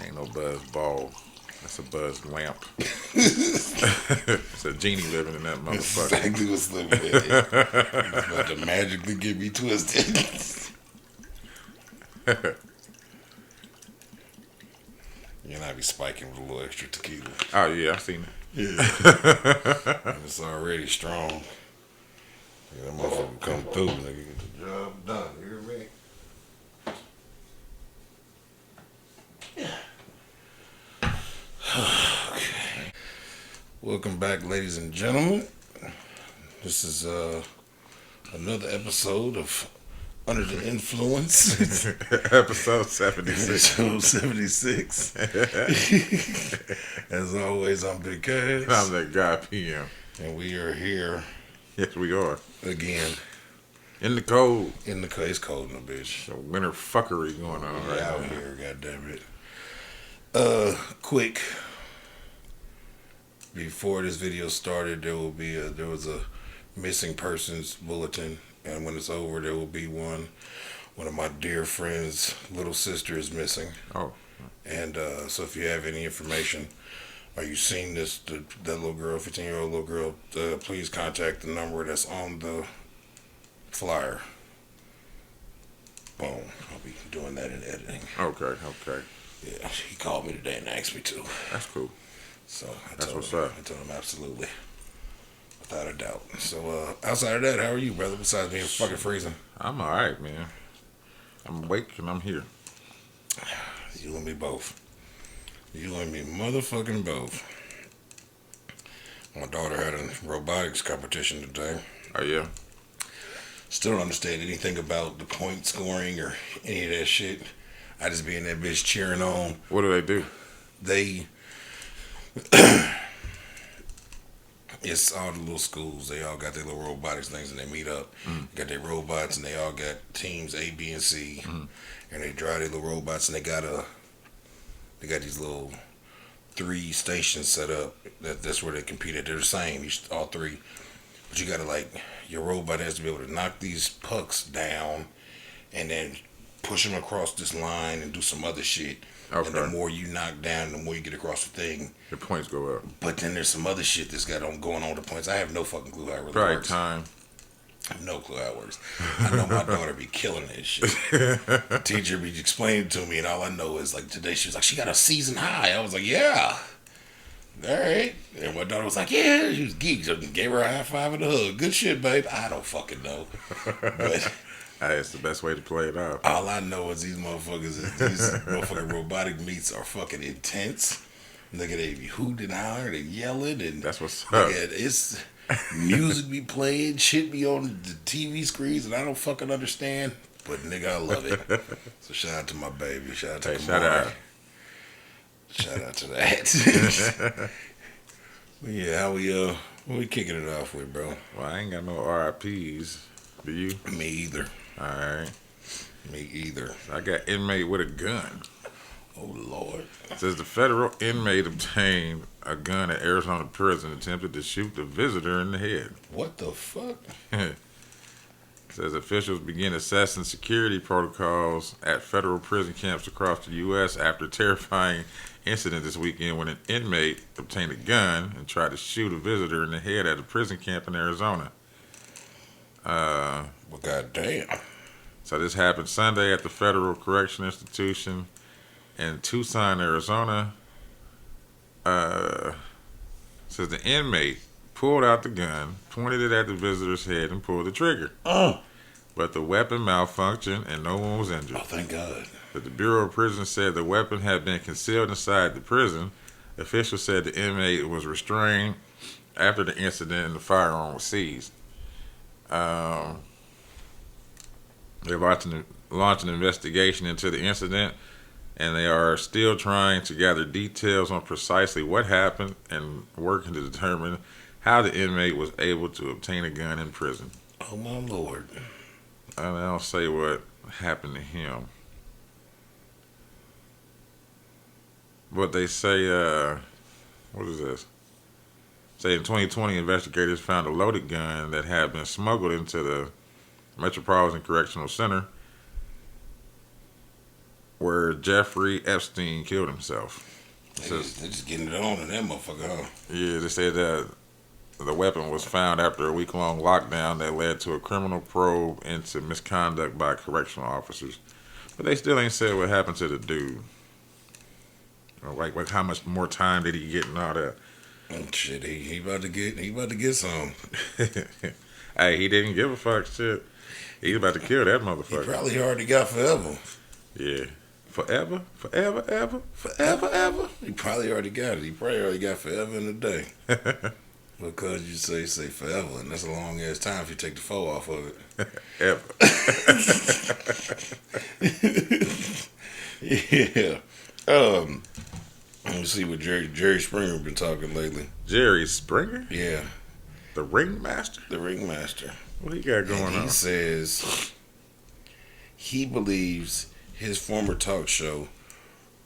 Ain't no buzz ball. That's a buzz lamp. It's a genie living in that That's motherfucker. exactly what's living in it. It's about to magically get me twisted. You know, I be spiking with a little extra tequila. Oh yeah, I seen Yeah. And it's already strong. Yeah, that motherfucker come through, nigga, get the job done. You hear me? Okay. Welcome back, ladies and gentlemen. This is another episode of Under the Influence. it. Episode 76. Episode 76. As always, I'm Big Cass. I'm that guy PM. And we are here Yes, we are. again In the cold. in the cold. It's cold in the bitch. So winter fuckery going on We right out now. here, goddammit. Quick. Before this video started, there was a missing persons bulletin, and when it's over, there will be one. One of my dear friends' little sister is missing, Oh, and so if you have any information, or you seen that little girl, 15-year-old little girl, please contact the number that's on the flyer. Boom. I'll be doing that in editing. okay. Yeah, he called me today and asked me to. That's cool. So That's what's up. I told him absolutely, without a doubt. So outside of that, how are you, brother? Besides being fucking freezing, I'm alright, man. I'm awake and I'm here. you and me both. You and me motherfucking both. My daughter had a robotics competition today. Oh, yeah? Still don't understand anything about the point scoring or any of that shit. I just be in that bitch cheering on. What do they do? It's all the little schools. They all got their little robotics things and they meet up. Got their robots and they all got teams A, B, and C. And they drive their little robots and they got these little 3 stations set up. That's where they compete at. They're the same, all 3. But you gotta your robot has to be able to knock these pucks down and then push them across this line and do some other shit. Okay. And the more you knock down, the more you get across the thing. The points go up. But then there's some other shit that's going on with the points. I have no fucking clue how it really Probably works. time. I have no clue how it works. I know my daughter be killing this shit. Teacher be explaining to me, and all I know is today she was like, she got a season high. I was like, yeah. All right. And my daughter was like, yeah, she was geeked. So I gave her a high five and a hug. Good shit, babe. I don't fucking know. But That's the best way to play it out. all I know is these motherfucking robotic meets are fucking intense. Nigga, they be hooting and hollering and yelling and That's what's up. nigga, it's music be playing, shit be on the TV screens and I don't fucking understand. But nigga, I love it. So shout out to my baby. Shout out to Hey, Kamari. shout out. Shout out to that. But yeah, how what we kicking it off with, bro? Well, I ain't got no RIPs. Do you? Me either. Alright. Me either. I got inmate with a gun. Oh Lord. It says the federal inmate obtained a gun at Arizona prison, attempted to shoot the visitor in the head. What the fuck? It says officials begin assessing security protocols at federal prison camps across the U.S. after a terrifying incident this weekend when an inmate obtained a gun and tried to shoot a visitor in the head at a prison camp in Arizona. Well, goddamn. So this happened Sunday at the Federal Correction Institution in Tucson, Arizona. Says the inmate pulled out the gun, pointed it at the visitor's head, and pulled the trigger. But the weapon malfunctioned and no one was injured. Oh, thank God. But the Bureau of Prisons said the weapon had been concealed inside the prison. Officials said the inmate was restrained after the incident and the firearm was seized. They're launched an investigation into the incident, and they are still trying to gather details on precisely what happened and working to determine how the inmate was able to obtain a gun in prison. Oh, my Lord. And they don't say what happened to him. But they say, what is this? Say in 2020, investigators found a loaded gun that had been smuggled into the Metropolitan Correctional Center. where Jeffrey Epstein killed himself. They just getting it on in that motherfucker, huh? Yeah, they said that the weapon was found after a week-long lockdown that led to a criminal probe into misconduct by correctional officers. But they still ain't said what happened to the dude. Or like how much more time did he get and all that. Shit, he about to get some. Hey, he didn't give a fuck shit. He's about to kill that He motherfucker. probably already got forever. Yeah. Forever? Forever, ever? Forever, ever? He probably already got it. He probably already got forever in a day. Because you say forever, and that's a long ass time if you take the foe off of it. Ever. Yeah. Let me see what Jerry Springer been talking lately. Jerry Springer? Yeah. The ringmaster? The ringmaster. What he got going on? He says he believes his former talk show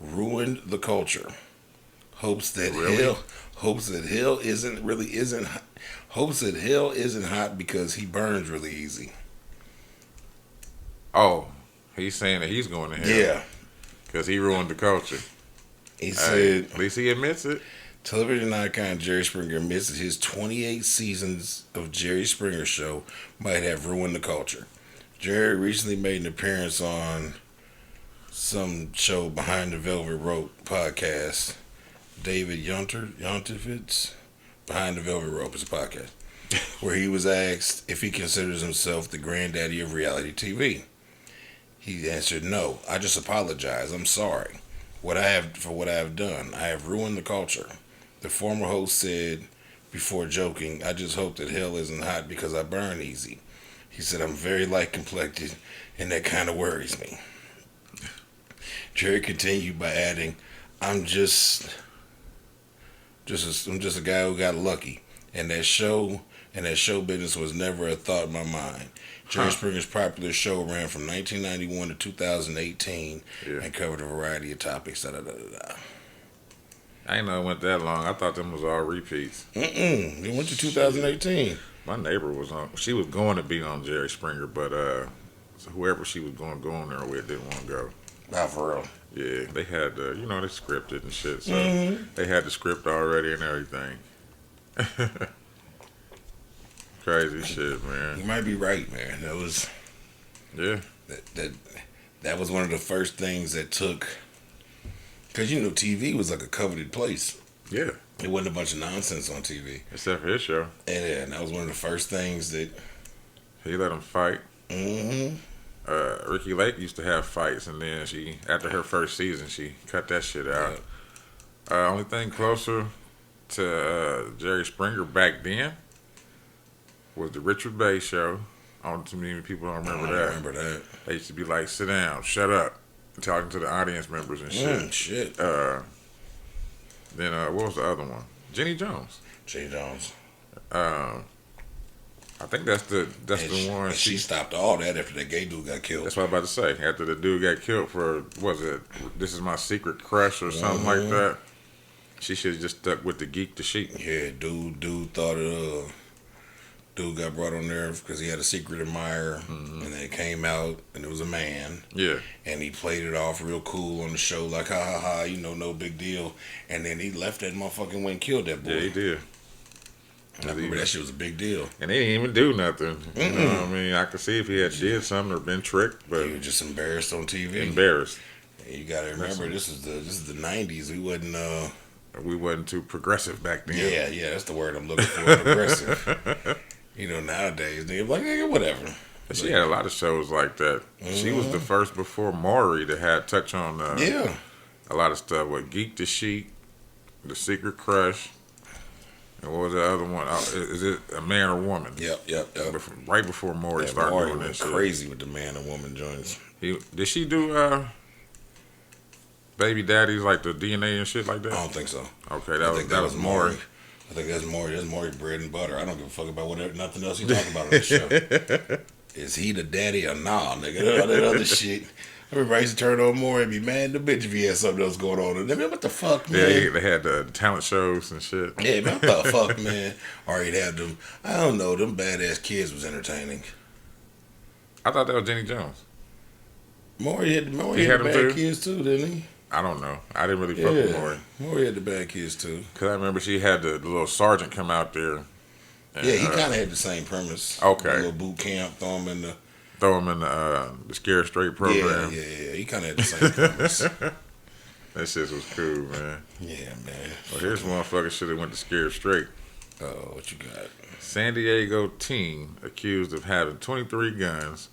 ruined the culture. Hopes that hell isn't hot because he burns really easy. Oh, he's saying that he's going to hell. Yeah. Because he ruined the culture. He said, at least he admits it. television icon Jerry Springer admits that his 28 seasons of Jerry Springer Show might have ruined the culture. Jerry recently made an appearance on some show Behind the Velvet Rope podcast. David Yontifitz, Behind the Velvet Rope is a podcast, where he was asked if he considers himself the granddaddy of reality TV. He answered, "No, I just apologize. I'm sorry. What I have done. I have ruined the culture." The former host said before joking, "I just hope that hell isn't hot because I burn easy." He said, "I'm very light complected and that kind of worries me." Jerry continued by adding, I'm just a guy who got lucky, and that show business was never a thought in my mind." Jerry Springer's popular show ran from 1991 to 2018 and covered a variety of topics. Da, da, da, da, da. I ain't know it went that long. I thought them was all repeats. It went to 2018. My neighbor was on. She was going to be on Jerry Springer, but whoever she was going to go on there with didn't want to go. Not for real. Yeah, they had they scripted and shit, so they had the script already and everything. Crazy shit, man. You might be right, man. That was that was one of the first things that took, because TV was like a coveted place. Yeah, it wasn't a bunch of nonsense on TV except for his show. And that was one of the first things that he let them fight. Ricky Lake used to have fights, and then after her first season, she cut that shit out. Only thing closer to Jerry Springer back then was the Richard Bay show. Too many people don't remember that. I remember that. They used to be like, "Sit down, shut up," talking to the audience members and shit. Then what was the other one? Jenny Jones. Jenny Jones. I think that's the one. And she stopped all that after that gay dude got killed. That's what I'm about to say. After the dude got killed for, This Is My Secret Crush or something like that. She should have just stuck with the Geek the Sheep. Yeah, dude thought dude got brought on there because he had a secret admirer, and then it came out and it was a man. Yeah. And he played it off real cool on the show, like ha ha ha, no big deal. And then he left that motherfucker and went and killed that boy. Yeah, he did. I remember that shit was a big deal. And they didn't even do nothing. You know what I mean? I could see if he had did something or been tricked, but he was just embarrassed on TV. Embarrassed. And you gotta remember, this is the '90s. We wasn't too progressive back then. Yeah, that's the word I'm looking for. Progressive. Nowadays they're like, whatever. But she had a lot of shows like that. She was the first before Maury to have touch on a lot of stuff. What Geek the Sheep, The Secret Crush. And what was the other one? Is it A Man or Woman? Yep. Right before Maury started doing that shit. Crazy with the man and woman joints. Did she do Baby Daddies, like the DNA and shit like that? I don't think so. Okay, that was Maury. I think that's Maury. That's Maury bread and butter. I don't give a fuck about nothing else he talking about on the show. Is he the daddy or nah, nigga? All that other shit. Everybody used to turn on Maury and be mad the bitch if he had something else going on. I mean, what the fuck, man? Yeah, they had the talent shows and shit. Yeah, man, what the fuck, man? Or he'd have them, I don't know, them badass kids was entertaining. I thought that was Jenny Jones. Maury had He had the them bad too? kids too, didn't he? I don't know. I didn't really fuck with Yeah, Maury. Maury had the bad kids too. Because I remember she had the little sergeant come out there. And, Yeah, he kind of had the same premise. Okay. The little boot camp, throw him in the. throw him in the Scare Straight program. Yeah. He kind of had the same premise. That shit was cool, man. Yeah, man. Well, here's motherfucker should have went to Scared Straight. Oh, what you got? San Diego teen accused of having 23 guns,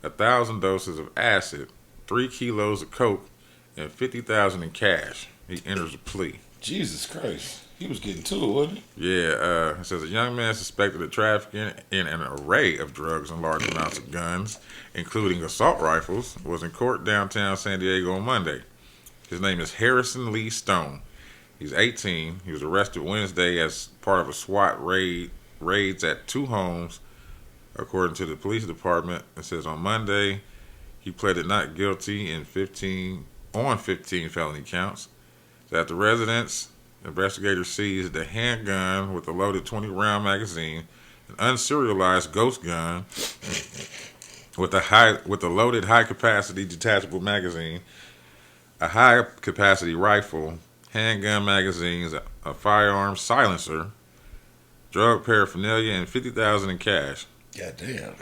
1,000 doses of acid, 3 kilos of coke, and 50,000 in cash. He enters a plea. Jesus Christ. He was getting to it, wasn't he? Yeah, it says a young man suspected of trafficking in an array of drugs and large amounts of guns, including assault rifles, was in court downtown San Diego on Monday. His name is Harrison Lee Stone. He's 18. He was arrested Wednesday as part of a SWAT raids at 2 homes, according to the police department. It says on Monday he pleaded not guilty on 15 felony counts. So at the residence, investigators seized a handgun with a loaded 20-round magazine, an unserialized ghost gun with a loaded high-capacity detachable magazine, a high-capacity rifle, handgun magazines, a firearm silencer, drug paraphernalia, and 50,000 in cash. Goddamn.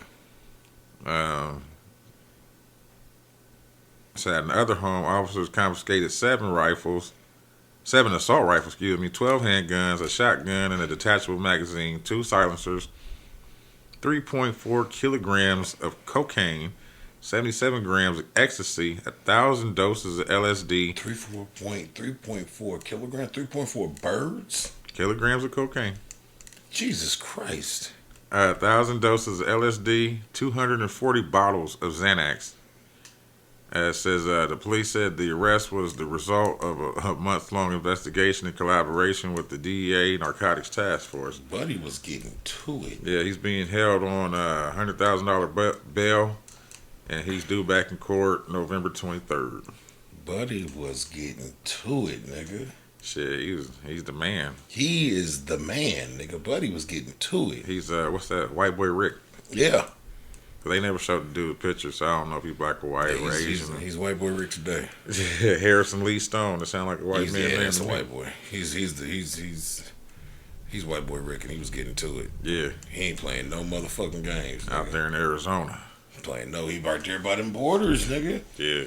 So at another home, officers confiscated 7 assault rifles, 12 handguns, a shotgun, and a detachable magazine, 2 silencers, 3.4 kilograms of cocaine, 77 grams of ecstasy, 1,000 doses of LSD, 3.4 kilograms, 3.4 birds. kilograms of cocaine, Jesus Christ. 1,000 doses of LSD, 240 bottles of Xanax. It says the police said the arrest was the result of a month-long investigation in collaboration with the DEA Narcotics Task Force. Buddy was getting to it. Yeah, he's being held on a $100,000 bail, and he's due back in court November 23rd. Buddy was getting to it, nigga. Shit, he's the man. He is the man, nigga. Buddy was getting to it. He's what's that? White boy Rick. Yeah. They never showed the dude a picture, so I don't know if he's black or white or Asian. He's white boy Rick today. Harrison Lee Stone. That sound like a white man. Yeah, name that's to a me. white boy. He's white boy Rick, and he was getting to it. Yeah, He ain't playing no motherfucking games. out Nigga. there in Arizona. Playing no, he right there by them borders, nigga. Yeah.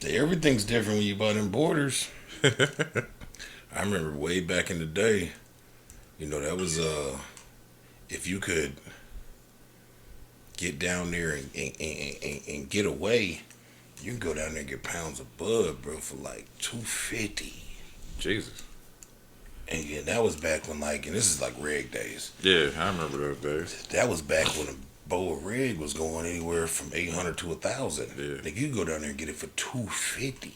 Everything's different when you by them borders. I remember way back in the day, that was if you could get down there and get away, you can go down there and get pounds of bud, bro, for like $250. Jesus. And yeah, that was back when and this is like reg days. Yeah, I remember those days. That was back when a bowl of reg was going anywhere from 800 to 1,000. Yeah. Like you could go down there and get it for $250.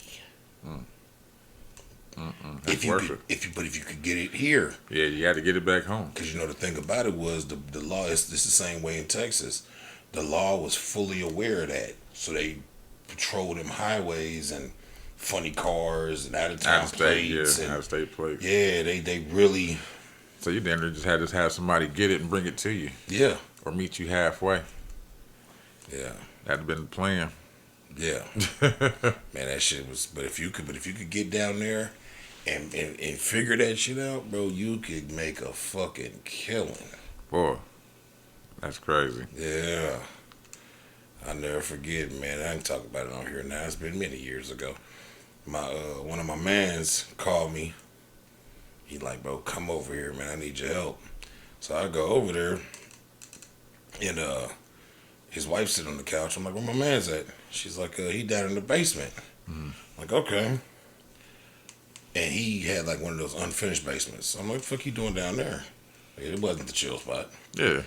That's worth it. But if you could get it here, Yeah, you got to get it back home. because the thing about it was the law is the same way in Texas. The law was fully aware of that, so they patrolled them highways and funny cars and out of town plates. Out of state plates. Yeah, they really. So you then just had to have somebody get it and bring it to you, Yeah, or meet you halfway. yeah, That'd have been the plan. yeah. Man, that shit was. But if you could get down there and figure that shit out, bro, you could make a fucking killing. Boy, that's crazy. Yeah. I'll never forget, man. I can talk about it on here now. It's been many years ago. My one of my mans called me. He like, bro, come over here, man. I need your help. So I go over there, and his wife sitting on the couch. I'm like, where my man's at? She's like, he down in the basement. Mm. Like, okay. And he had like one of those unfinished basements. So I'm like, what the fuck you doing down there? Like, it wasn't the chill spot. Yeah.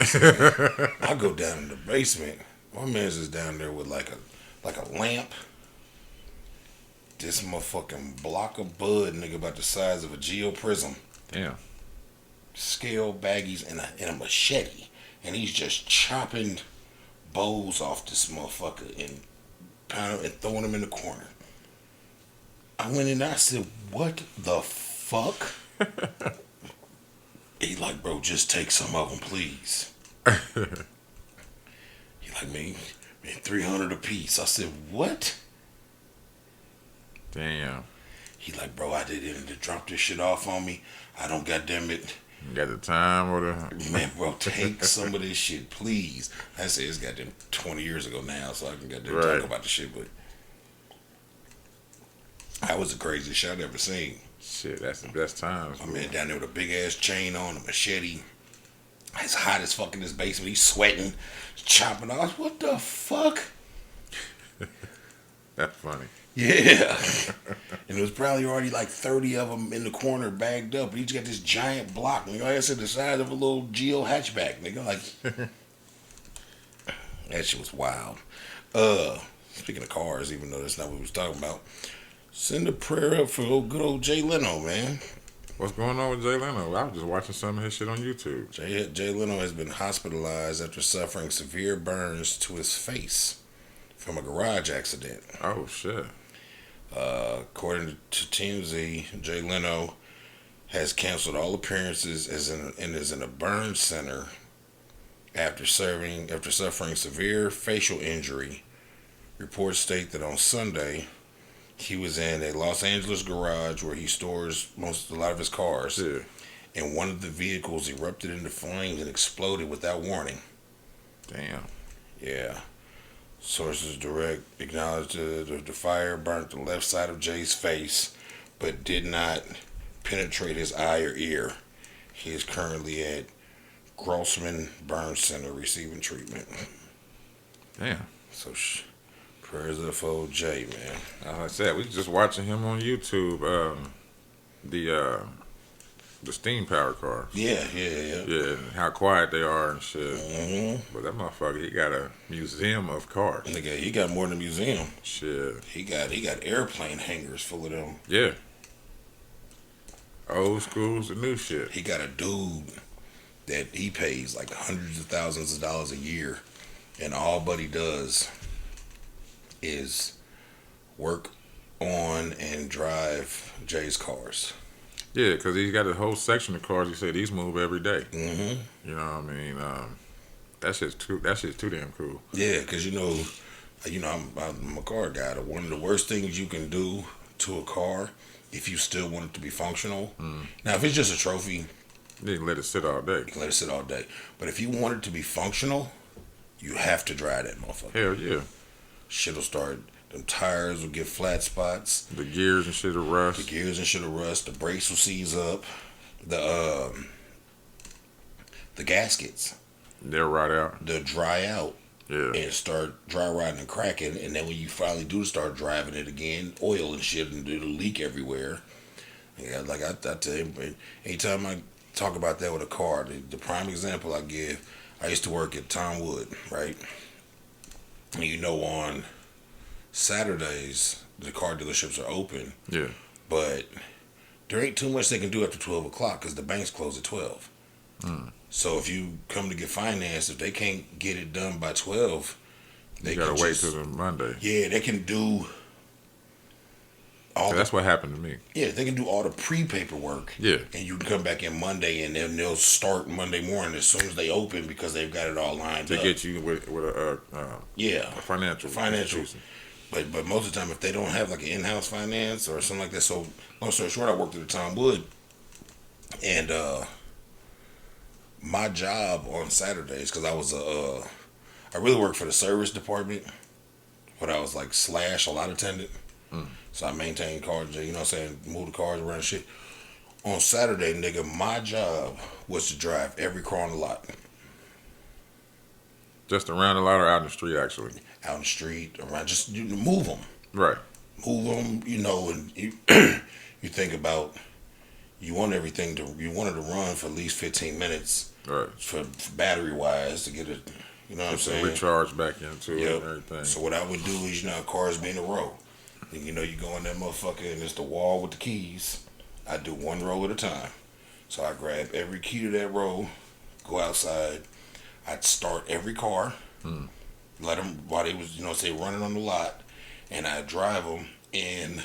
I go down in the basement. My man's is down there with like a lamp. This motherfucking block of bud, nigga, about the size of a geoprism. Damn. Scale baggies and a machete, and he's just chopping bowls off this motherfucker and pounding and throwing them in the corner. I went in there, I said, "What the fuck?" He like, "Bro, just take some of them, please." He like, And 300 a piece. I said, what? Damn. He like, bro, I didn't drop this shit off on me. I don't goddamn it. You got the time or the Man, bro, take some of this shit, please. I said it's goddamn 20 years ago now, so I can goddamn Right. talk about the shit, but that was the craziest shit I've ever seen. shit? That's the best times. My man down there with a big ass chain on, a machete. It's hot as fuck in this basement. He's sweating, chopping off. What the fuck? That's funny. Yeah. And it was probably already like 30 of them in the corner bagged up. He just got this giant block. Nigga, like I said, the size of a little Geo hatchback. Nigga, like, that shit was wild. Speaking of cars, even though that's not what we was talking about, send a prayer up for good old Jay Leno, man. What's going on with Jay Leno? I was just watching some of his shit on YouTube. Jay Leno has been hospitalized after suffering severe burns to his face from a garage accident. Oh shit. According to TMZ, Jay Leno has canceled all appearances and is in a burn center after suffering severe facial injury. Reports state that on Sunday he was in a Los Angeles garage where he stores a lot of his cars, Yeah. and one of the vehicles erupted into flames and exploded without warning. Damn. Yeah. Sources direct acknowledged the fire burnt the left side of Jay's face, but did not penetrate his eye or ear. He is currently at Grossman Burn Center receiving treatment. Damn. So, prayers up for old Jay, man. Like I said, we just watching him on YouTube. The steam power cars. Yeah. Yeah, and how quiet they are and shit. Mm-hmm. But that motherfucker, he got a museum of cars. Nigga, he got more than a museum. Shit. He got airplane hangars full of them. Yeah. Old schools and new shit. He got a dude that he pays like hundreds of thousands of dollars a year, and all buddy does is work on and drive Jay's cars. Yeah, because he's got a whole section of cars. He said these move every day. Mm-hmm. You know what I mean? That shit's too damn cool. Yeah, because I'm a car guy. One of the worst things you can do to a car, if you still want it to be functional. Now, if it's just a trophy, You can let it sit all day. you can let it sit all day. But if you want it to be functional, you have to drive that motherfucker. Hell yeah. Shit'll start. Them tires will get flat spots. The gears and shit will The rust. gears and shit will rust. The brakes will seize up. The gaskets, They'll rot out. they'll dry out Yeah. and start dry rotting and cracking. And then when you finally do start driving it again, oil and shit, and it'll leak everywhere. Yeah, like I tell you, anytime I talk about that with a car, the prime example I give, I used to work at Tom Wood, right? And on Saturdays, the car dealerships are open, Yeah. but there ain't too much they can do after 12 o'clock because the banks close at 12. So if you come to get financed, if they can't get it done by 12, they You gotta can wait just, till the Monday. yeah, they can do all That's what happened to me. they can do all the pre-paperwork. Yeah. And you can come back in Monday, and then they'll start Monday morning as soon as they open because they've got it all lined To up. get you with a financial institution. But most of the time, if they don't have like an in-house finance or something like that, so long story short, I worked at the Tom Wood, and my job on Saturdays, because I really worked for the service department, but I was like / a lot attendant. So I maintained cars, move the cars around and shit. On Saturday, nigga, my job was to drive every car on the lot. Just around the lot or out in the street, actually. Out in the street, around, just move them. Right. Move them, and you, you think about, you want it to run for at least 15 minutes Right. for battery wise to get it, you know what I'm saying? Recharge back into it and everything. So what I would do is, cars be in a row. And, you go in that motherfucker and it's the wall with the keys. I do one row at a time. So I grab every key to that row, go outside. I'd start every car, let them, while they was, running on the lot, and I'd drive them. And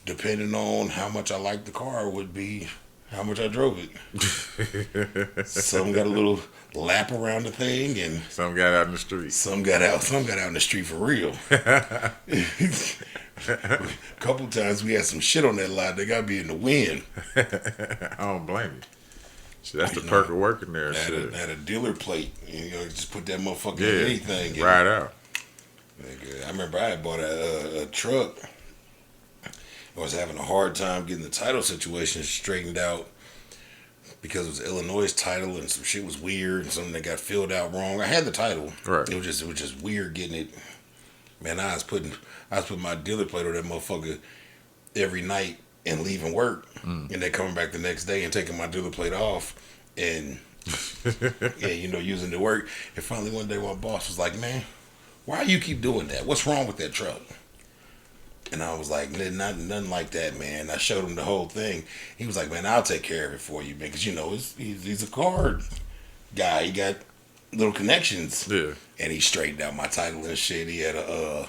depending on how much I liked the car would be How much I drove it. Some got a little lap around the thing, and Some got out in the street. some got out. Some got out in the street for real. A couple times we had some shit on that lot. They got to be in the wind. I don't blame you. Shit, that's the You perk know, of working there. Had Shit. had a dealer plate. You know, just put that motherfucker Yeah, in anything. And, ride out. nigga, I remember I had bought a truck. I was having a hard time getting the title situation straightened out because it was Illinois' title and some shit was weird and something that got filled out wrong. I had the title. Right. It was just weird getting it. Man, I was putting my dealer plate on that motherfucker every night and leaving work, and then coming back the next day and taking my dealer plate off and yeah, using the work. And finally one day my boss was like, "Man, why you keep doing that? What's wrong with that truck?" And I was like, nothing like that, man. I showed him the whole thing. He was like, "Man, I'll take care of it for you, man, because he's a car guy. He got little connections." Yeah. And he straightened out my title and shit. He had a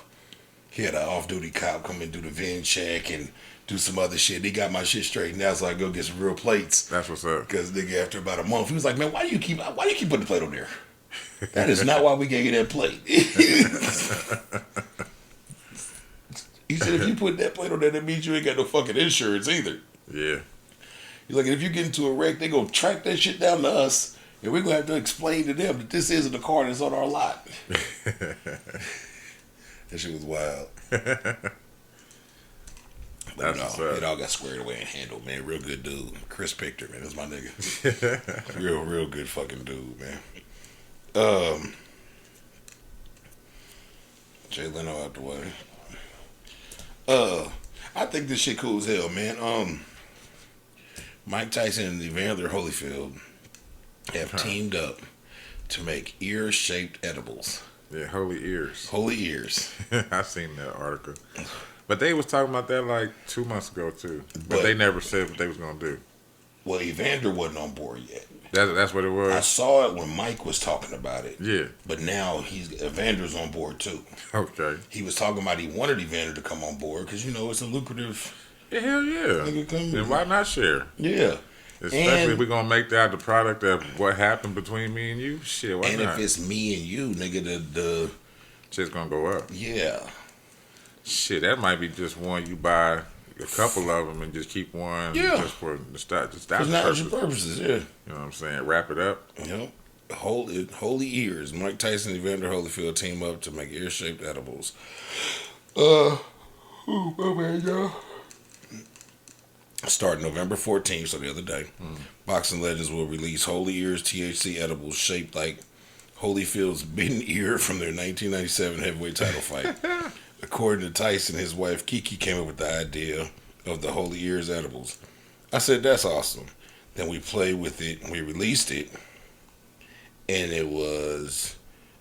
off-duty cop come and do the VIN check and do some other shit. He got my shit straightened out, so I go get some real plates. That's what's up. Because nigga, after about a month, he was like, "Man, why do you keep putting the plate on there? That is not why we gave you that plate." He said, "If you put that plate on there, that means you ain't got no fucking insurance either." Yeah. He's like, "If you get into a wreck, they gonna track that shit down to us, and we're gonna have to explain to them that this isn't the car that's on our lot." That shit was wild. That's No, what's up. it all got squared away and handled, man. Real good dude. Chris Pictor, man. That's my nigga. real good fucking dude, man. Jay Leno out the way. I think this shit cool as hell, man. Mike Tyson and Evander Holyfield have teamed up to make ear-shaped edibles. Yeah, holy ears. Holy ears. I seen that article. But they was talking about that like 2 months ago too. But But- they never said what they was gonna do. Well, Evander wasn't on board yet. That's what it I was. saw it when Mike was talking about it. Yeah. But now Evander's on board too. Okay. He was talking about he wanted Evander to come on board because it's a lucrative. Yeah, hell yeah. Nigga, come- Then why not share? Yeah. Especially And- if we're gonna make that the product of what happened between me and you. Shit, why And not? if it's me and you, nigga, the Shit's gonna go up. yeah. Shit, that might be just one you buy a couple of them and just keep one Yeah. just for nostalgia. Just For that knowledge purpose. purposes, yeah. You know what I'm saying? Wrap it up. Yep. Holy ears. Mike Tyson and Evander Holyfield team up to make ear-shaped edibles. Oh my man, y'all. Starting November 14th, so the other day, Boxing Legends will release Holy Ears THC edibles shaped like Holyfield's bitten ear from their 1997 heavyweight title fight. According to Tyson, his wife Kiki came up with the idea of the Holy Ears edibles. I said, "That's awesome." Then we played with it, and we released it, and it was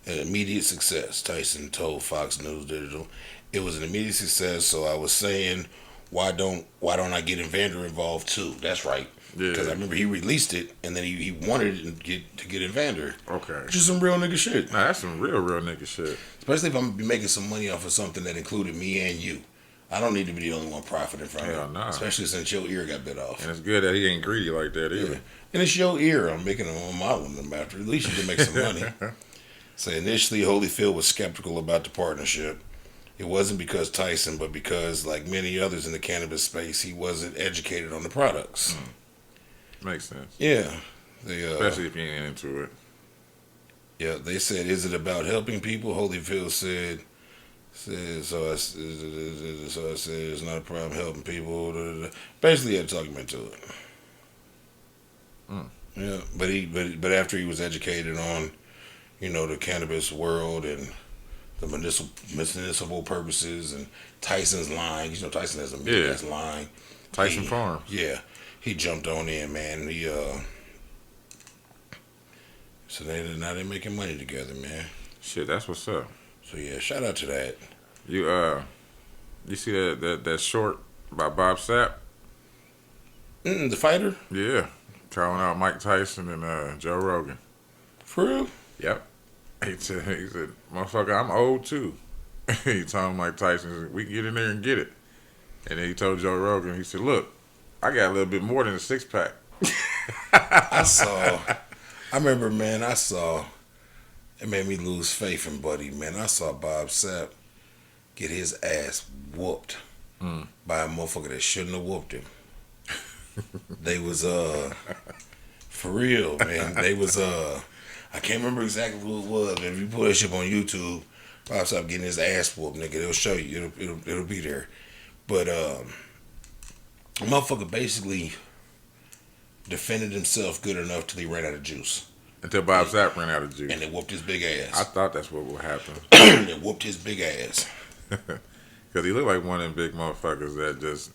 an immediate success. Tyson told Fox News Digital, "It was an immediate success." So I was saying, why don't I get Evander involved too? That's right. Yeah. Because I remember he released it, and then he wanted to get Evander, Okay. which is some real nigga shit. Nah, that's some real nigga shit. Especially if I'm gonna be making some money off of something that included me and you. I don't need to be the only one profiting from Hell it. nah. Especially since your ear got bit off. And it's good that he ain't greedy like that either. Yeah. And it's your ear. I'm making them on modeling them after. At least you can make some money. So initially, Holyfield was skeptical about the partnership. It wasn't because Tyson, but because, like many others in the cannabis space, he wasn't educated on the products. Makes sense. Yeah. They, Especially if you ain't into it. yeah, they said, "Is it about helping people?" Holyfield said so I said, "It's not a problem helping people." Basically, he had to talk him into it. Yeah, but after he was educated on, the cannabis world and the medicinal purposes and Tyson's line, Tyson has a meat line. Tyson Farm. Yeah, he jumped on in, man. So now they're making money together, man. Shit, that's what's up. So yeah, shout out to that. You see that short by Bob Sapp? The fighter, Yeah. Calling out Mike Tyson and Joe Rogan. for real. Yep. He said, motherfucker, I'm old too. He told Mike Tyson, he said, we can get in there and get it. And then he told Joe Rogan, he said, look, I got a little bit more than a 6-pack. I remember, man, it made me lose faith in Buddy, man. I saw Bob Sapp get his ass whooped by a motherfucker that shouldn't have whooped him. They was, for real, man. They was, I can't remember exactly who it was, but if you put that shit on YouTube, Bob Sapp getting his ass whooped, nigga, it'll show you. It'll be there. But, a motherfucker basically defended himself good enough till he ran out of juice. Until Bob Sapp ran out of juice. And they whooped his big ass. I thought that's what would happen. They whooped his big ass. Because he looked like one of them big motherfuckers that just,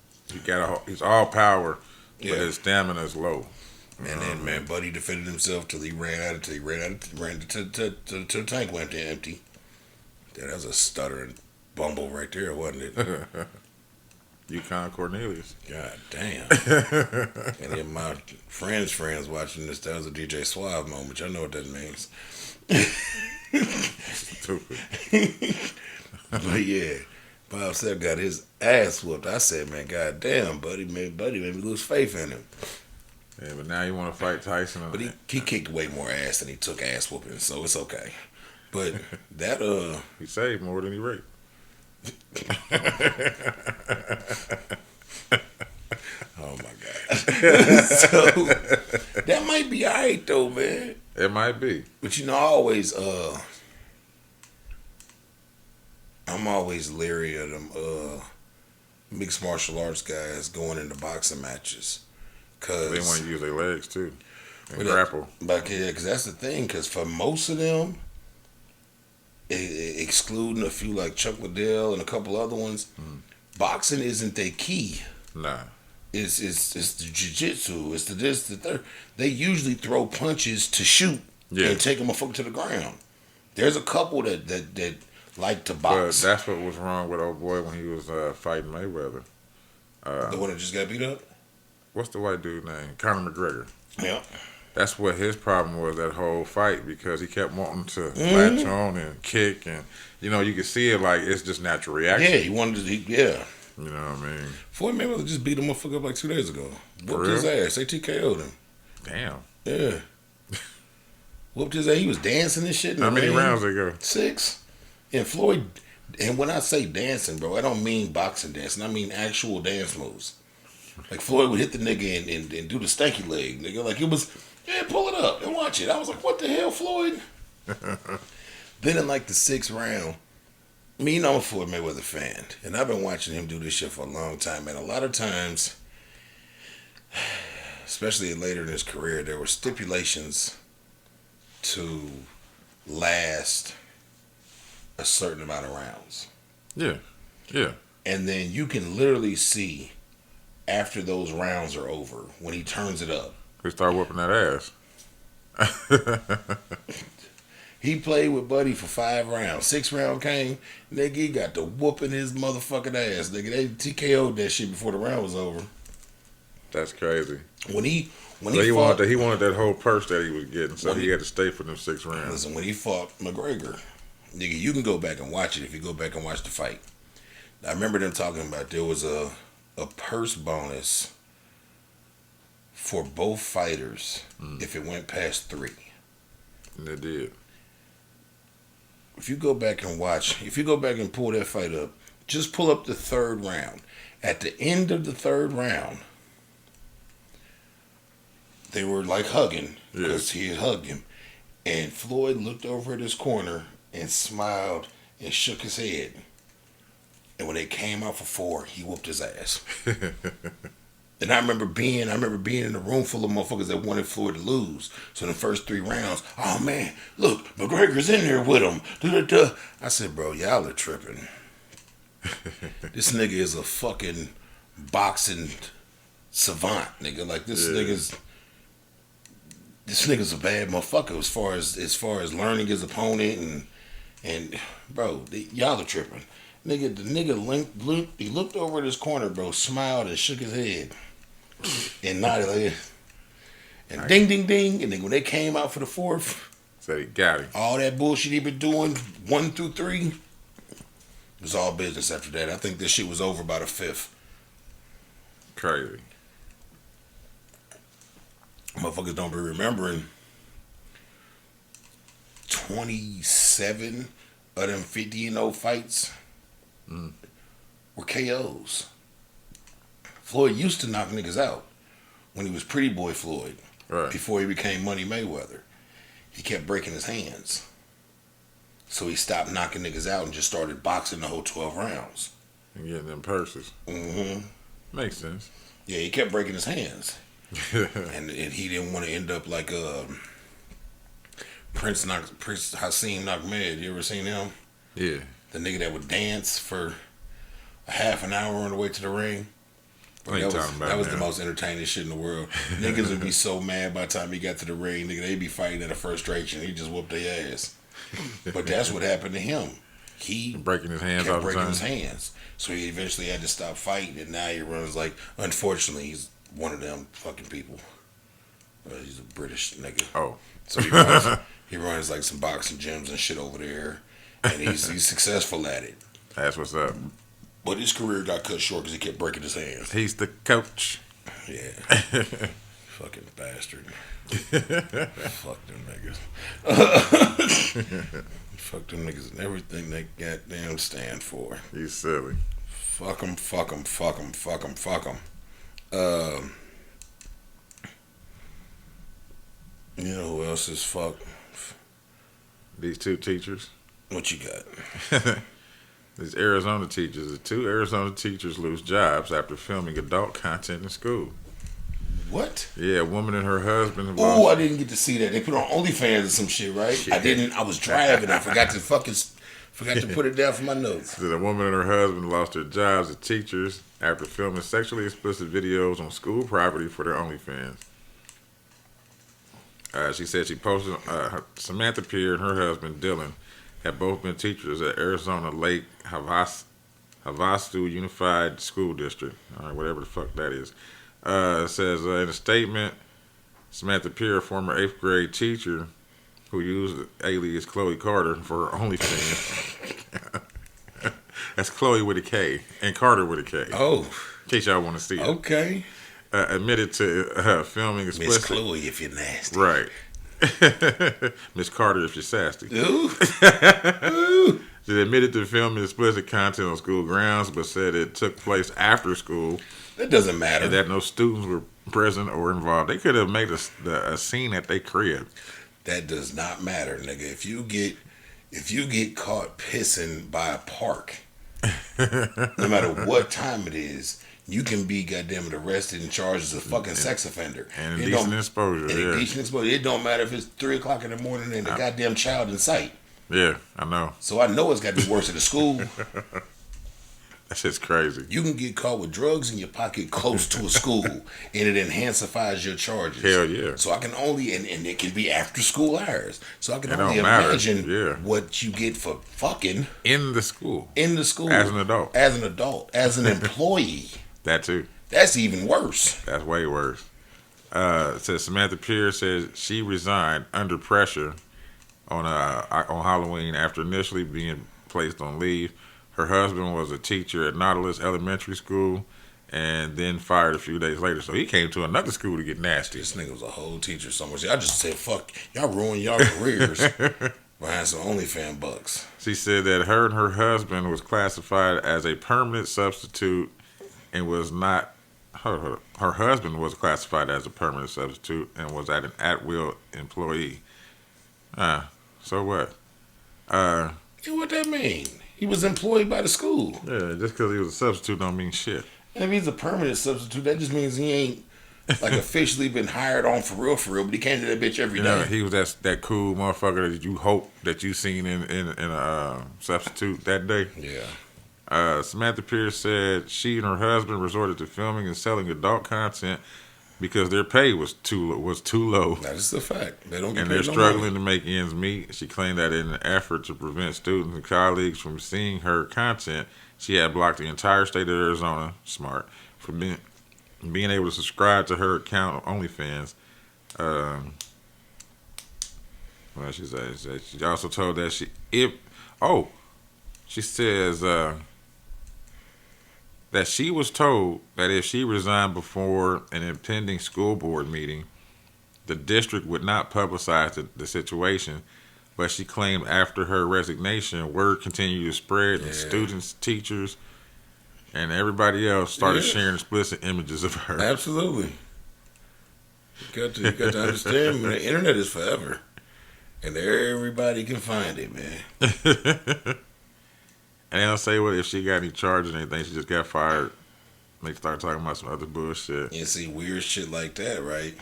he's all power, but his stamina is low. And then, man, Buddy defended himself till he ran out till the tank went empty. Yeah, that was a stuttering bumble right there, wasn't it? Yukon Cornelius. God damn. And then my friends watching this, that was a DJ Suave moment. Y'all know what that means. Stupid. But yeah, Bob Sapp got his ass whooped. I said, man, god damn, Buddy made me lose faith in him. Yeah, but now you want to fight Tyson. But he kicked way more ass than he took ass whooping, so it's okay. But that he saved more than he raped. Oh my god. So that might be alright though, man. It might be. But you know, I'm always leery of them mixed martial arts guys going into boxing matches. Cause they want to use their legs too. And grapple. But yeah, because that's the thing, because for most of them, excluding a few like Chuck Liddell and a couple other ones, boxing isn't their key. Nah. It's the jiu-jitsu. It's the this, the third. They usually throw punches to shoot and take them a fuck to the ground. There's a couple that like to box. But that's what was wrong with old boy when he was fighting Mayweather. The one that just got beat up? What's the white dude name? Conor McGregor. Yeah. That's what his problem was, that whole fight, because he kept wanting to latch on and kick, and you could see it like it's just natural reaction. Yeah, he wanted to. Yeah. You know what I mean? Floyd Mayweather just beat a motherfucker up like 2 days ago. Whooped his ass. They TKO'd him. Damn. Yeah. Whooped his ass. He was dancing and shit. How many rounds they go? 6. And Floyd, and when I say dancing, bro, I don't mean boxing dancing. I mean actual dance moves. Like Floyd would hit the nigga and do the stanky leg, nigga. Like it was, pull it up and watch it. I was like, what the hell, Floyd? Then in like the 6th round, I'm a Floyd Mayweather fan, and I've been watching him do this shit for a long time. And a lot of times, especially later in his career, there were stipulations to last a certain amount of rounds. Yeah, yeah. And then you can literally see after those rounds are over when he turns it up. He start whooping that ass. He played with Buddy for 5 rounds. 6th round came, nigga, he got to whooping his motherfucking ass. Nigga, they TKO'd that shit before the round was over. That's crazy. When he wanted that whole purse that he was getting, so he had to stay for them 6 rounds. Listen, when he fought McGregor, nigga, you can go back and watch it if you go back and watch the fight. I remember them talking about there was a purse bonus for both fighters if it went past 3. And they did. If you go back and pull that fight up, just pull up the 3rd round. At the end of the 3rd round, they were like hugging because he had hugged him. And Floyd looked over at his corner and smiled and shook his head. And when they came out for 4, he whooped his ass. And I remember being in a room full of motherfuckers that wanted Floyd to lose. So in the first 3 rounds, oh man, look, McGregor's in there with him. Da-da-da. I said, bro, y'all are tripping. This nigga is a fucking boxing savant, nigga. Like this nigga's a bad motherfucker as far as learning his opponent and bro, y'all are tripping. Nigga, the nigga he looked over at his corner, bro, smiled and shook his head. And nodded like, and ding, ding, ding. And then when they came out for the 4th, said he got him. All that bullshit he been doing, 1 through 3, was all business after that. I think this shit was over by the 5th. Crazy. Motherfuckers don't be remembering 27 of them 50-0 fights were KOs. Floyd used to knock niggas out when he was Pretty Boy Floyd, Right. before he became Money Mayweather. He kept breaking his hands. So he stopped knocking niggas out and just started boxing the whole 12 rounds. And getting them purses. Mm-hmm. Makes sense. Yeah, he kept breaking his hands. and he didn't want to end up like Prince Hassim Ahmed. You ever seen him? Yeah. The nigga that would dance for a half an hour on the way to the ring. What you talking about That was now? the most entertaining shit in the world. Niggas would be so mad by the time he got to the ring. Nigga, they'd be fighting out of frustration. He just whooped their ass. But that's what happened to him. He Breaking his hands all kept the breaking time. his hands. So he eventually had to stop fighting, and now he runs like, unfortunately, he's one of them fucking people. He's a British nigga. Oh. So he runs like some boxing gyms and shit over there, and he's successful at it. That's what's up. But his career got cut short because he kept breaking his hands. He's the coach. Yeah. Fucking bastard. Fuck them niggas. Fuck them niggas and everything they goddamn stand for. He's silly. Fuck them, fuck them, fuck them, fuck them, fuck them. You know who else is fuck? These two teachers. What you got? These Arizona teachers. The two Arizona teachers lose jobs after filming adult content in school. What? Yeah, a woman and her husband. Oh, I didn't get to see that. They put on OnlyFans or some shit, right? Yeah. I didn't. I was driving. I forgot to put it down for my notes. The woman and her husband lost their jobs as teachers after filming sexually explicit videos on school property for their OnlyFans. She said she posted Samantha Pierre and her husband Dylan have both been teachers at Arizona Lake Havasu Unified School District. All right, whatever the fuck that is. It says in a statement, Samantha Pierre, former 8th grade teacher who used the alias Chloe Carter for her OnlyFans. That's Chloe with a K and Carter with a K. Oh, In case y'all want to see it. okay. Admitted to filming Miss explicit. Chloe, if you're nasty. Right. Miss Carter if you're sassy. Ooh. She admitted to filming explicit content on school grounds, but said it took place after school That doesn't matter. and that no students were present or involved. They could have made a scene at their crib. That does not matter, nigga. If you get caught pissing by a park, no matter what time it is, you can be goddamn arrested and charged as a fucking sex offender. And It indecent don't- exposure. and Yeah. indecent exposure. It don't matter if it's 3:00 in the morning and the goddamn child in sight. Yeah, I know. So I know it's got to be worse at the school. That shit's crazy. You can get caught with drugs in your pocket close to a school, and it enhances your charges. Hell yeah. So I can only, and it can be after school hours. So I can It only don't matter. imagine Yeah. what you get for fucking In the school. in the school As an adult. as an employee. That too. That's even worse. That's way worse. It says Samantha Pierce says she resigned under pressure on Halloween after initially being placed on leave. Her husband was a teacher at Nautilus Elementary School and then fired a few days later. So he came to another school to get nasty. This nigga was a whole teacher somewhere. I just said, fuck, y'all ruined y'all careers behind some OnlyFans bucks. She said that her and her husband was classified as a permanent substitute and was not. Her husband was classified as a permanent substitute and was an at-will employee. So what? Yeah, what that mean? He was employed by the school. Yeah, just because he was a substitute don't mean shit. And if he's a permanent substitute, that just means he ain't like officially been hired on for real, but he came to that bitch every You day. know, he was that cool motherfucker that you hope that you seen in a substitute that day. Yeah. Samantha Pierce said she and her husband resorted to filming and selling adult content because their pay was too low. That is the fact. They don't get And paid they're no struggling money. to make ends meet. She claimed that in an effort to prevent students and colleagues from seeing her content, she had blocked the entire state of Arizona, smart, from being able to subscribe to her account on OnlyFans. Well, she says she also told that she says that she was told that if she resigned before an impending school board meeting, the district would not publicize the situation, but she claimed after her resignation, word continued to spread, and students, teachers, and everybody else started sharing explicit images of her. Absolutely. You got to understand, man, the internet is forever. And everybody can find it, man. And they don't say what if she got any charges or anything. She just got fired. They start talking about some other bullshit. You see weird shit like that, right?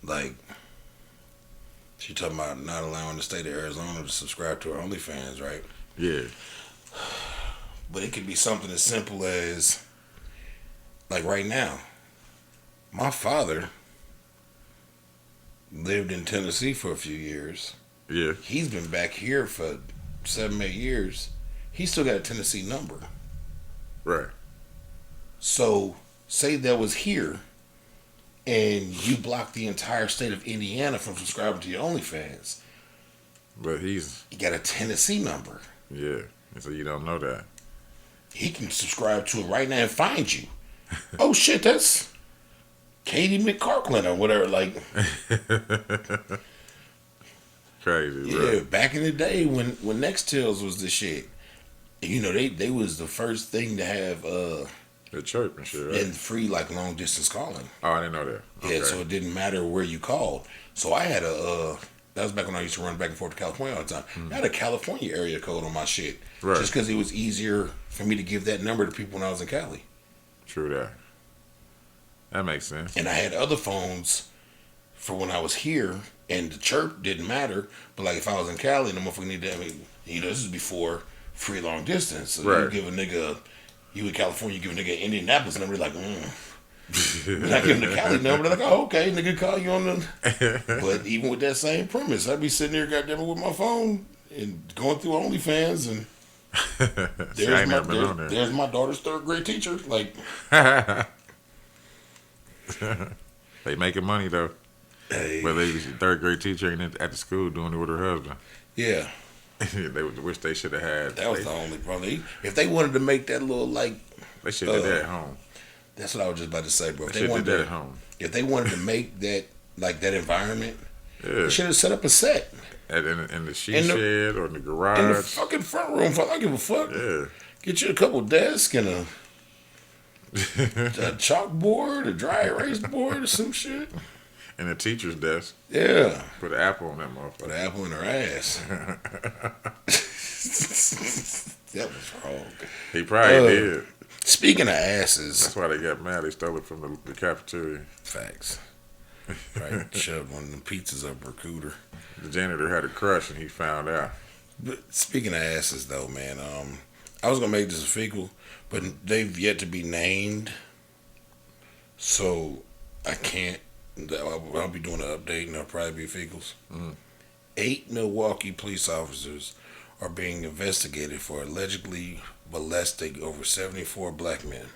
Like, she talking about not allowing the state of Arizona to subscribe to her OnlyFans, right? Yeah. But it could be something as simple as, like right now, my father lived in Tennessee for a few years. Yeah. He's been back here for 7, 8 years. He still got a Tennessee number. Right. So, say that was here, and you blocked the entire state of Indiana from subscribing to your OnlyFans. But he's... He got a Tennessee number. Yeah. And so you don't know that. He can subscribe to it right now and find you. Oh, shit, that's Katie McCarkland or whatever. Like... Crazy, yeah, bro. back in the day when Nextels was the shit. You know, they was the first thing to have the chirp and shit, right? and free like long distance calling. Oh, I didn't know that. Okay. Yeah, so it didn't matter where you called. So I had that was back when I used to run back and forth to California all the time. I had a California area code on my shit. Right. Just because it was easier for me to give that number to people when I was in Cali. True that. That makes sense. And I had other phones for when I was here, and the chirp didn't matter. But like if I was in Cali, the motherfucker needed, this is before free long distance. So right. You give a nigga, you in California, you give a nigga an Indianapolis number, they're like, When I give them the Cali number, they're like, oh, okay, nigga call you on the... But even with that same premise, I'd be sitting there, goddamn it, with my phone and going through OnlyFans, and there's my daughter's 3rd grade teacher. Like... They making money, though. Hey. But they 3rd grade teacher ain't at the school doing it with her husband. Yeah. They wish they should have had... That was the only problem. If they wanted to make that little, like... They should have did that at home. That's what I was just about to say, bro. They should have did that at home. If they wanted to make that, like, that environment, they should have set up a set. In the shed or in the garage. In the fucking front room. I don't give a fuck. Yeah. Get you a couple desks and a chalkboard, a dry erase board or some shit. And the teacher's desk. Yeah. Put an apple on that motherfucker. Put an apple in her ass. That was wrong. He probably did. Speaking of asses. That's why they got mad. They stole it from the cafeteria. Facts. Right. Shoved one of them pizzas up her cooter. The janitor had a crush and he found out. But speaking of asses, though, man, I was going to make this a fecal, but they've yet to be named. So I can't. I'll be doing an update and I'll probably be fecals. 8 Milwaukee police officers are being investigated for allegedly molesting over 74 black men.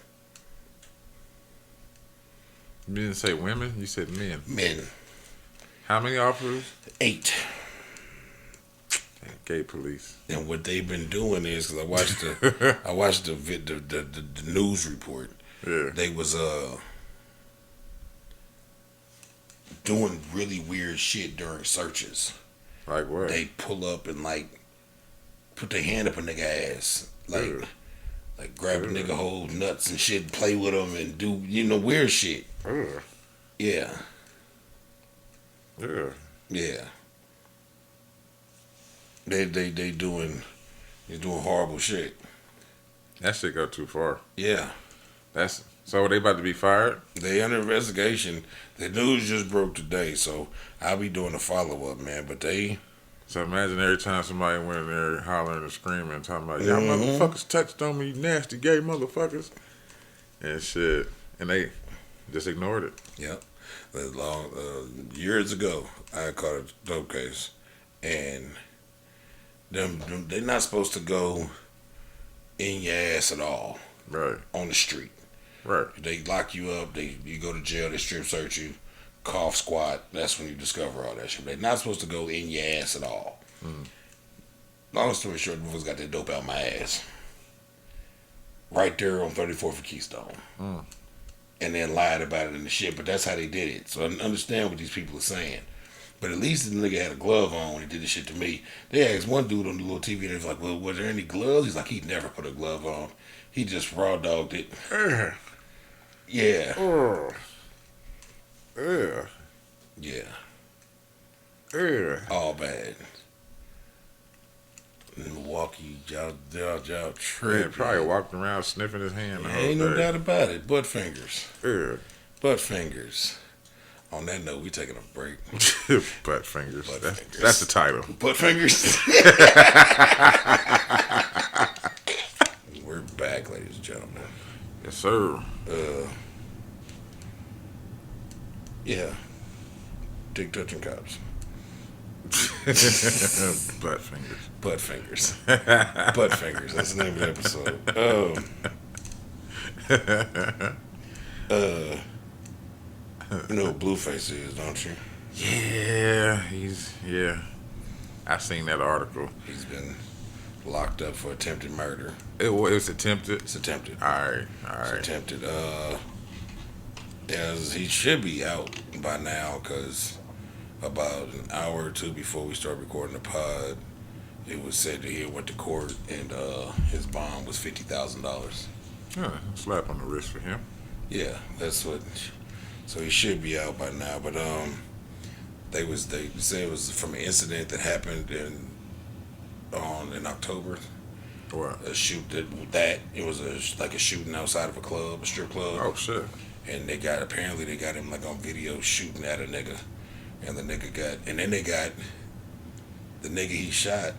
You didn't say women, you said men. Men. How many officers? 8. Gay police. And what they've been doing is, because I watched the news report. Yeah. They was doing really weird shit during searches. Like what? They pull up and like put their hand up a nigga ass, like grab a nigga whole nuts and shit, play with them and do weird shit. Yeah. Yeah. Yeah. They doing horrible shit. That shit go too far. Yeah. So they about to be fired? They under investigation. The news just broke today, so I'll be doing a follow up, man. But So imagine every time somebody went in there hollering and screaming and talking about, y'all motherfuckers touched on me, you nasty gay motherfuckers. And shit. And they just ignored it. Yep. Years ago, I caught a dope case. And they're not supposed to go in your ass at all. Right. On the street. Right. They lock you up. You go to jail. They strip search you. Cough squat. That's when you discover all that shit. They're not supposed to go in your ass at all. Long story short, the motherfuckers got that dope out my ass. Right there on 34th and Keystone. and then lied about it and the shit. But that's how they did it. So I understand what these people are saying. But at least the nigga had a glove on when he did this shit to me. They asked one dude on the little TV and he was like, well, was there any gloves? He's like, he never put a glove on. He just raw dogged it. Yeah. Yeah. All bad. In Milwaukee, y'all tripping. Man, probably walked around sniffing his hand. The whole Ain't no day. doubt about it. Butt fingers. Ugh. Butt fingers. On that note, we taking a break. Butt fingers. Butt That's, fingers. that's the title. Butt fingers. We're back, ladies and gentlemen. Yes, sir. Yeah. Dick touching cops. Butt fingers. Butt fingers. Butt fingers. That's the name of the episode. You know what Blueface is, don't you? Yeah. I seen that article. He's been locked up for attempted murder. It was attempted. It's attempted. All right. It's attempted. He should be out by now because about an hour or two before we start recording the pod, it was said that he had went to court and his bond was $50,000. Yeah, slap on the wrist for him. Yeah, that's what. So he should be out by now. But they say it was from an incident that happened in October. What? A shoot that it was like a shooting outside of a club, a strip club. Oh shit. And they got him like on video shooting at a nigga, and the nigga the nigga he shot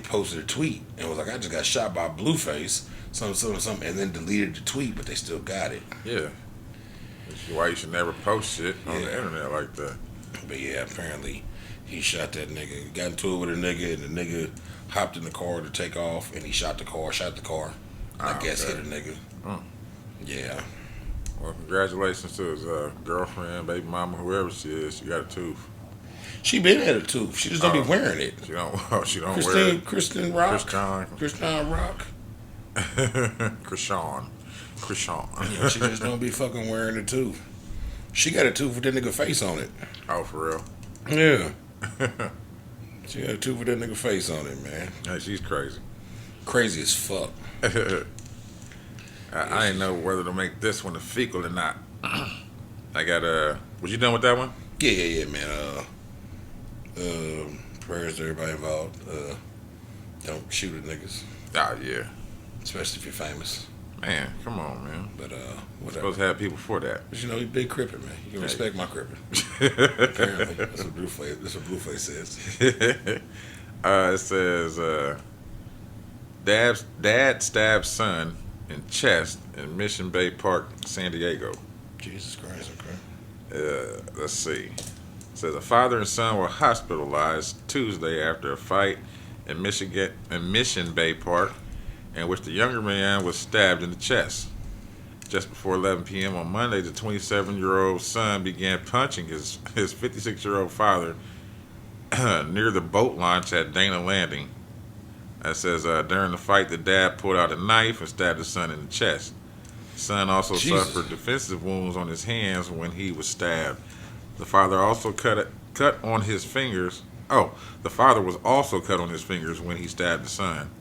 posted a tweet and was like, I just got shot by Blueface, something, and then deleted the tweet, but they still got it. Yeah. That's why you should never post shit on the internet like that. But yeah, apparently he shot that nigga, got into it with a nigga, and the nigga hopped in the car to take off, and he shot the car, and I guess hit a nigga. Yeah. Well, congratulations to his girlfriend, baby mama, whoever she is. She got a tooth. She been had a tooth. She just don't be wearing it. She don't. She don't wear it. Kristen Rock. Krishan Rock. Krishan. Yeah, she just don't be fucking wearing a tooth. She got a tooth with that nigga face on it. Oh, for real? Yeah. She got a tooth with that nigga face on it, man. Hey, she's crazy. Crazy as fuck. I didn't know whether to make this one a fecal or not. I got was you done with that one? Yeah, man. Prayers to everybody involved. Don't shoot at niggas. Oh yeah. Especially if you're famous. Man, come on, man. But We're whatever. supposed to have people for that. But you know, he big crippin', man. You can respect my crippin'. Apparently. That's what Blueface says. It says dad stabs son in chest in Mission Bay Park, San Diego. Jesus Christ, okay. Let's see. It says a father and son were hospitalized Tuesday after a fight in Mission Bay Park, in which the younger man was stabbed in the chest. Just before 11 p.m. on Monday, the 27-year-old son began punching his 56-year-old father near the boat launch at Dana Landing. It says during the fight, the dad pulled out a knife and stabbed his son in the chest. The son also suffered defensive wounds on his hands when he was stabbed. The father also cut on his fingers. Oh, the father was also cut on his fingers when he stabbed the son.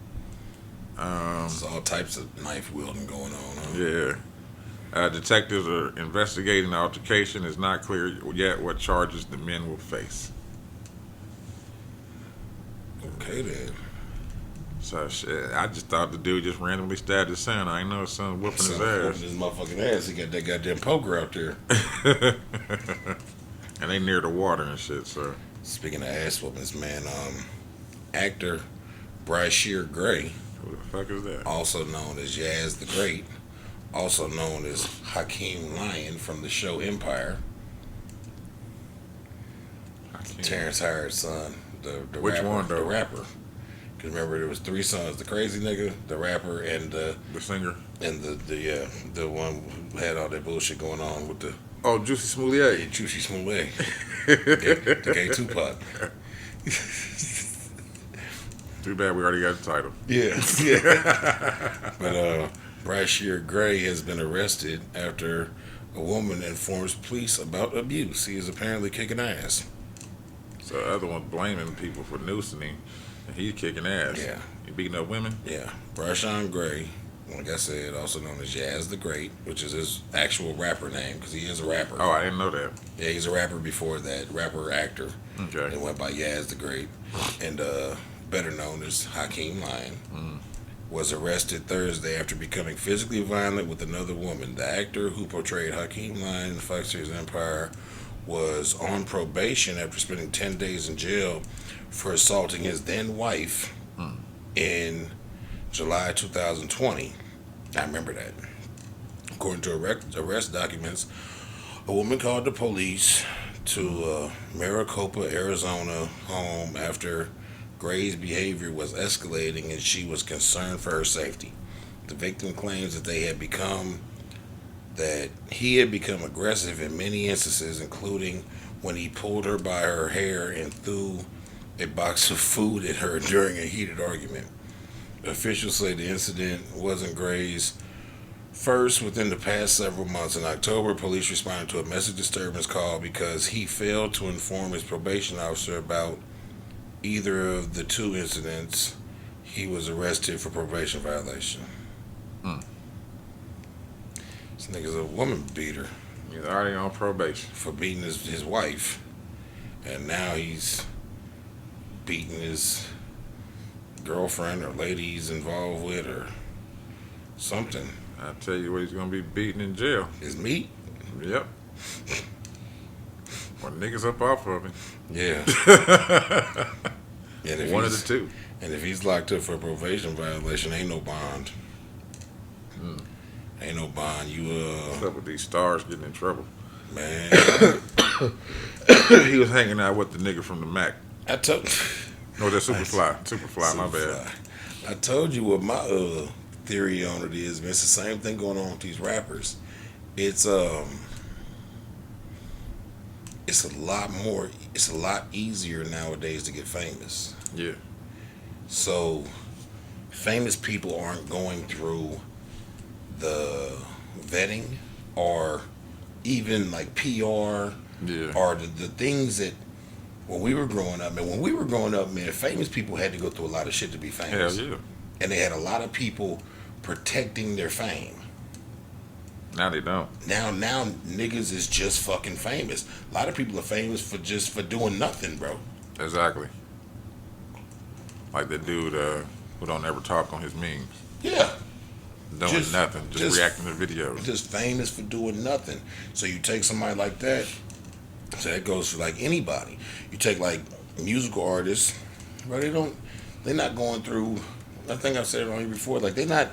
There's all types of knife wielding going on. Huh? Yeah. Detectives are investigating the altercation. It's not clear yet what charges the men will face. Okay, then. So shit, I just thought the dude just randomly stabbed his son. I ain't know his son whooping his Whooping ass. his motherfucking ass. He got that goddamn poker out there. And they near the water and shit, so. Speaking of ass whoopings, man, actor Brashear Gray, Who the fuck is that? also known as Yaz the Great, also known as Hakeem Lyon from the show Empire, Terrence Howard's son, the Which rapper, one, though? the rapper. Because remember, there was three sons: the crazy nigga, the rapper, and the singer? and the one who had all that bullshit going on with the Oh, Juicy Smoulier. Juicy Smollett, the gay Tupac. Too bad we already got the title. Yeah. But Brashear Gray has been arrested after a woman informs police about abuse. He is apparently kicking ass. So the other one's blaming people for noosing him, and he's kicking ass. Yeah. He beating up women? Yeah. Brashear Gray, like I said, also known as Yaz the Great, which is his actual rapper name because he is a rapper. Oh, I didn't know that. Yeah, he's a rapper before that. Rapper, actor. Okay. It went by Yaz the Great. And better known as Hakeem Lion. Was arrested Thursday after becoming physically violent with another woman. The actor who portrayed Hakeem Lion in the Fox series Empire was on probation after spending 10 days in jail for assaulting his then wife in July 2020. I remember that. According to arrest documents, a woman called the police to Maricopa, Arizona home after Gray's behavior was escalating and she was concerned for her safety. The victim claims that he had become aggressive in many instances, including when he pulled her by her hair and threw a box of food at her during a heated argument. Officials say the incident wasn't Gray's first within the past several months. In October, police responded to a message disturbance call because he failed to inform his probation officer about either of the two incidents. He was arrested for probation violation. This nigga's a woman beater. He's already on probation. For beating his wife. And now he's beating his girlfriend or lady he's involved with or something. I tell you what, he's gonna be beaten in jail. His meat? Yep. Or niggas up off of him. Yeah. And if One of the two. And if he's locked up for a probation violation, ain't no bond. Ain't no bond. What's up with these stars getting in trouble? Man. He was hanging out with the nigga from the Mac. I told No, that's Superfly. Superfly, my bad. I told you what my theory on it is, man. It's the same thing going on with these rappers. It's a lot easier nowadays to get famous. Yeah. So famous people aren't going through the vetting or even like PR or the things that when we were growing up, man, famous people had to go through a lot of shit to be famous. Hell yeah. And they had a lot of people protecting their fame. Now they don't. Now niggas is just fucking famous. A lot of people are famous for doing nothing, bro. Exactly. Like the dude who don't ever talk on his memes. Yeah. Doing nothing. Just reacting to videos. Just famous for doing nothing. So you take somebody like that. So that goes for like anybody. You take like musical artists, bro. They're not going through. I think I've said it on here before. Like they're not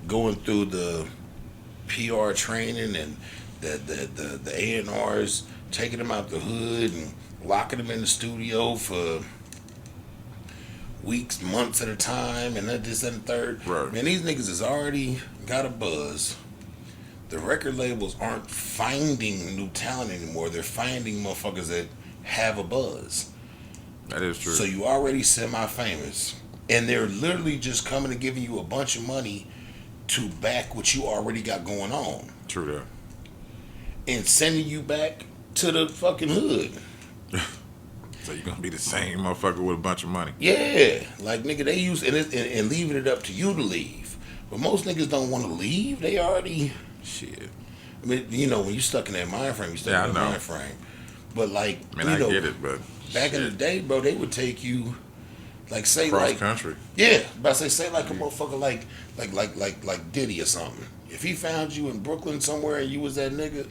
going through the PR training and the A&Rs taking them out the hood and locking them in the studio for weeks, months at a time, and that, this, and the third. Right. Man, these niggas has already got a buzz. The record labels aren't finding new talent anymore. They're finding motherfuckers that have a buzz. That is true. So you already semi-famous, and they're literally just coming and giving you a bunch of money to back what you already got going on. True that. And sending you back to the fucking hood. So you're gonna be the same motherfucker with a bunch of money. Yeah, like nigga, they use and leaving it up to you to leave. But most niggas don't want to leave. They already shit. I mean, you know, when you stuck in that mind frame, you stuck in that mind frame. But like, I get it, but back in the day, bro, they would take you, like say cross like country. Yeah, but say like a motherfucker like Diddy or something. If he found you in Brooklyn somewhere and you was that nigga,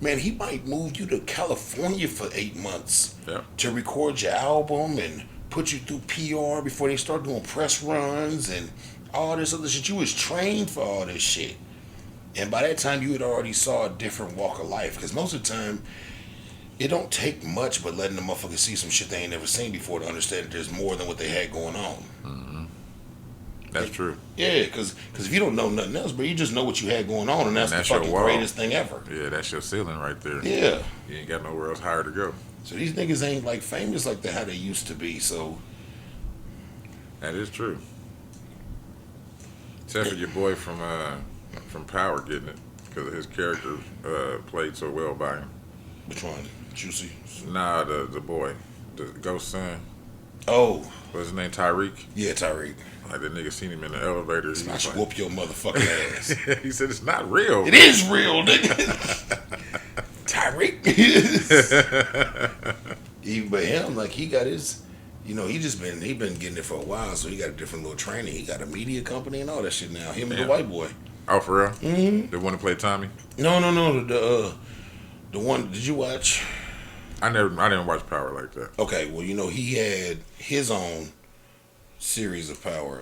man, he might move you to California for 8 months to record your album and put you through PR before they start doing press runs and all this other shit. You was trained for all this shit. And by that time, you had already saw a different walk of life. Because most of the time, it don't take much but letting the motherfuckers see some shit they ain't never seen before to understand that there's more than what they had going on. Mm-hmm. That's true. Yeah, because if you don't know nothing else, but you just know what you had going on, and that's the fucking greatest thing ever. Yeah, that's your ceiling right there. Yeah. You ain't got nowhere else higher to go. So these niggas ain't like famous like that how they used to be, so. That is true. Except for your boy from Power getting it because his character played so well by him. Which one? Juicy? Nah, the boy, the ghost son. Oh. What's his name? Tyreek. Yeah, Tyreek. Like the nigga seen him in the elevator. I should whoop your motherfucking ass. He said it's not real. It is real, nigga. Tyreek. But him, like he got his, he been getting it for a while, so he got a different little training. He got a media company and all that shit now. Him and the white boy. Oh, for real? Mm-hmm. The one to play Tommy? No. The one. Did you watch? I didn't watch Power like that. Okay, well, he had his own series of Power.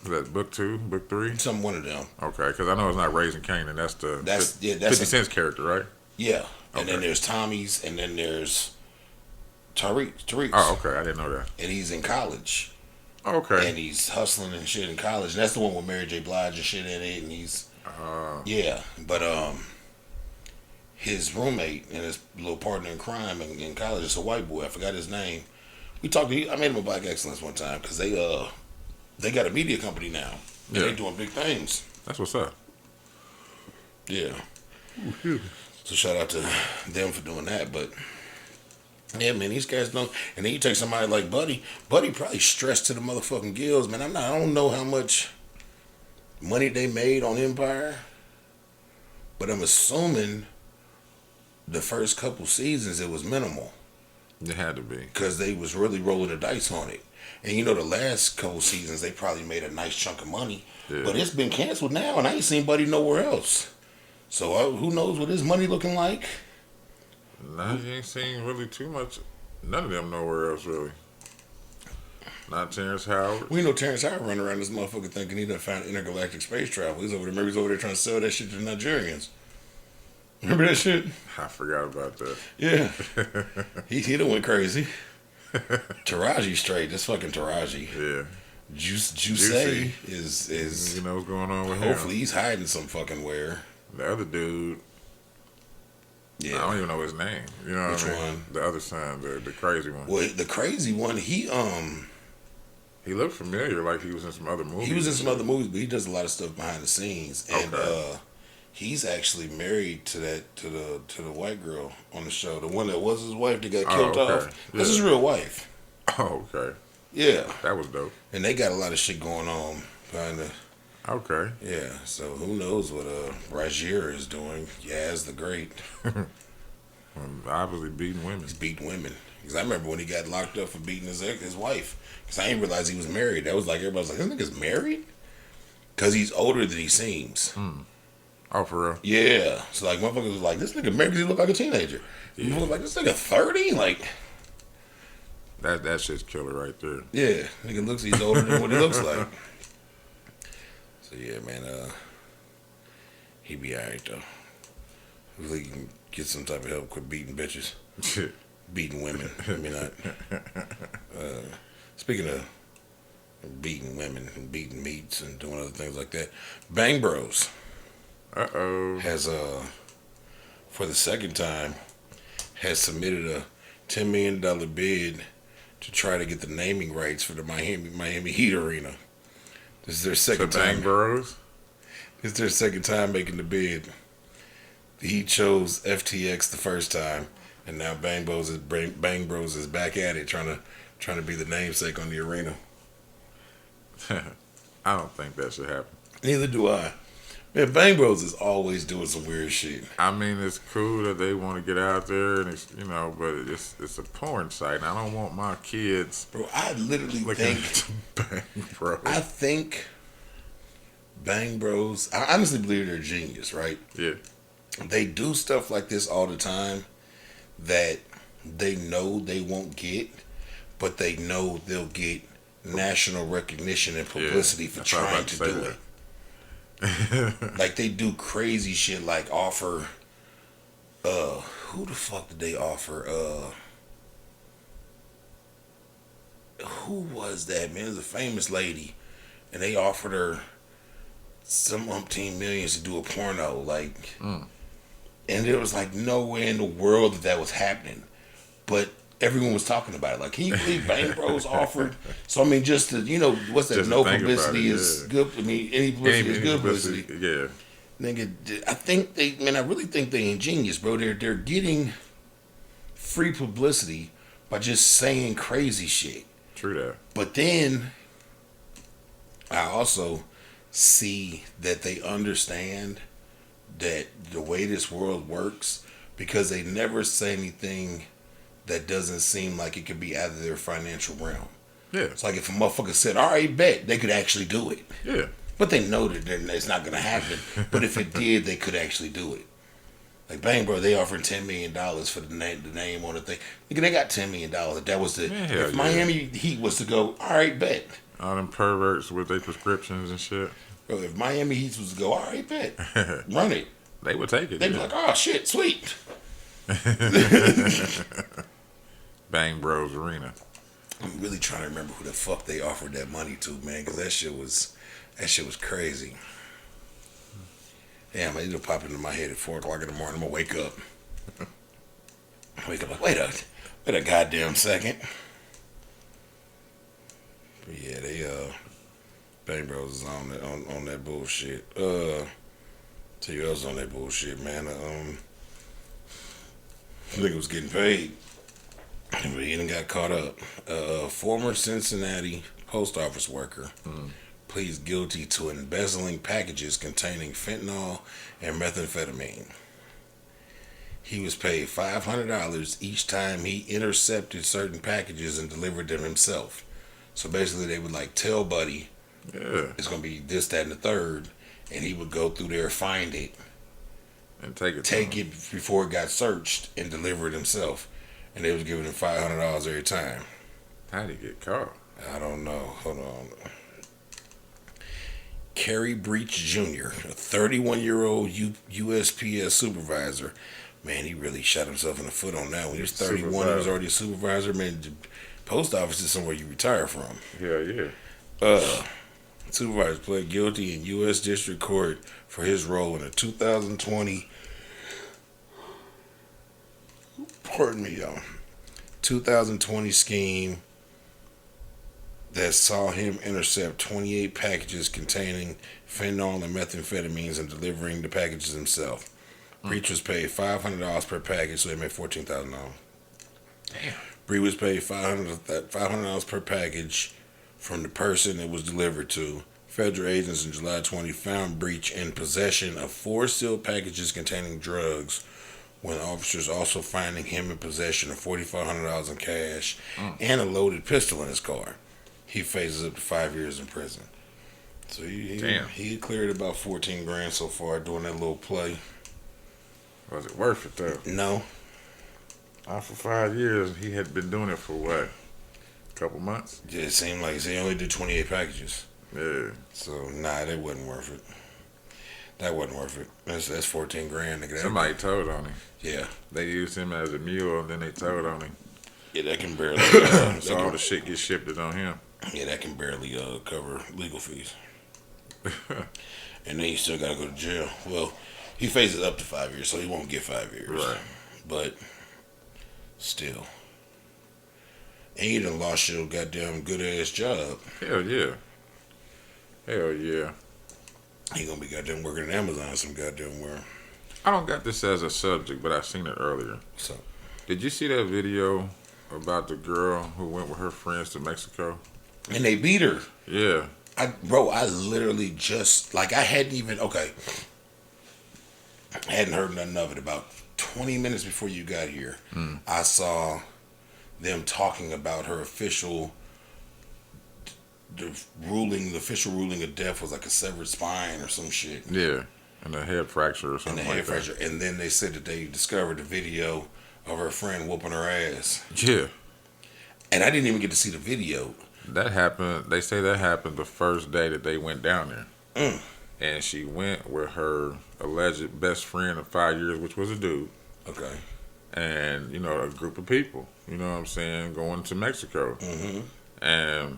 Is that book 2, book 3? One of them. Okay, because I know it's not Raising Kanan. That's 50 Cent's character, right? Yeah, and Okay. then there's Tommy's, and then there's Tariq's. Oh, okay, I didn't know that. And he's in college. Okay. And he's hustling and shit in college. And that's the one with Mary J. Blige and shit in it. And he's yeah, but his roommate and his little partner in crime in college is a white boy. I forgot his name. We talked to. I made him a Black Excellence one time because they got a media company now. And they doing big things. That's what's up. Yeah. So shout out to them for doing that. But yeah, man, these guys don't. And then you take somebody like Buddy. Buddy probably stressed to the motherfucking gills, man. I don't know how much money they made on Empire, but I'm assuming the first couple seasons it was minimal. It had to be. Because they was really rolling the dice on it. And the last couple seasons they probably made a nice chunk of money. Yeah. But it's been canceled now and I ain't seen Buddy nowhere else. So who knows what his money looking like? Nah, you ain't seen really too much. None of them nowhere else really. Not Terrence Howard. We know Terrence Howard running around this motherfucker thinking he done found intergalactic space travel. He's over there trying to sell that shit to the Nigerians. Remember that shit? I forgot about that. Yeah. he done went crazy. Taraji straight. That's fucking Taraji. Yeah. Juicy is you know what's going on with him. Hopefully he's hiding some fucking where. The other dude. Yeah. I don't even know his name. You know Which what I mean? one? The other son, the crazy one. Well, the crazy one, he looked familiar, like he was in some other movies. He was in some other movies, but he does a lot of stuff behind the scenes. And he's actually married to the white girl on the show. The one that was his wife that got killed off. Yeah. That's his real wife. Oh, okay. Yeah. That was dope. And they got a lot of shit going on behind the... Okay. Yeah, so who knows what Rajier is doing. Yaz the Great. Obviously beating women. He's beating women. Because I remember when he got locked up for beating his wife. Because I didn't realize he was married. That was like, everybody was like, this nigga's married? Because he's older than he seems. Oh, for real? Yeah. So, like, motherfuckers was like, this nigga married because he look like a teenager. Yeah. Motherfuckers like, this nigga 30? Like... That shit's killer right there. Yeah. Nigga looks, he's older than what he looks like. So, yeah, man, he be alright, though. Hopefully he can get some type of help, quit beating bitches. Beating women. I mean, speaking of beating women and beating meats and doing other things like that, Bang Bros has, for the second time, has submitted a $10 million bid to try to get the naming rights for the Miami Heat Arena. This is their second time. Bang Bros? This is their second time making the bid. The Heat chose FTX the first time, and now Bang Bros is back at it, trying to be the namesake on the arena. I don't think that should happen. Neither do I. Man, Bang Bros is always doing some weird shit. I mean, it's cool that they want to get out there, and it's but it's a porn site, and I don't want my kids. Bro, I literally think Bang Bros. I think Bang Bros. I honestly believe they're genius, right? Yeah. They do stuff like this all the time that they know they won't get, but they know they'll get national recognition and publicity for trying to do it. Like they do crazy shit like offer who the fuck did they offer who was that, man? It was a famous lady and they offered her some umpteen millions to do a porno, like and there was like no way in the world that was happening, but everyone was talking about it. Like, can you believe Bang Bros offered? So I mean, just to what's that? Just to No think about publicity it, is yeah. good. I mean, any publicity is good publicity. Yeah. Nigga, I really think they ingenious, bro. They're getting free publicity by just saying crazy shit. True that. But then I also see that they understand that the way this world works, because they never say anything that doesn't seem like it could be out of their financial realm. Yeah. It's like if a motherfucker said, all right, bet, they could actually do it. Yeah. But they know that it's not going to happen. But if it did, they could actually do it. Like Bang Bro, they offered $10 million for the name on the thing. Nigga, they got $10 million. That was the... Man, if yeah. Miami Heat was to go, all right, bet. All them perverts with their prescriptions and shit. Bro, if Miami Heat was to go, all right, bet. Run it. They would take it. They'd be like, oh, shit, sweet. Bang Bros Arena. I'm really trying to remember who the fuck they offered that money to, man, because that shit was crazy. Damn, it'll pop into my head at 4 o'clock in the morning. I'm gonna wake up. Like, wait a goddamn second. But yeah, they Bang Bros is on that bullshit. Tell you else on that bullshit, man. I think it was getting paid. But he done got caught up. Former Cincinnati post office worker pleads guilty to embezzling packages containing fentanyl and methamphetamine. He was paid $500 each time he intercepted certain packages and delivered them himself. So basically, they would like tell Buddy, it's gonna be this, that, and the third, and he would go through there, find it, and take it before it got searched, and deliver it himself. And they was giving him $500 every time. How'd he get caught? I don't know. Hold on. Kerry Breach Jr., a 31-year-old USPS supervisor. Man, he really shot himself in the foot on that. When he was 31, he was already a supervisor. Man, the post office is somewhere you retire from. Yeah. Supervisor pled guilty in U.S. District Court for his role in a 2020... Pardon me, y'all. 2020 scheme that saw him intercept 28 packages containing fentanyl and methamphetamines and delivering the packages himself. Breach was paid $500 per package, so he made $14,000. Damn. Breach was paid $500 per package from the person it was delivered to. Federal agents in July 20 found Breach in possession of 4 sealed packages containing drugs, when officers also finding him in possession of $4,500 in cash and a loaded pistol in his car. He faces up to 5 years in prison. So he cleared about 14 grand so far doing that little play. Was it worth it though? No. For 5 years, he had been doing it for what? A couple months? Yeah, it seemed like he only did 28 packages. Yeah. So that wasn't worth it. That wasn't worth it. That's 14 grand. Nigga. Somebody told on him. Yeah. They used him as a mule, and then they told on him. Yeah, that can barely. So all the shit gets shifted on him. Yeah, that can barely cover legal fees. And then you still gotta go to jail. Well, he faces up to 5 years, so he won't get 5 years. Right. But still. And you done lost your goddamn good ass job. Hell yeah. Hell yeah. He gonna be goddamn working at Amazon some goddamn where. I don't got this as a subject, but I seen it earlier. So. Did you see that video about the girl who went with her friends to Mexico? And they beat her. Yeah. I literally just, I hadn't heard nothing of it. About 20 minutes before you got here, I saw them talking about her official ruling of death was like a severed spine or some shit. Yeah. And a head fracture or something like that. And then they said that they discovered the video of her friend whooping her ass. Yeah. And I didn't even get to see the video. That happened. They say that happened the first day that they went down there. And she went with her alleged best friend of 5 years, which was a dude. Okay. And, a group of people, you know what I'm saying, going to Mexico. Mm-hmm. And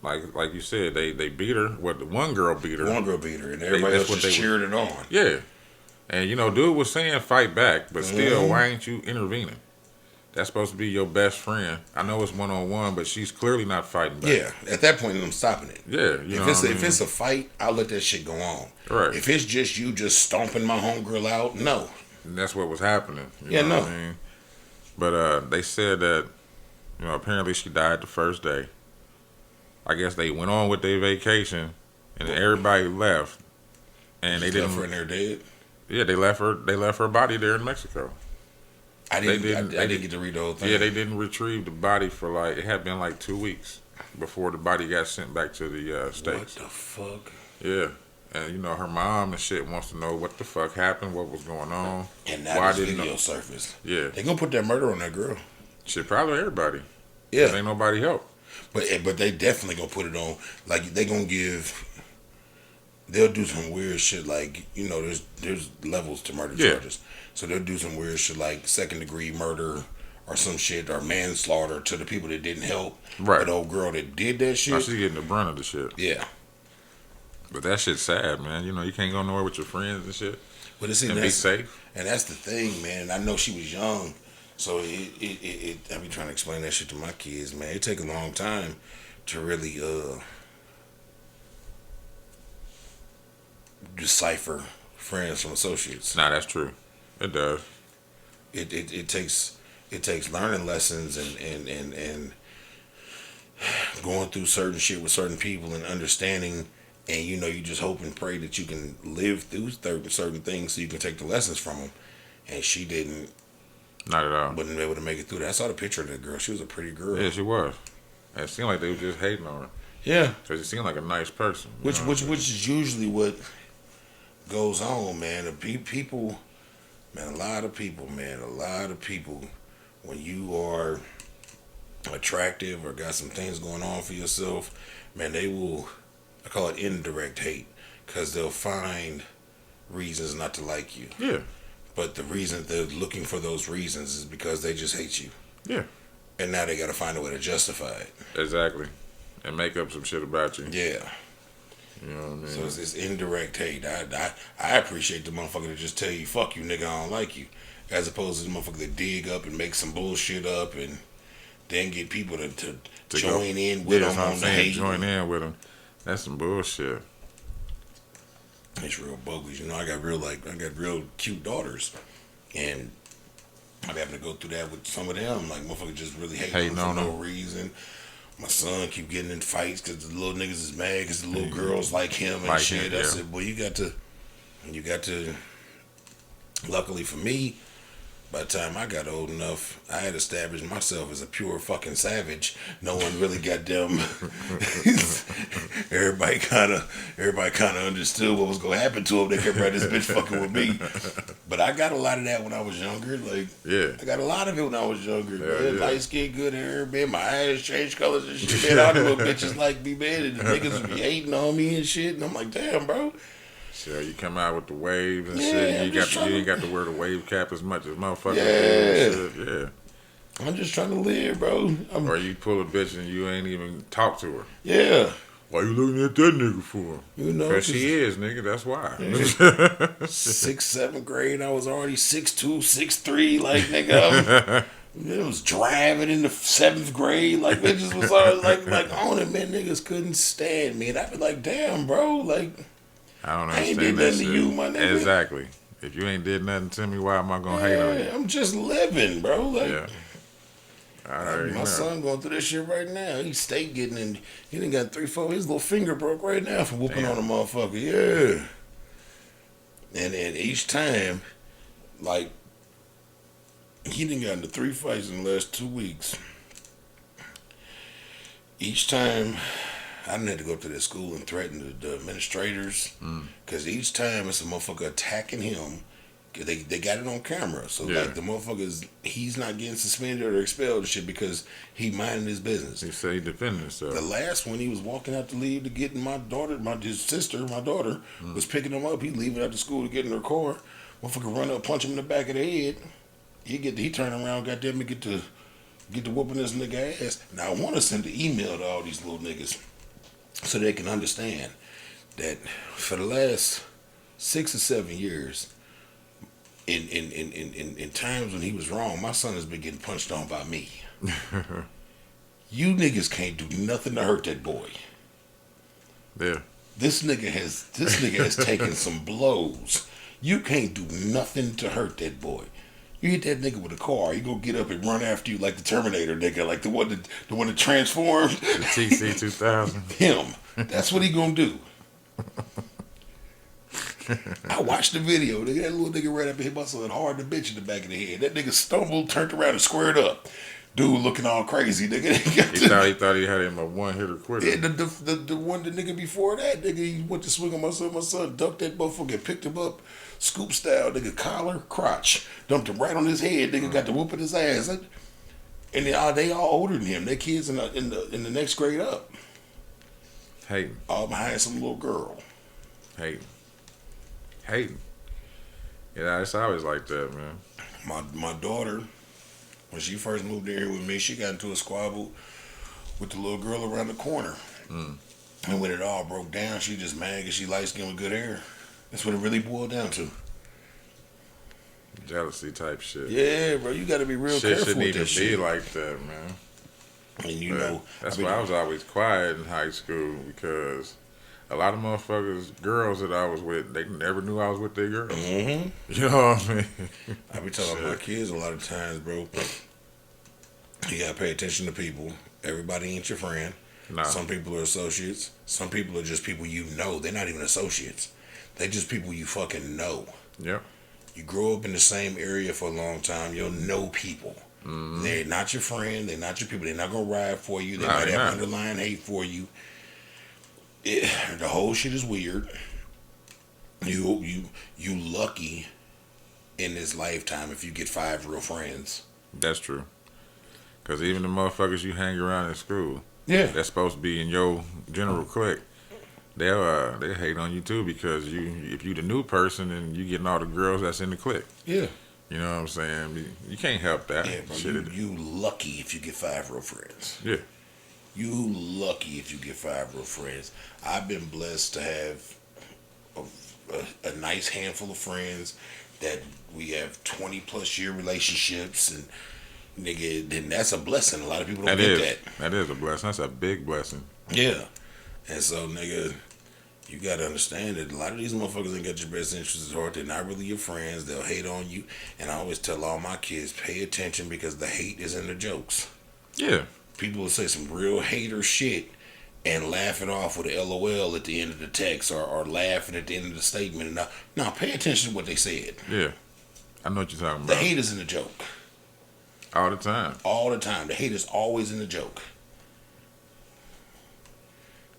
like you said, they beat her. The one girl beat her. One girl beat her, and everybody else just cheered it on. Yeah. And, dude was saying fight back, but still, why ain't you intervening? That's supposed to be your best friend. I know it's 1-on-1, but she's clearly not fighting back. Yeah, at that point, I'm stopping it. Yeah, you know If it's a fight, I'll let that shit go on. Right. If it's just you just stomping my homegirl out, no. And that's what was happening. Yeah, know no. what I mean? But they said that, apparently she died the first day. I guess they went on with their vacation, and everybody left. And they didn't. Left her in there dead. Yeah, they left her. They left her body there in Mexico. I didn't get to read the whole thing. Yeah, they didn't retrieve the body for it had been 2 weeks before the body got sent back to the States. What the fuck? Yeah. And her mom and shit wants to know what the fuck happened, what was going on. And now this video surfaced. Yeah. They gonna put that murder on that girl. Shit, probably everybody. Yeah. Ain't nobody help. But they definitely gonna put it on. They gonna give. They'll do some weird shit there's levels to murder charges. So they'll do some weird shit like 2nd-degree murder or some shit or manslaughter to the people that didn't help. Right. The old girl that did that shit. She's getting the brunt of the shit. Yeah. But that shit's sad, man. You can't go nowhere with your friends and shit. But and be safe. And that's the thing, man. I know she was young, so I be trying to explain that shit to my kids, man. It take a long time to really decipher friends from associates. Nah, that's true. It does. It takes learning lessons and going through certain shit with certain people and understanding, and you just hope and pray that you can live through certain things so you can take the lessons from them. And she didn't. Not at all. Wasn't able to make it through that. I saw the picture of that girl. She was a pretty girl. Yeah, she was. And it seemed like they were just hating on her. Yeah. Because she seemed like a nice person. Which is usually what goes on, man. People, man, a lot of people, when you are attractive or got some things going on for yourself, man, they will, I call it indirect hate, because they'll find reasons not to like you. Yeah. But the reason they're looking for those reasons is because they just hate you. Yeah. And now they got to find a way to justify it. Exactly. And make up some shit about you. Yeah. You know what I mean? So it's indirect hate. I appreciate the motherfucker that just tell you, fuck you, nigga, I don't like you. As opposed to the motherfucker that dig up and make some bullshit up and then get people to join in with them on the hate. Join in with them. That's some bullshit. It's real bogus. I got real cute daughters. And I'm having to go through that with some of them. Like, motherfuckers just really hating them for no reason. My son keep getting in fights because the little niggas is mad because the little girls like him and shit. I said, boy, you got to, luckily for me, by the time I got old enough, I had established myself as a pure fucking savage. No one really got them. Everybody kind of understood what was gonna happen to them. They kept right, this bitch fucking with me. But I got a lot of that when I was younger. I got a lot of it when I was younger. Man. Light skin, good hair, man. My eyes changed colors and shit. Man, all the little bitches like me, man. And the niggas be hating on me and shit. And I'm like, damn, bro. So you come out with the waves and shit. You ain't got to wear the wave cap as much as motherfuckers. Yeah. I'm just trying to live, bro. Or you pull a bitch and you ain't even talk to her. Yeah. Why you looking at that nigga for? Because she is, nigga. That's why. 6th, 7th grade, I was already 6'2", 6'3", like, nigga. It was driving in the 7th grade. Like, bitches was always like on it, man. Niggas couldn't stand me. And I'd be like, damn, bro. Like, I don't understand I ain't did nothing to you, my nigga. Exactly. If you ain't did nothing to me, why am I gonna hate on you? I'm just living, bro. Like, my son going through this shit right now. He stay getting in. He done got 3-4. His little finger broke right now for whooping on a motherfucker. Yeah. And each time, like, he done got into 3 fights in the last 2 weeks. Each time, I done had to go up to that school and threaten the administrators. Because each time it's a motherfucker attacking him. They got it on camera. So, like, the motherfuckers, he's not getting suspended or expelled and shit because he minding his business. He said he defended himself. The last one, he was walking out to leave to get my daughter, his sister, my daughter, was picking him up. He leaving out the school to get in her car. Motherfucker run up, punch him in the back of the head. He turn around, goddamn it, get to whooping this nigga ass. Now, I want to send an email to all these little niggas so they can understand that for the last 6 or 7 years, in times when he was wrong, my son has been getting punched on by me. You niggas can't do nothing to hurt that boy. Yeah. This nigga has taken some blows. You can't do nothing to hurt that boy. You hit that nigga with a car, he gonna get up and run after you like the Terminator nigga, like the one that transformed. The TC 2000. Him. That's what he gonna do. I watched the video. Nigga, that little nigga ran up and hit my son hard in the bitch in the back of the head. That nigga stumbled, turned around, and squared up. Dude looking all crazy, nigga. He thought he had him a one-hitter quitter. Yeah, the one the nigga before that, nigga, he went to swing on my son. My son ducked that motherfucker, picked him up, scoop style, nigga, collar, crotch, dumped him right on his head. Nigga got to whooping his ass, and they all older than him. Their kids in the next grade up. Hating. All behind some little girl. Hating. Yeah, it's always like that, man. My daughter, when she first moved in here with me, she got into a squabble with the little girl around the corner. And when it all broke down, she just mad because she light skinned with good hair. That's what it really boiled down to. Jealousy type shit. Yeah, bro, you got to be real Shit careful shouldn't with even that be shit. like that, man. And you know, that's why I was always quiet in high school, because a lot of girls that I was with, they never knew I was with their girls. Mm-hmm. You know what I mean? I be telling my kids a lot of times, bro, you gotta pay attention to people. Everybody ain't your friend. Nah. Some people are associates. Some people are just people you know. They're not even associates. They just people you fucking know. Yep. You grow up in the same area for a long time. You'll know people. Mm-hmm. They're not your friend. They're not your people. They're not gonna ride for you. They Nah, might they have not. underlying hate for you. The whole shit is weird. You lucky in this lifetime if you get 5 real friends. That's true. Because even the motherfuckers you hang around in school, Yeah. that's supposed to be in your general clique, they hate on you too, because if you the new person and you getting all the girls that's in the clique. Yeah. You know what I'm saying? You can't help that. Yeah, bro. Shit, You lucky if you get 5 real friends. yeah. You lucky if you get 5 real friends. I've been blessed to have a nice handful of friends that we have 20 plus year relationships, and nigga, then that's a blessing. A lot of people don't get that. That is a blessing. That's a big blessing. Yeah. And so, nigga, you gotta understand that a lot of these motherfuckers ain't got your best interests at heart. They're not really your friends. They'll hate on you. And I always tell all my kids, pay attention, because the hate is in the jokes. Yeah. People will say some real hater shit and laugh it off with a LOL at the end of the text, or laughing at the end of the statement. Now, pay attention to what they said. Yeah. I know what you're talking The about. hate is in the joke. All the time. All the time. The hate is always in the joke.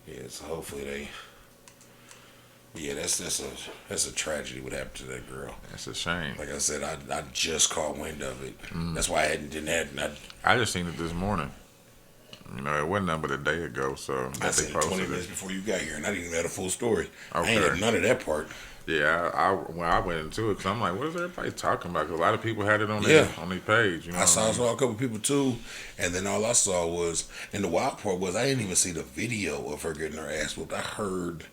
Yeah, so hopefully they... Yeah, that's a tragedy what happened to that girl. That's a shame. Like I said, I just caught wind of it. That's why I just seen it this morning. You know, it wasn't nothing but a day ago, so I they seen it posted 20 minutes before you got here, and I didn't even have a full story. I ain't Okay. had none of that part. Yeah, when I went into it, because I'm like, what is everybody talking about? Because a lot of people had it on Yeah. their page. You know I saw a couple people too, and then all I saw was, and the wild part was, I didn't even see the video of her getting her ass whooped. I heard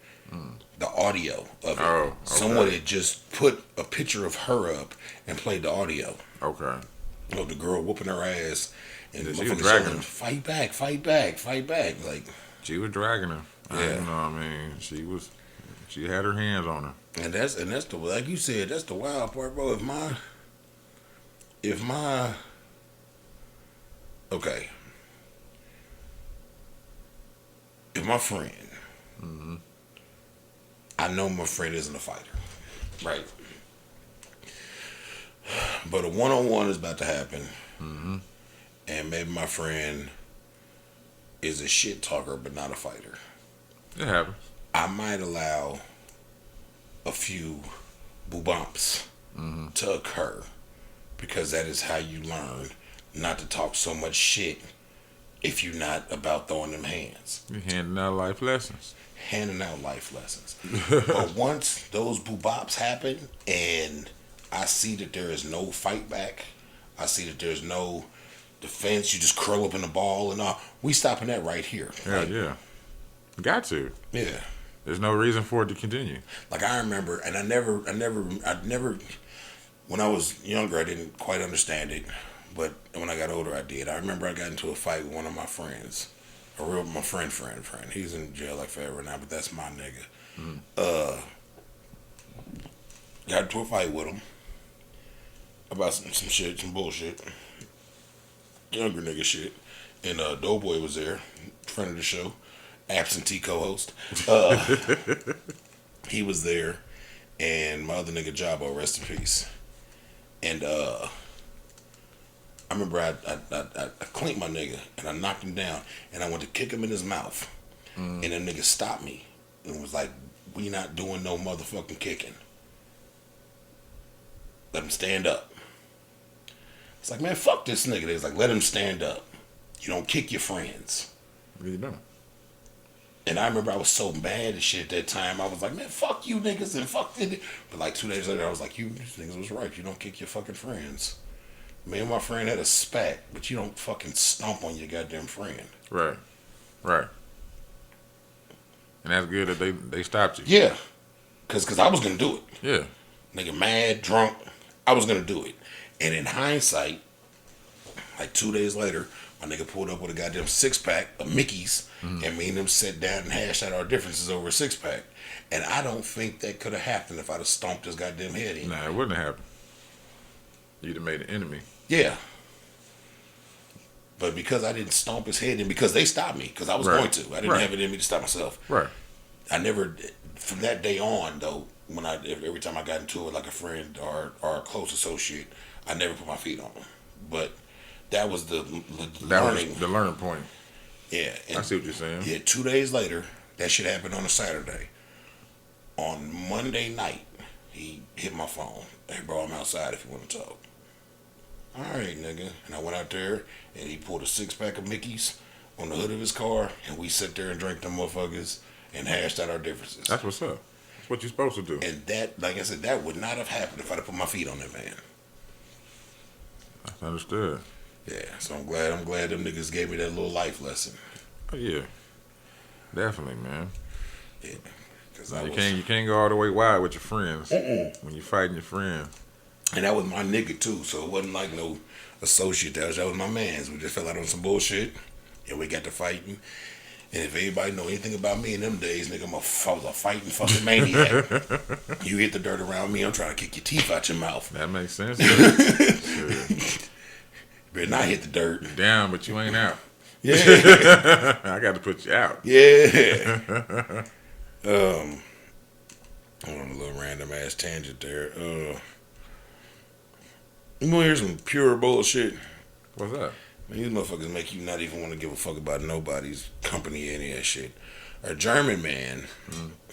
the audio of it. Oh, okay. Someone had just put a picture of her up and played the audio Okay. of the girl whooping her ass, and Yeah, the she was motherfuckers dragging yelling, her. "Fight back, fight back, fight back!" Like, She was dragging her. Yeah. You know what I mean? She had her hands on her. and that's the, like you said, that's the wild part, bro. If my okay, if my friend, I know my friend isn't a fighter, right? But a one-on-one is about to happen, and maybe my friend is a shit talker but not a fighter. It happens. I might allow a few boo bumps to occur, because that is how you learn not to talk so much shit if you're not about throwing them hands. You're handing out life lessons. Handing out life lessons. But once those boo bops happen and I see that there is no fight back, I see that there's no defense, you just curl up in the ball and all, we stopping that right here. Yeah, Like, yeah. Got to. yeah. There's no reason for it to continue. Like I remember, and I never, When I was younger, I didn't quite understand it, but when I got older, I did. I remember I got into a fight with one of my friends, my friend. He's in jail like forever now, but that's my nigga. Got into a fight with him about some shit, some bullshit, younger nigga shit, and Doughboy was there, friend of the show, absentee co-host. He was there, and my other nigga Jabo, rest in peace. And I remember I clinked my nigga and I knocked him down and I went to kick him in his mouth. And the nigga stopped me and was like, "We not doing no motherfucking kicking. Let him stand up." It's like, man, fuck this nigga. They was like, let him stand up. You don't kick your friends. You know. And I remember I was so mad and shit at that time. I was like, man, fuck you niggas and fuck it. But like 2 days later, I was like, you niggas was right. You don't kick your fucking friends. Me and my friend had a spat, but you don't fucking stomp on your goddamn friend. Right. Right. And that's good that they stopped you. Yeah. Cause I was gonna do it. Yeah. Nigga mad, drunk. I was gonna do it. And in hindsight, like 2 days later, my nigga pulled up with a goddamn 6-pack of Mickey's, and me and him sat down and hashed out our differences over a 6-pack. And I don't think that could have happened if I'd have stomped his goddamn head in. Nah, it wouldn't have happened. You'd have made an enemy. Yeah. But because I didn't stomp his head in, because they stopped me, because I was going to. I didn't have it in me to stop myself. Right. I never, from that day on, though, every time I got into it with like a friend or a close associate, I never put my feet on them. But that was the learning. Was the learning point. Yeah. And I see what you're saying. Yeah, 2 days later, that shit happened on a Saturday. On Monday night, he hit my phone. Hey, bro, I'm outside if you want to talk. All right, nigga. And I went out there, and he pulled a 6-pack of Mickey's on the hood of his car, and we sat there and drank them motherfuckers and hashed out our differences. That's what's up. That's what you're supposed to do. And that, like I said, that would not have happened if I'd have put my feet on that man. That's understood. Yeah, so I'm glad them niggas gave me that little life lesson. Oh, yeah. Definitely, man. Yeah. Cause you can't go all the way wide with your friends when you're fighting your friends. And that was my nigga too, so it wasn't like no associate. That was my mans. We just fell out on some bullshit, and we got to fighting. And if anybody know anything about me in them days, nigga, I was a fighting fucking maniac. You hit the dirt around me, I'm trying to kick your teeth out your mouth. That makes sense. You better not hit the dirt. You're down, but you ain't out. Yeah. I got to put you out. Yeah. On a little random ass tangent there. You wanna hear some pure bullshit? What's up? Man, these motherfuckers make you not even want to give a fuck about nobody's company, any of that shit. A German man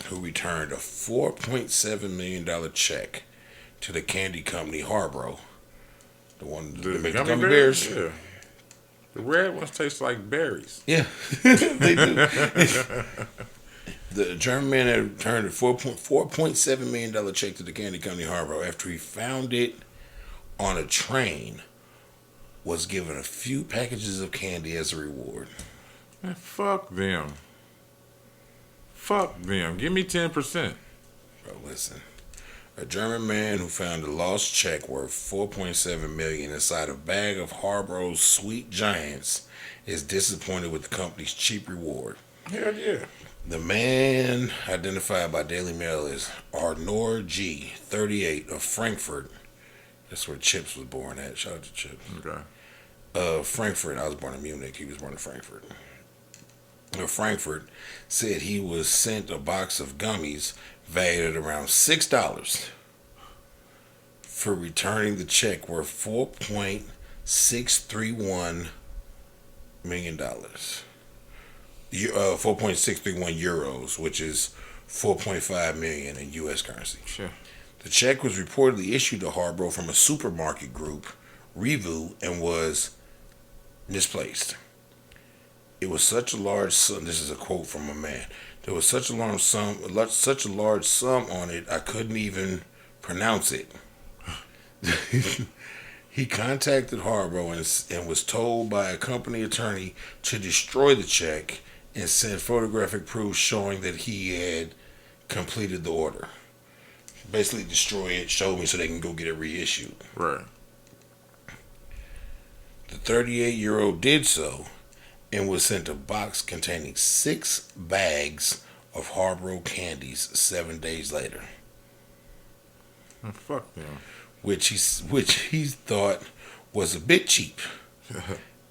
who returned a $4.7 million check to the candy company Haribo, the one that make the gummy bears. Yeah. The red ones taste like berries. Yeah, they do. The German man had returned a $4.7 million check to the candy company Haribo after he found it on a train, was given a few packages of candy as a reward. Man, fuck them. Fuck them. Give me 10%. Bro, listen. A German man who found a lost check worth $4.7 million inside a bag of Haribo's Sweet Giants is disappointed with the company's cheap reward. Hell yeah. The man, identified by Daily Mail as Arnor G, 38, of Frankfurt. That's where Chips was born at. Shout out to Chips. Okay. Frankfurt. I was born in Munich. He was born in Frankfurt. Frankfurt said he was sent a box of gummies valued at around $6 for returning the check worth $4.631 million. 4.631 euros, which is 4.5 million in U.S. currency. Sure. The check was reportedly issued to Haribo from a supermarket group, Revu, and was misplaced. It was such a large sum. This is a quote from a man. There was such a large sum on it, I couldn't even pronounce it. He contacted Haribo and was told by a company attorney to destroy the check and send photographic proof showing that he had completed the order. basically destroy it, show me so they can go get it reissued. Right. The 38-year-old did so and was sent a box containing 6 bags of Haribo candies 7 days later, Fuck them. which he thought was a bit cheap,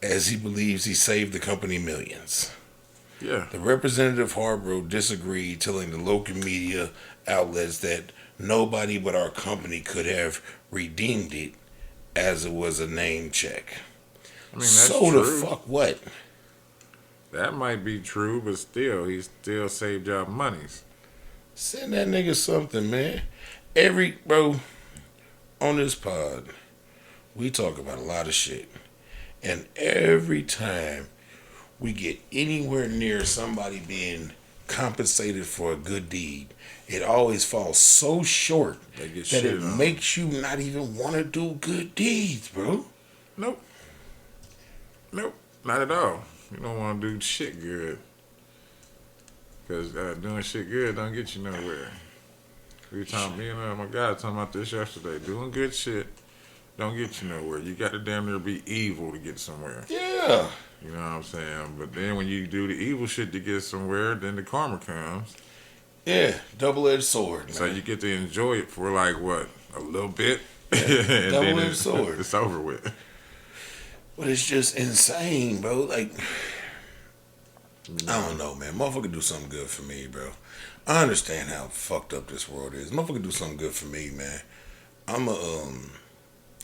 as he believes he saved the company millions. Yeah. The representative Haribo disagreed, telling the local media outlets that nobody but our company could have redeemed it, as it was a name check. I mean, that's so true. the fuck what? That might be true, but still, he still saved y'all monies. Send that nigga something, man. Bro, on this pod, we talk about a lot of shit. And every time we get anywhere near somebody being compensated for a good deed, it always falls so short They get that it shit on. makes you not even want to do good deeds, bro. Nope. Nope. Not at all. You don't want to do shit good. Because doing shit good don't get you nowhere. We were talking, me and my guy was talking about this yesterday. Doing good shit don't get you nowhere. You got to damn near be evil to get somewhere. Yeah. You know what I'm saying? But then when you do the evil shit to get somewhere, then the karma comes. Yeah. Double-edged sword, man. So you get to enjoy it for like, what, a little bit? And double-edged sword. It's over with. But it's just insane, bro. Like, I don't know, man. Motherfucker do something good for me, bro. I understand how fucked up this world is. Motherfucker do something good for me, man. I'm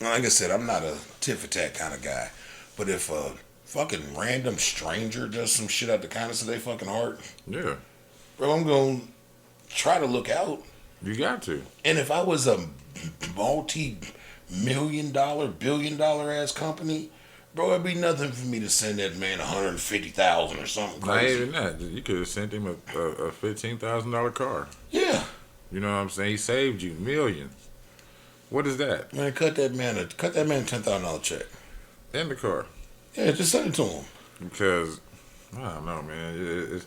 like I said, I'm not a tit for tat kind of guy. But if a fucking random stranger does some shit out the kindness of their fucking heart, Yeah. bro, I'm going to try to look out. You got to. And if I was a multi-million-dollar, billion-dollar ass company, bro, it'd be nothing for me to send that man $150,000 or something Not crazy. even that. You could have sent him a $15,000 car. Yeah. You know what I'm saying? He saved you millions. What is that? Man, cut that man a $10,000 check. In the car. Yeah, just send it to him. Because, I don't know, man.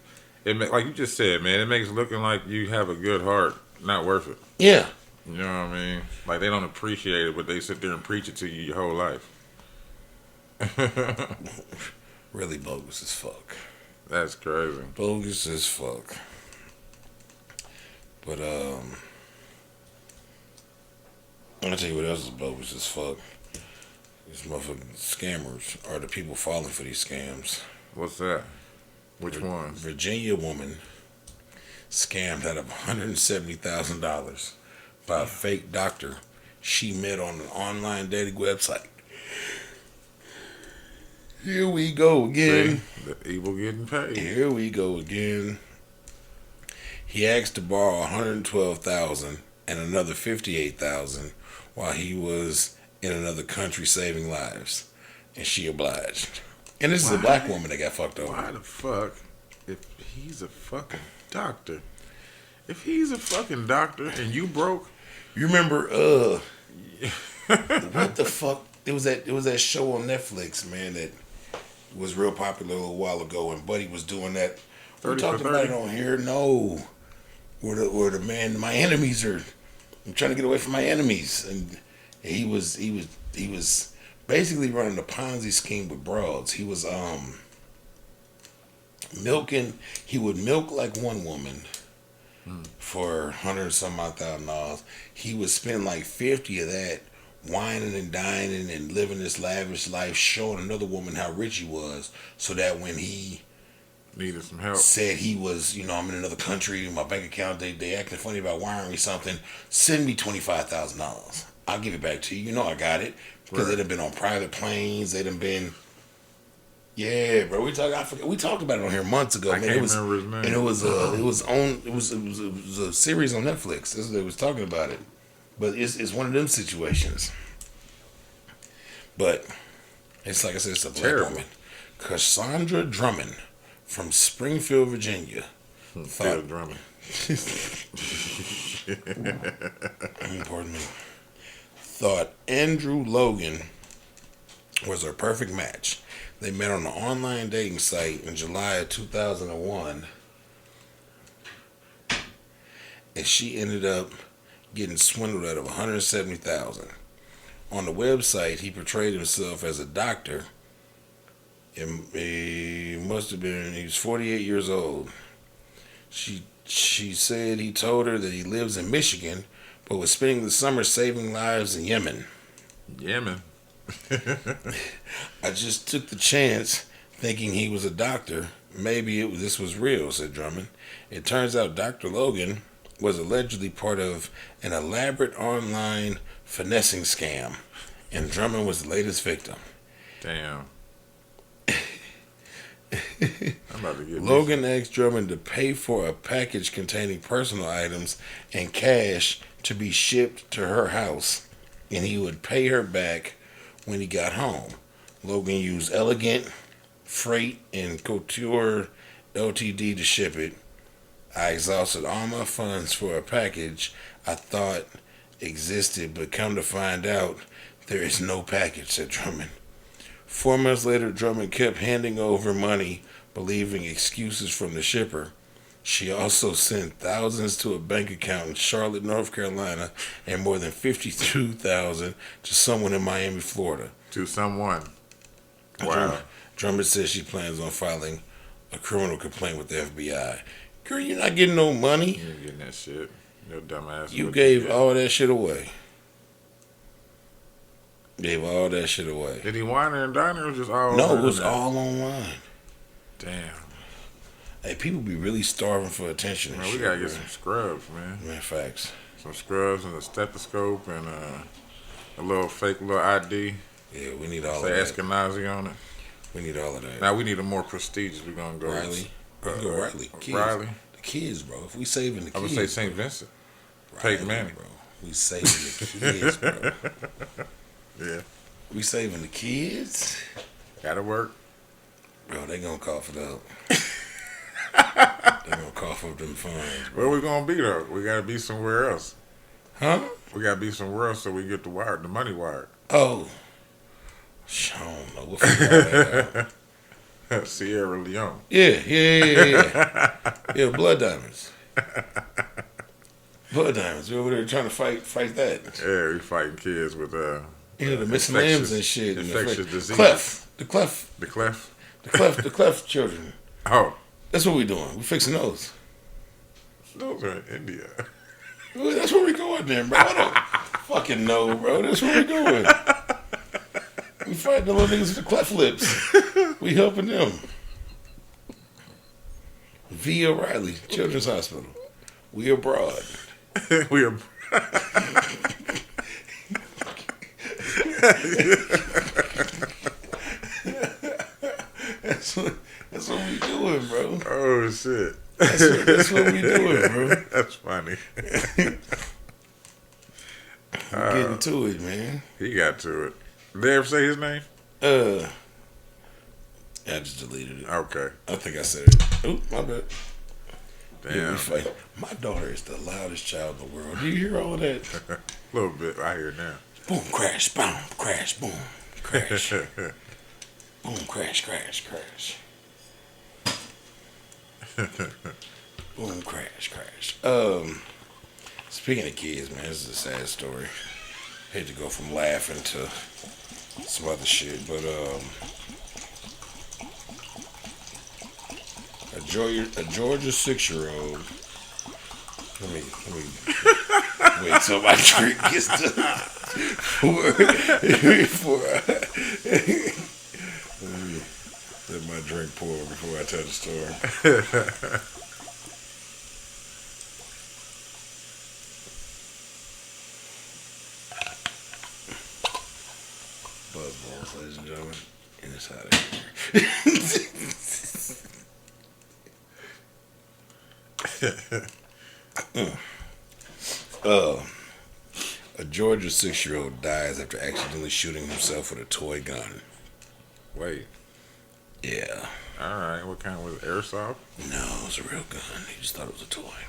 Like you just said, man, it makes it looking like you have a good heart not worth it. Yeah. You know what I mean? Like they don't appreciate it, but they sit there and preach it to you your whole life. Really bogus as fuck. That's crazy. Bogus as fuck. But I'll tell you what else is bogus as fuck. These motherfucking scammers are the people falling for these scams. What's that? Which one? Virginia woman scammed out of $170,000 by a fake doctor she met on an online dating website. Here we go again. See? The evil getting paid. Here we go again. He asked to borrow $112,000 and another $58,000 while he was in another country saving lives, and she obliged. And this is a black woman that got fucked over. Why the fuck, if he's a fucking doctor, if he's a fucking doctor and you broke, You remember what the fuck? It was that show on Netflix, man, that was real popular a little while ago, and Buddy was doing that. We 30 talked for about it 30? on here. No, where the man, my enemies are. I'm trying to get away from my enemies, and he was basically running a Ponzi scheme with broads. He was milking. He would milk like one woman for $100,000. He would spend like 50 of that whining and dining and living this lavish life, showing another woman how rich he was, so that when he needed some help. said he was, I'm in another country, my bank account, they acting funny about wiring me something, send me $25,000. I'll give it back to you. You know I got it. Because Right. they'd have been on private planes, they'd have been, yeah, bro. We talked about it on here months ago. I man. can't It was, remember his name. and it was a series on Netflix. They was talking about it. But it's one of them situations. But it's like I said, it's a black Terrible. woman. Cassandra Drummond from Springfield, Virginia. Phil Drummond. Pardon me. Thought Andrew Logan was her perfect match. They met on an online dating site in July of 2001. And she ended up getting swindled out of $170,000. On the website, he portrayed himself as a doctor. He must have been, he was 48 years old. She said he told her that he lives in Michigan, but was spending the summer saving lives in Yemen. Yemen. I just took the chance thinking he was a doctor. Maybe this was real, said Drummond. It turns out Dr. Logan was allegedly part of an elaborate online finessing scam, and Drummond was the latest victim. Damn. I'm about to get Logan asked Drummond to pay for a package containing personal items and cash to be shipped to her house, and he would pay her back when he got home. Logan used Elegant Freight and Couture Ltd to ship it. I exhausted all my funds for a package I thought existed, but come to find out, there is no package, said Drummond. 4 months later, Drummond kept handing over money, believing excuses from the shipper. She also sent thousands to a bank account in Charlotte, North Carolina, and more than $52,000 to someone in Miami, Florida. to someone. Wow. Drummond says she plans on filing a criminal complaint with the FBI. Girl, you're not getting no money. You ain't getting that shit. Your dumb ass. You gave all that shit away. Gave all that shit away. Did he wine her and dine her or just all No, over it was that? all online. Damn. Hey, people be really starving for attention. Man, and we shit, gotta get bro. some scrubs, man. Man, facts. Some scrubs and a stethoscope and a little fake little ID. Yeah, we need all Say of that. Eskenazi on it. We need all of that. Now we need a more prestigious. We're gonna go Riley. We can go Riley. Kids. Riley. The kids, bro. If we saving the kids. I would say St. Vincent. Peyton Manning. Bro. We saving the kids, bro. Yeah. We saving the kids. Gotta work. Bro, they gonna cough it up. They gonna cough up them funds, bro. Where we gonna be though? We gotta be somewhere else. Huh? We gotta be somewhere else so we get the money wired. Oh. I don't know. We'll figure that out. Sierra Leone. Yeah. Yeah, blood diamonds. Blood diamonds. We're over there trying to fight that. Yeah, we fighting kids with The missing infectious- limbs and shit. And infectious disease. The cleft. The cleft. The cleft children. Oh, That's what we doing. We fixing those. those are in India. Well, that's where we going then, bro. I don't fucking know, bro. That's where we going. We fighting the little niggas with the cleft lips. We helping them. V. O'Reilly Children's Hospital. We abroad. We are. That's what we doing, bro. Oh shit. That's what we doing, bro. That's funny. We're getting to it, man. He got to it. Did they ever say his name? I just deleted it. Okay. I think I said it. Oop, my bad. Yeah, we Damn. fight. My daughter is the loudest child in the world. Do you hear all that? A little bit. I hear it now. Boom, crash, boom, crash, boom, crash. Boom, crash, crash, crash. Boom, crash, crash. Speaking of kids, man, this is a sad story. Hate to go from laughing to some other shit, but a Georgia 6-year-old. Let me wait till my drink gets done. Let my drink pour before I tell the story. Buzzballs, ladies and gentlemen, and it's out of here. A Georgia 6-year-old dies after accidentally shooting himself with a toy gun. Wait. Yeah. All right. What kind was it? Airsoft? No, it was a real gun. He just thought it was a toy.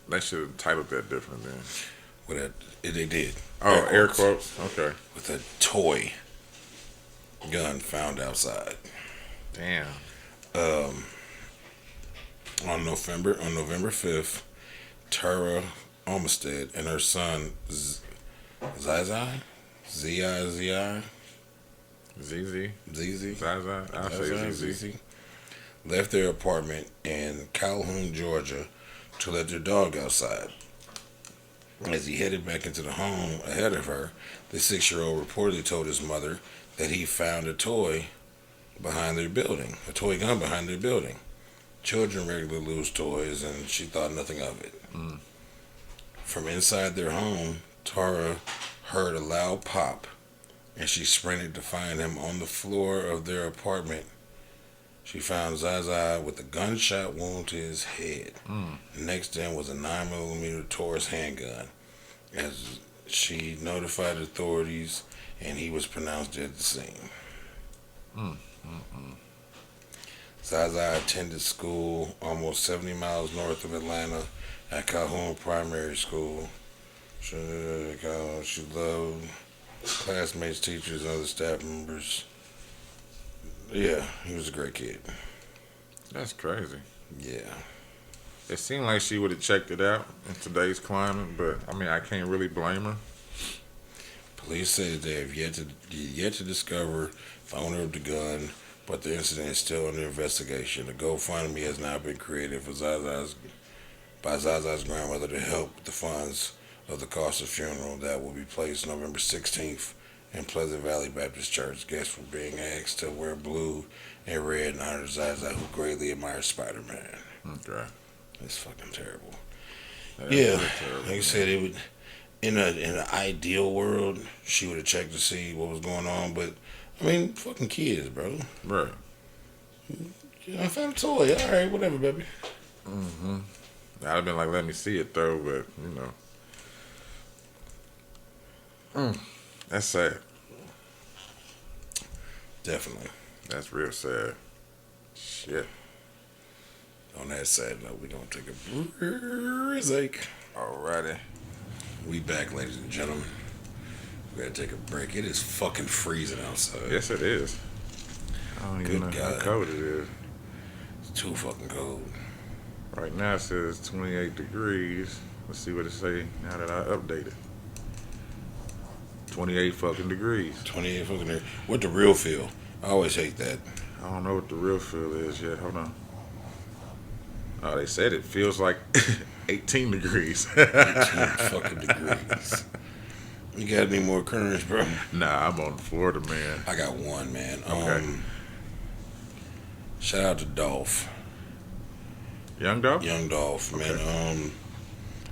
They should have titled that different then. They did. Oh, air quotes. Okay. With a toy gun found outside. Damn. On November 5th, Tara Olmsted and her son Zizai, Z-I-Z-I, ZZ. ZZ, Zaza. I'll say ZZ. left their apartment in Calhoun, Georgia, to let their dog outside. As he headed back into the home ahead of her, the 6-year-old reportedly told his mother that he found a toy behind their building, a toy gun behind their building. Children regularly lose toys, and she thought nothing of it. Mm. From inside their home, Tara heard a loud pop, and she sprinted to find him on the floor of their apartment. She found Zaza with a gunshot wound to his head. Mm. Next to him was a 9mm Taurus handgun. As she notified authorities, and he was pronounced dead at the scene. Zaza attended school almost 70 miles north of Atlanta at Calhoun Primary School. She loved classmates, teachers, and other staff members. Yeah, he was a great kid. That's crazy. Yeah. It seemed like she would have checked it out in today's climate, but I mean, I can't really blame her. Police say that they have yet to discover the owner of the gun, but the incident is still under investigation. A GoFundMe has now been created for Zaza's grandmother to help with the funds of the cost of funeral that will be placed November 16th in Pleasant Valley Baptist Church. Guests were being asked to wear blue and red in honor of Zaza, who greatly admires Spider-Man. Okay. It's fucking terrible. That Yeah, is terrible, like I man. said, it would. In an ideal world, she would have checked to see what was going on. But I mean, fucking kids, bro. Right. I found a toy. All right, whatever, baby. Mm-hmm. I'd have been like, let me see it though, but you know. That's sad. Definitely. That's real sad. Shit. On that side note, we're gonna take a break. Alrighty. We back, ladies and gentlemen. We gotta take a break. It is fucking freezing outside. Yes, it is. I don't even Good know how God. cold it is. It's too fucking cold. Right now it says 28 degrees. Let's see what it say now that I updated. 28 fucking degrees. 28 fucking there. What the real feel? I always hate that. I don't know what the real feel is yet. Hold on. Oh, they said it feels like 18 degrees. 18 fucking degrees. You got any more currents, bro? Nah, I'm on Florida, man. I got one, man. Okay. Shout out to Dolph. Young dog? Young Dolph, man. Okay.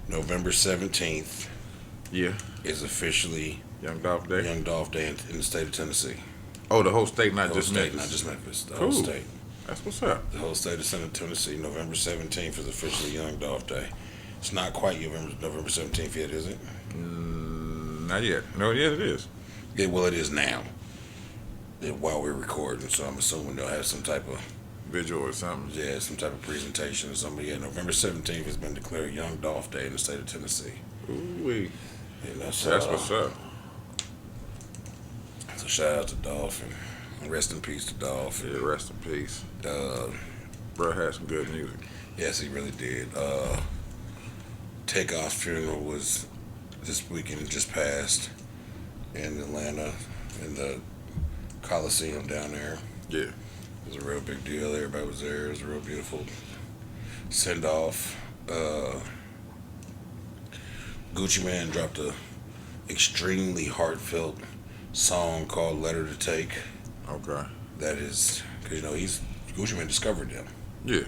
November 17th Yeah. is officially Young Dolph Day. Young Dolph Day in the state of Tennessee. Oh, the whole state, not The whole just state, Memphis. not just Memphis. The Cool. whole state. That's what's up. The whole state of Tennessee. November 17th is officially Young Dolph Day. It's not quite November 17th yet, is it? Not yet. No, yes, it is. Yeah, well, it is now. While we're recording, so I'm assuming they'll have some type of Visual or something. some type of presentation or something. Yeah, November 17th has been declared Young Dolph Day in the state of Tennessee. Ooh-wee. And that's What's up. So shout out to Dolph and rest in peace to Dolph. Yeah, rest in peace. Bro had some good music. Yes, he really did. Takeoff's funeral was this weekend, just passed in Atlanta, in the Coliseum down there. Yeah. It was a real big deal. Everybody was there. It was a real beautiful send off. Gucci Mane dropped a extremely heartfelt song called "Letter to Take." Okay. That is because Gucci Mane discovered them. Yeah.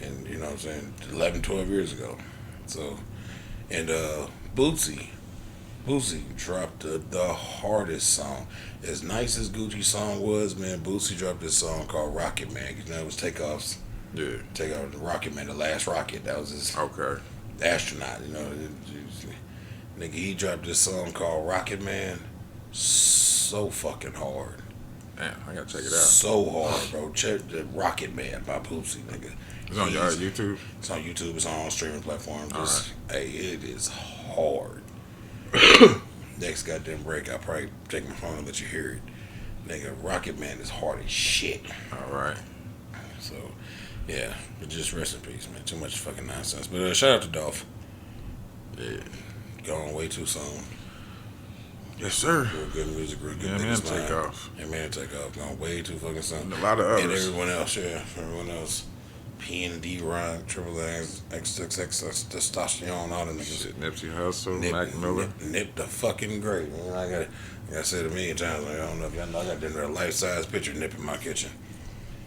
And you know what I'm saying, 11, 12 years ago. So, and Bootsy dropped the hardest song. As nice as Gucci's song was, man, Bootsy dropped this song called Rocket Man. Because that was Takeoff's. Yeah. Takeoff, Rocket Man, the last rocket. That was his Okay. astronaut, Nigga, he dropped this song called Rocket Man. So fucking hard. Damn, I gotta check it out. So hard, bro. Check the Rocket Man by Bootsy, nigga. It's on your He's- YouTube. It's on YouTube. It's on all streaming platforms. All Hey, it is hard. Next goddamn break, I'll probably take my phone and let you hear it. Nigga, Rocket Man is hard as shit. All right. So, yeah, but just rest in peace, man. Too much fucking nonsense. But shout out to Dolph. Yeah. Gone way too soon. Yes, sir. Real good music, real good Yeah, man, niggas. take off. Yeah, man, take off. Gone way too fucking soon. And a lot of And others. everyone else, everyone else. P&D Rock, Triple X, XXX, Testosterone, all them niggas. Shit, Nipsey Hussle, Mac Miller. Nip the fucking great. Man, like I said a million times, like, I don't know if y'all know, I got that life-size picture of Nip in my kitchen.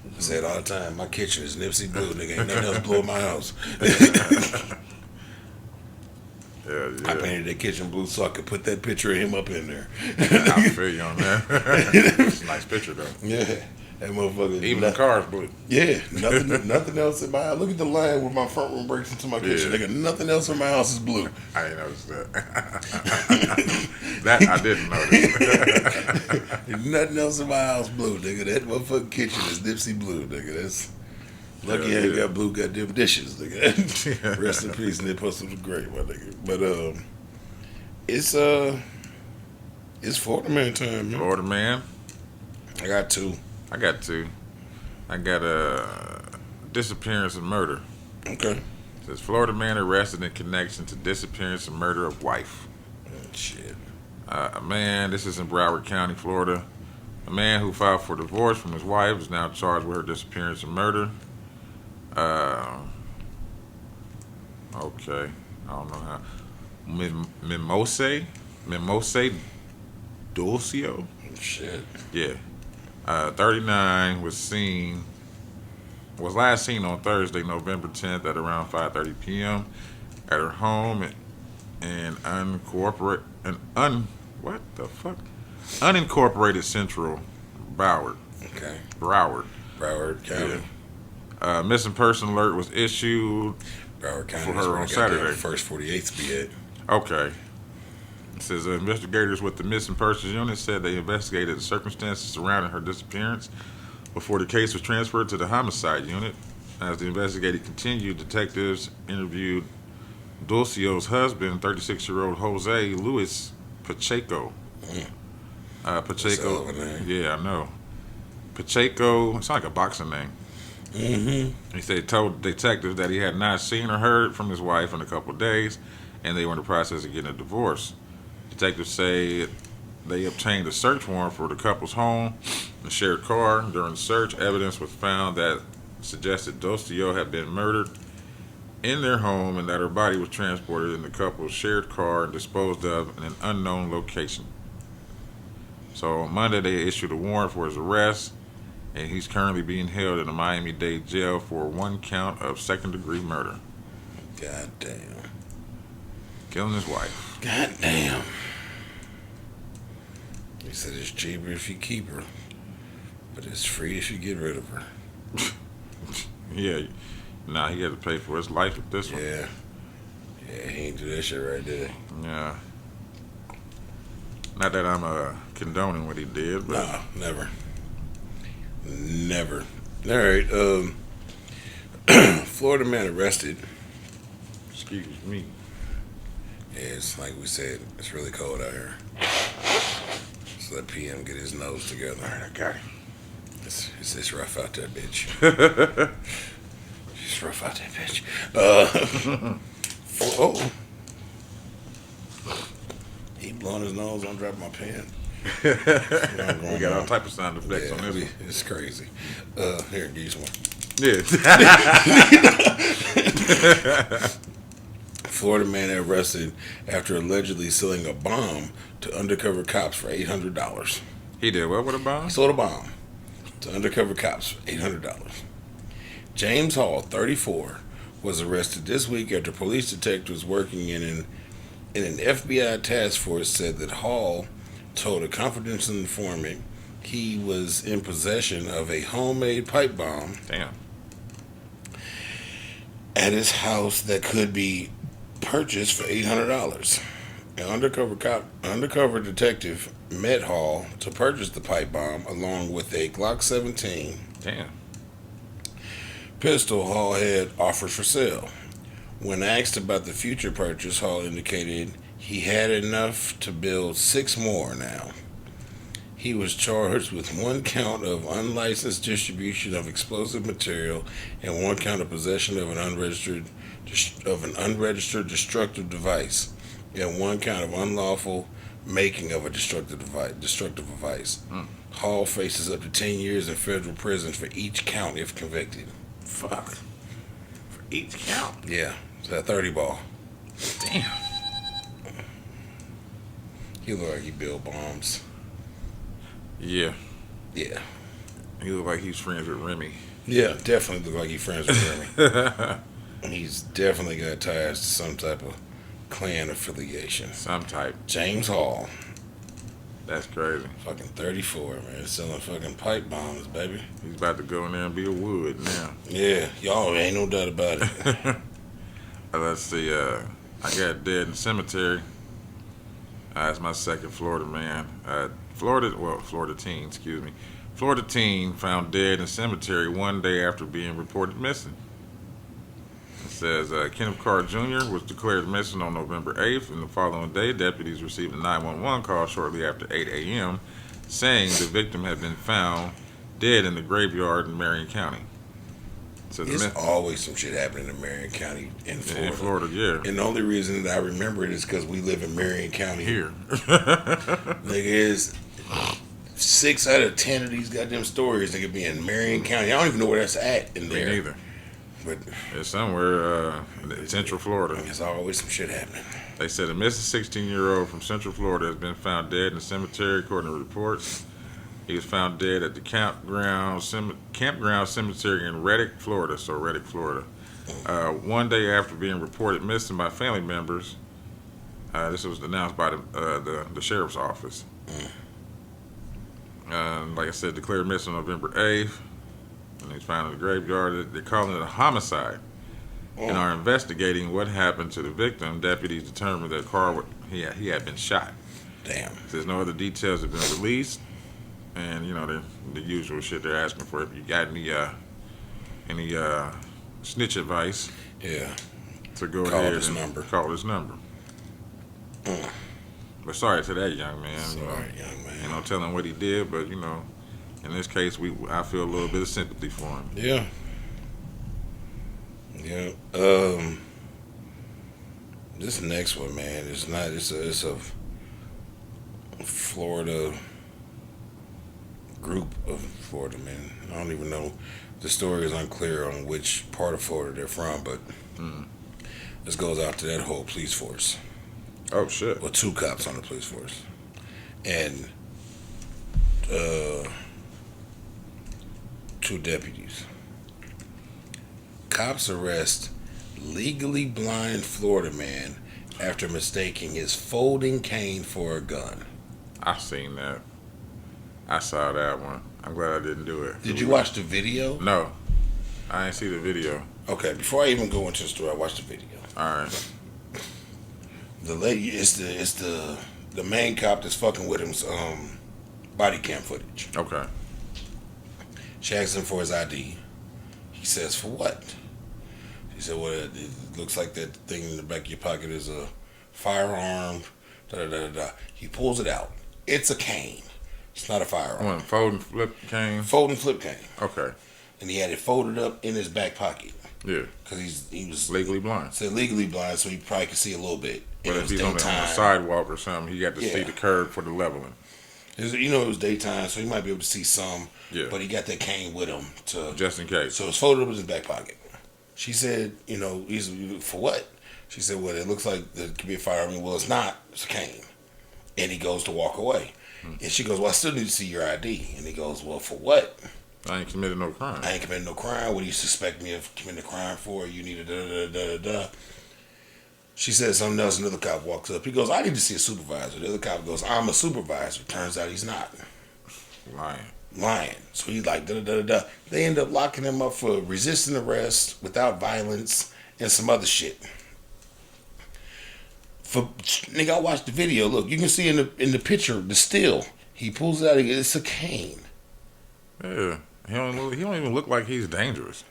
I say it all the time. My kitchen is Nipsey blue, nigga. Ain't nothing else blue in my house. Yeah, I painted that kitchen blue so I could put that picture of him up in there. I feel you on that. It's a nice picture, though. Yeah. That motherfucker. Even the car's blue. Yeah, nothing else in my house. Look at the line where my front room breaks into my kitchen. Yeah. Nigga, nothing else in my house is blue. I didn't notice that. That I didn't notice. Nothing else in my house blue, nigga. That motherfucking kitchen is Nipsey blue, nigga. That's lucky I ain't got blue goddamn dishes, nigga. Rest in peace, Nip Hussle was great, my nigga. But it's Florida man time, man. Florida man. I got two. I got two. I got a disappearance and murder. Okay. It says Florida man arrested in connection to disappearance and murder of wife. Shit. A man, this is in Broward County, Florida. A man who filed for divorce from his wife is now charged with her disappearance and murder. Okay. I don't know how. Mimose Dulcio? Shit. Yeah. 39 was last seen on Thursday, November 10th at around 5:30 p.m. at her home in unincorporated Central Broward. Okay. Broward County. Yeah. Missing person alert was issued. Broward County For her on Saturday. First 48th be at. Okay. It says investigators with the missing persons unit said they investigated the circumstances surrounding her disappearance before the case was transferred to the homicide unit. As the investigating continued, detectives interviewed Dulcio's husband, 36-year-old Jose Luis Pacheco. Pacheco. That's a hell of a name. Yeah, I know. Pacheco, it's like a boxing name. Mm-hmm. He said told detectives that he had not seen or heard from his wife in a couple of days, and they were in the process of getting a divorce. Detectives say they obtained a search warrant for the couple's home and shared car. During the search, evidence was found that suggested Dulcio had been murdered in their home and that her body was transported in the couple's shared car and disposed of in an unknown location. So on Monday, they issued a warrant for his arrest, and he's currently being held in a Miami-Dade jail for one count of second-degree murder. God damn. Killing his wife. God damn. He said it's cheaper if you keep her, but it's free if you get rid of her. Yeah. Nah, he had to pay for his life with this one. Yeah. Yeah, he ain't do that shit right there. Yeah. Not that I'm condoning what he did, but Nah, never. Never. All right. Florida man arrested. excuse me. Yeah, it's like we said, it's really cold out here. So let PM get his nose together. All right, I got him. It's rough out there, bitch. It's rough out there, bitch. Oh. He blowing his nose on drop my pen. We got all type of sound effects on this one. It's crazy. Here, give you some more. Yeah. Florida man arrested after allegedly selling a bomb to undercover cops for $800. He did what with a bomb? Sold a bomb to undercover cops for $800. James Hall, 34, was arrested this week after police detectives working in an FBI task force said that Hall told a confidential informant he was in possession of a homemade pipe bomb Damn. at his house that could be purchased for $800. An undercover detective met Hall to purchase the pipe bomb along with a Glock 17 Damn. pistol Hall had offered for sale. When asked about the future purchase, Hall indicated he had enough to build 6 more now. He was charged with 1 count of unlicensed distribution of explosive material and 1 count of possession of an unregistered of an unregistered destructive device, and 1 count of unlawful making of a destructive device. Hall faces up to 10 years in federal prison for each count if convicted. Fuck. For each count. Yeah, it's that 30 ball. Damn. He look like he built bombs. Yeah. Yeah. He look like he's friends with Remy. Yeah, definitely look like he friends with Remy. He's definitely got ties to some type of clan affiliation. Some type. James Hall. That's crazy. Fucking 34, man. Selling fucking pipe bombs, baby. He's about to go in there and be a wood now. Yeah, y'all ain't no doubt about it. Let's see. I got dead in the cemetery. That's my second Florida man. Florida teen, excuse me. Florida teen found dead in cemetery 1 day after being reported missing. It says Kenneth Carr Jr. was declared missing on November 8th, and the following day, deputies received a 911 call shortly after 8 a.m. saying the victim had been found dead in the graveyard in Marion County. So There's always some shit happening in Marion County in Florida. In Florida, yeah. And the only reason that I remember it is because we live in Marion County. Here. Nigga, 6 out of 10 of these goddamn stories nigga be in Marion County. I don't even know where that's at in there. Me neither. But It's somewhere in Central Florida. there's always some shit happening. They said a missing 16-year-old from Central Florida has been found dead in the cemetery, according to reports. He was found dead at the campground cemetery in Reddick, Florida. So Reddick, Florida. 1 day after being reported missing by family members. This was announced by the sheriff's office. Like I said, declared missing November 8th. And he's found in the graveyard. They're calling it a homicide. And are investigating what happened to the victim. Deputies determined that Carr he had been shot. Damn. Says no other details have been released. And, you know, the usual shit they're asking for. If you got any snitch advice, Yeah. to go Call ahead this and number. call this number. But sorry to that young man. Sorry, young man. You know, telling what he did, but, you know, in this case, I feel a little bit of sympathy for him. Yeah. Yeah. This next one, man, it's a Florida group of Florida men. I don't even know. The story is unclear on which part of Florida they're from, but this goes out to that whole police force. Oh, shit. Well, 2 cops on the police force. And 2 deputies. Cops arrest legally blind Florida man after mistaking his folding cane for a gun. I seen that. I saw that one. I'm glad I didn't do it. Did you watch the video? No. I didn't see the video. Okay, before I even go into the story, I watched the video. All right. The lady, it's the main cop that's fucking with him's body cam footage. Okay. She asks him for his ID. He says, "For what?" She said, "Well, it looks like that thing in the back of your pocket is a firearm." Da da da da. He pulls it out. It's a cane. It's not a firearm. One fold and flip cane. Fold and flip cane. Okay. And he had it folded up in his back pocket Yeah. because he was Legally blind. said legally blind, so he probably could see a little bit. And But it if was he's on the daytime. sidewalk or something, he got to see Yeah. the curb for the leveling. It was daytime, so he might be able to see some. Yeah. But he got that cane with him to. Just in case. So it's folded up in his back pocket. She said, he's for what? She said, well, it looks like it could be a firearm. Well, it's not. It's a cane. And he goes to walk away. And she goes, well, I still need to see your ID. And he goes, well, for what? I ain't committed no crime. I ain't committed no crime. What do you suspect me of committing a crime for? You need a da-da-da-da-da. She says something else. Another cop walks up. He goes, I need to see a supervisor. The other cop goes, I'm a supervisor. Turns out he's not. Lying. So he's like, da-da-da-da-da. They end up locking him up for resisting arrest without violence and some other shit. Nigga, I watched the video. Look, you can see in the picture, the still. He pulls it out. It's a cane. Yeah. He don't even look like he's dangerous.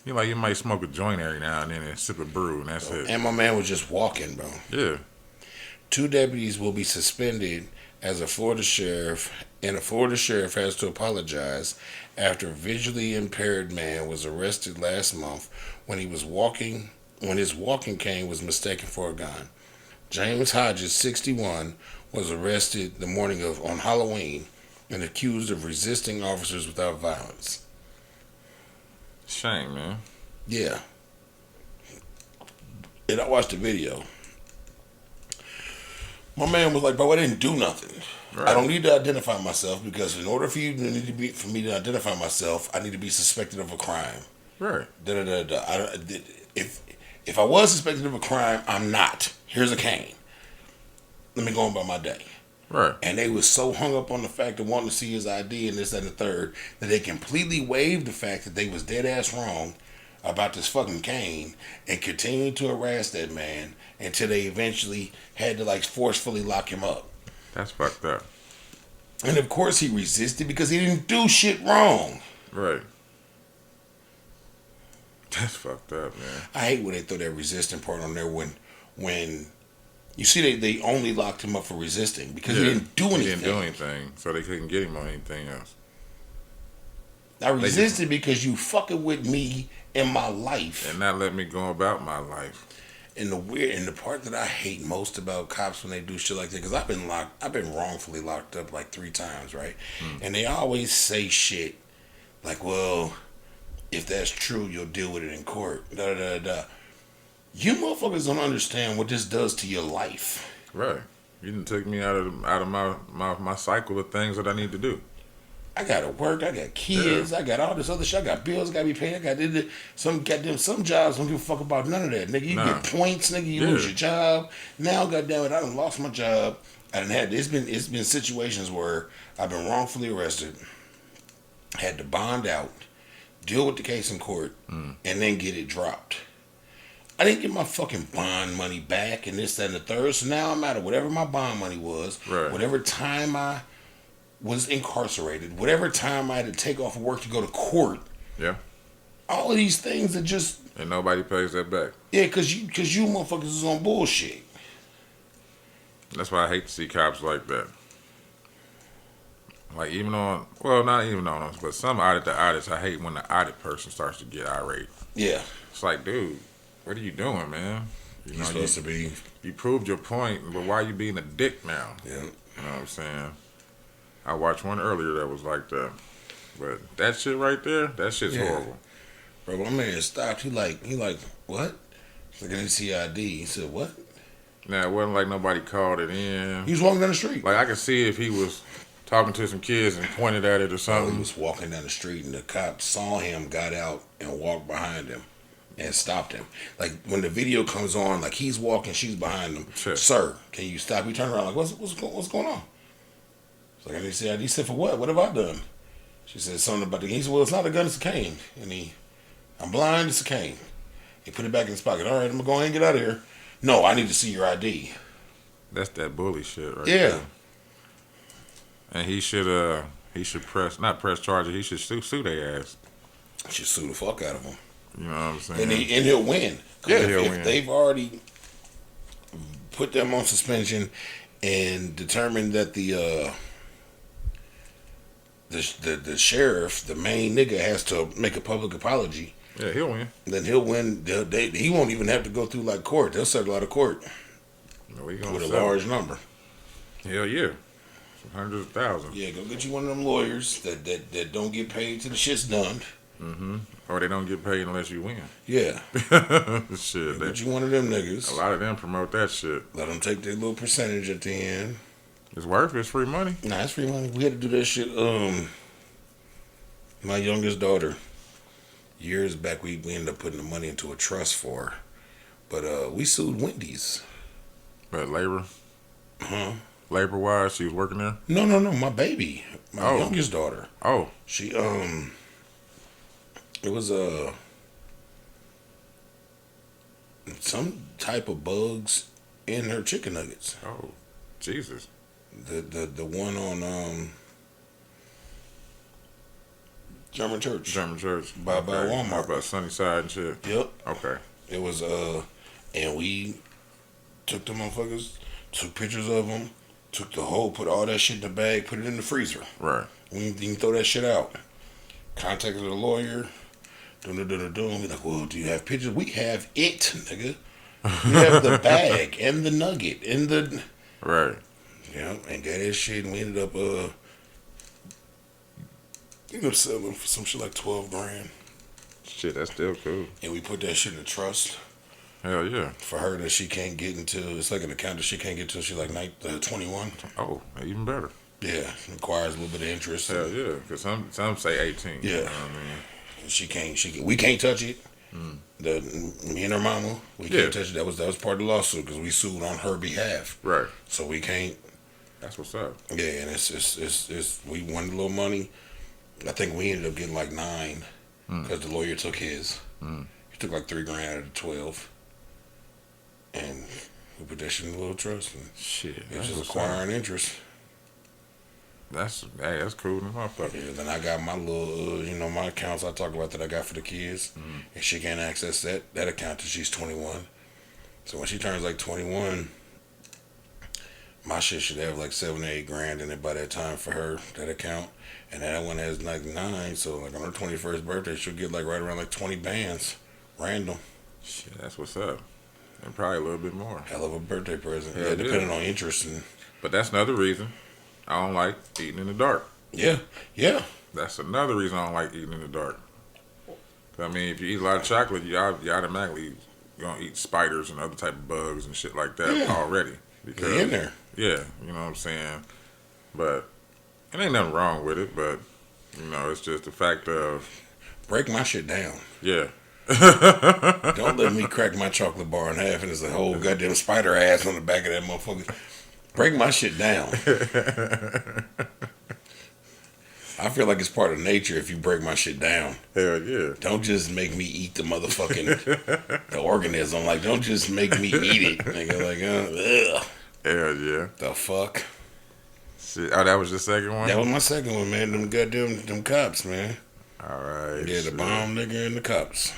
He like you might smoke a joint every now and then and sip a brew and that's it. And my man was just walking, bro. Yeah. 2 deputies will be suspended as a Florida sheriff, and a Florida sheriff has to apologize after a visually impaired man was arrested last month when he was walking when his walking cane was mistaken for a gun. James Hodges, 61, was arrested the morning of on Halloween and accused of resisting officers without violence. Shame, man. Yeah. And I watched the video. My man was like, bro, I didn't do nothing. Right. I don't need to identify myself because in order for me to identify myself, I need to be suspected of a crime. Right. If I was suspected of a crime, I'm not. Here's a cane. Let me go on by my day. Right. And they was so hung up on the fact of wanting to see his ID and this, that, and the third, that they completely waived the fact that they was dead ass wrong about this fucking cane and continued to harass that man until they eventually had to like forcefully lock him up. That's fucked up. And of course he resisted because he didn't do shit wrong. Right. That's fucked up, man. I hate when they throw that resisting part on there when you see they only locked him up for resisting because he didn't do anything. He didn't do anything, so they couldn't get him on anything else. I resisted because you fucking with me in my life. And not let me go about my life. And the part that I hate most about cops when they do shit like that, because I've been wrongfully locked up like 3 times, right? And they always say shit like, well, if that's true, you'll deal with it in court. Da da da. You motherfuckers don't understand what this does to your life. Right. You done took me out of my cycle of things that I need to do. I gotta work. I got kids. I got all this other shit. I got bills. I gotta be paid. I got some jobs don't give a fuck about none of that, nigga. You get points, nigga. You lose your job. Now, goddamn it, I done lost my job. It's been situations where I've been wrongfully arrested, had to bond out, deal with the case in court, and then get it dropped. I didn't get my fucking bond money back and this, that, and the third. So now I'm out of whatever my bond money was, whatever time I was incarcerated, whatever time I had to take off of work to go to court. Yeah. All of these things are just... And nobody pays that back. Yeah, because you motherfuckers is on bullshit. That's why I hate to see cops like that. Like, even on... Well, not even on us, but some audit to audits, I hate when the audit person starts to get irate. Yeah. It's like, dude, what are you doing, man? You're supposed to be... You proved your point, but why are you being a dick now? Yeah. You know what I'm saying? I watched one earlier that was like that. But that shit right there, that shit's horrible. Bro, my man stopped. He like, what? He's like, I didn't see ID. He said, what? Now, it wasn't like nobody called it in. He was walking down the street. Like, I could see if he was talking to some kids and pointed at it or something. He was walking down the street and the cop saw him, got out, and walked behind him and stopped him. Like, when the video comes on, like, he's walking, she's behind him. Sure. Sir, can you stop? He turned around like, what's going on? It's like, I didn't see ID. He said, for what? What have I done? She said something about the cane. He said, well, it's not a gun, it's a cane. And I'm blind, it's a cane. He put it back in his pocket. All right, I'm going to go ahead and get out of here. No, I need to see your ID. That's that bully shit right there. Yeah. And he should not press charges, he should sue their ass. Should sue the fuck out of him. You know what I'm saying? And he'll win. Yeah, he'll win. If they've already put them on suspension and determined that the sheriff, the main nigga, has to make a public apology. Yeah, he'll win. Then he'll win. He won't even have to go through like court. They'll settle out of court with a large number. Hell yeah, hundreds of thousands. Yeah, go get you one of them lawyers that don't get paid till the shit's done. Mm-hmm. Or they don't get paid unless you win. Yeah. Shit. Get you one of them niggas. A lot of them promote that shit. Let them take their little percentage at the end. It's worth it. It's free money. Nah, it's free money. We had to do that shit. My youngest daughter, years back, we ended up putting the money into a trust for her. But we sued Wendy's. But labor? Huh? Labor-wise, she was working there? No. My baby. My youngest daughter. Oh. She, it was, some type of bugs in her chicken nuggets. Oh, Jesus. The one on, German Church. By Walmart. By Sunnyside and shit. Yep. Okay. It was, and we took the motherfuckers, took pictures of them, put all that shit in the bag, put it in the freezer. Right. We didn't even throw that shit out. Contacted a lawyer. Be like, well, do you have pictures? We have it, nigga. We have the bag and the nugget and the Right. and got that shit, and we ended up selling for some shit like 12 grand, Shit, that's still cool. and we put that shit in a trust Hell yeah. for her that she can't get until it's like an account that she can't get till she's like 21. Oh, even better. Yeah, requires a little bit of interest. Hell yeah, because some say 18. Yeah. You know what I mean? We can't touch it. Me and her mama, we Yeah. can't touch it. That was part of the lawsuit because we sued on her behalf. Right. So we can't. That's what's up. Yeah, and it's we won a little money. I think we ended up getting like 9 because the lawyer took his. He took like 3 grand out of the 12, and we put that shit in a little trust. And Shit. it's That's just what's acquiring up. interest. That's cool, motherfucker. Yeah, then I got my little, my accounts I talk about that I got for the kids, and she can't access that account till she's 21. So when she turns like 21, my shit should have like 7 or 8 grand in it by that time for her, that account. And that one has like 9, so like on her 21st birthday, she'll get like right around like 20 bands, random. Shit, that's what's up. And probably a little bit more. Hell of a birthday present. Hell Yeah, yeah. depending on interest and But that's another reason I don't like eating in the dark. yeah. That's another reason I don't like eating in the dark. 'Cause, I mean, if you eat a lot of chocolate, you automatically gonna eat spiders and other type of bugs and shit like that Yeah. already. Get in there. Yeah, you know what I'm saying? But it ain't nothing wrong with it, but it's just the fact of Break my shit down. yeah. Don't let me crack my chocolate bar in half and there's a whole goddamn spider ass on the back of that motherfucker. Break my shit down. I feel like it's part of nature if you break my shit down. Hell yeah. Don't just make me eat the motherfucking the organism. Like, don't just make me eat it. Nigga, like, ugh. Hell yeah. The fuck? Shit. Oh, that was your second one? That was my second one, man. Them cops, man. All right. Yeah, the shit. bomb nigga and the cops.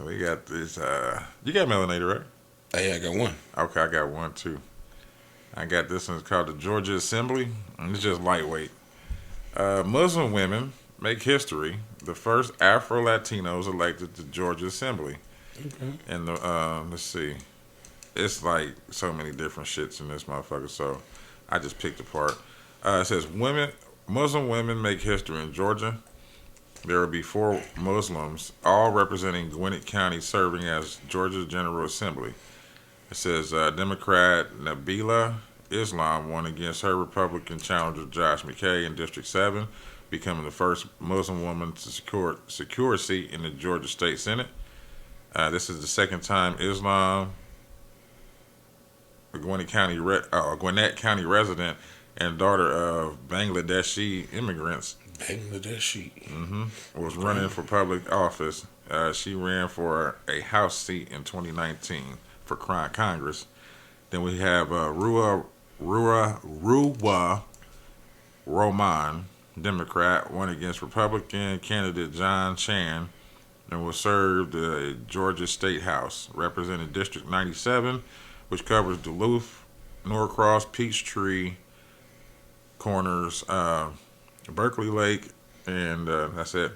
We got this. You got melanated, right? Hey, I got one. Okay, I got one too. I got this one. It's called the Georgia Assembly, and it's just lightweight. Muslim women make history. The first Afro-Latinos elected to Georgia Assembly. Okay. And let's see, it's like so many different shits in this motherfucker. So I just picked apart. It says Muslim women make history in Georgia. There will be 4 Muslims, all representing Gwinnett County, serving as Georgia General Assembly. It says Democrat Nabila Islam won against her Republican challenger Josh McKay in District 7, becoming the first Muslim woman to secure a seat in the Georgia State Senate. This is the second time Islam, a Gwinnett County resident and daughter of Bangladeshi immigrants, Bangladeshi. was running for public office. She ran for a House seat in 2019 for Congress. Then we have Ruwa Roman, Democrat, won against Republican candidate John Chan and was served the Georgia State House, representing District 97, which covers Duluth, Norcross, Peachtree, Corners, Berkeley Lake, and that's it.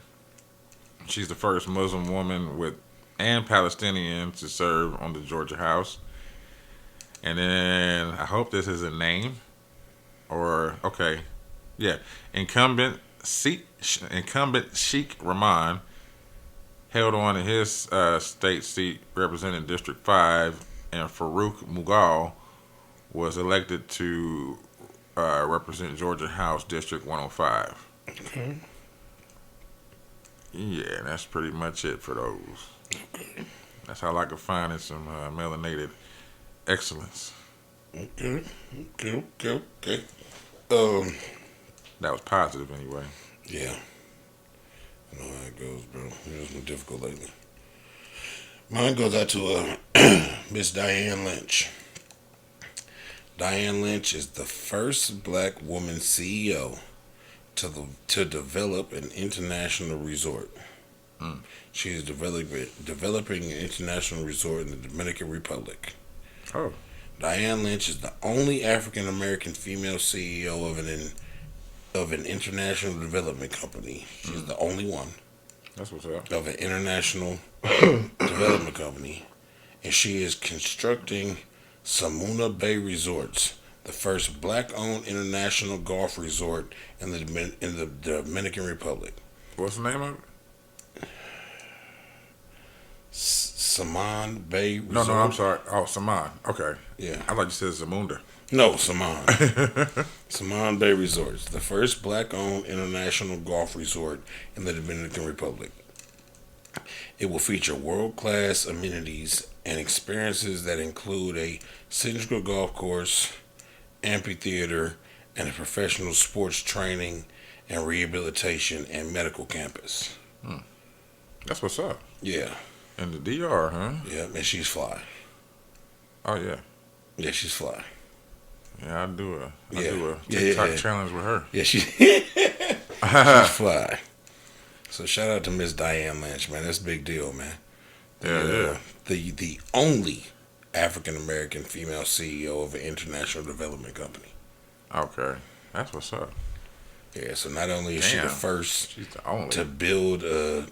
She's the first Muslim woman and Palestinian to serve on the Georgia House. And then I hope this is a name, incumbent Sheikh Rahman held on to his state seat representing District 5, and Farouk Mughal was elected to represent Georgia House District 105. Okay. Yeah, that's pretty much it for those. Okay. That's all I could find in some melanated excellence. Okay. That was positive anyway. Yeah. I know how it goes, bro. It's been difficult lately. Mine goes out to Miss Diane Lynch. Diane Lynch is the first black woman CEO to develop an international resort. She is developing an international resort in the Dominican Republic. Oh. Diane Lynch is the only African American female CEO of an international development company. She's the only one. That's what's up. of an international development company, and she is constructing Samuna Bay Resorts, the first black-owned international golf resort in the Dominican Republic. What's the name of it? Saman Bay No, Resort. no, I'm sorry. Oh, Saman. Okay. Yeah. I thought you said Zamunda. No, Saman. Saman Bay Resorts, the first black-owned international golf resort in the Dominican Republic. It will feature world-class amenities and experiences that include a signature golf course, amphitheater, and a professional sports training and rehabilitation and medical campus. That's what's up. Yeah, In the DR, huh? yeah, and she's fly. Oh yeah. Yeah, she's fly. Yeah, I do a Yeah, TikTok yeah. challenge with her. Yeah, she's fly. So shout out to Miss Diane Lynch, man. That's a big deal, man. Yeah. The only African American female CEO of an international development company. Okay. That's what's up. Yeah, so not only is she the Damn. first She's the only. to build a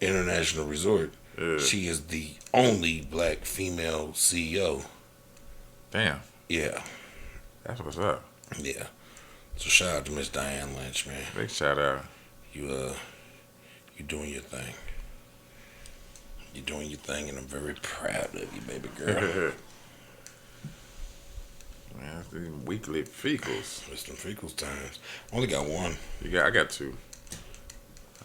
international resort, Yeah. she is the only black female CEO. Damn. Yeah, That's what's up. yeah. So shout out to Miss Diane Lynch, man. Big shout out. You doing your thing. You're doing your thing, and I'm very proud of you, baby girl. Man, it's these weekly fecals. It's them freckles times. Only got one. I got two.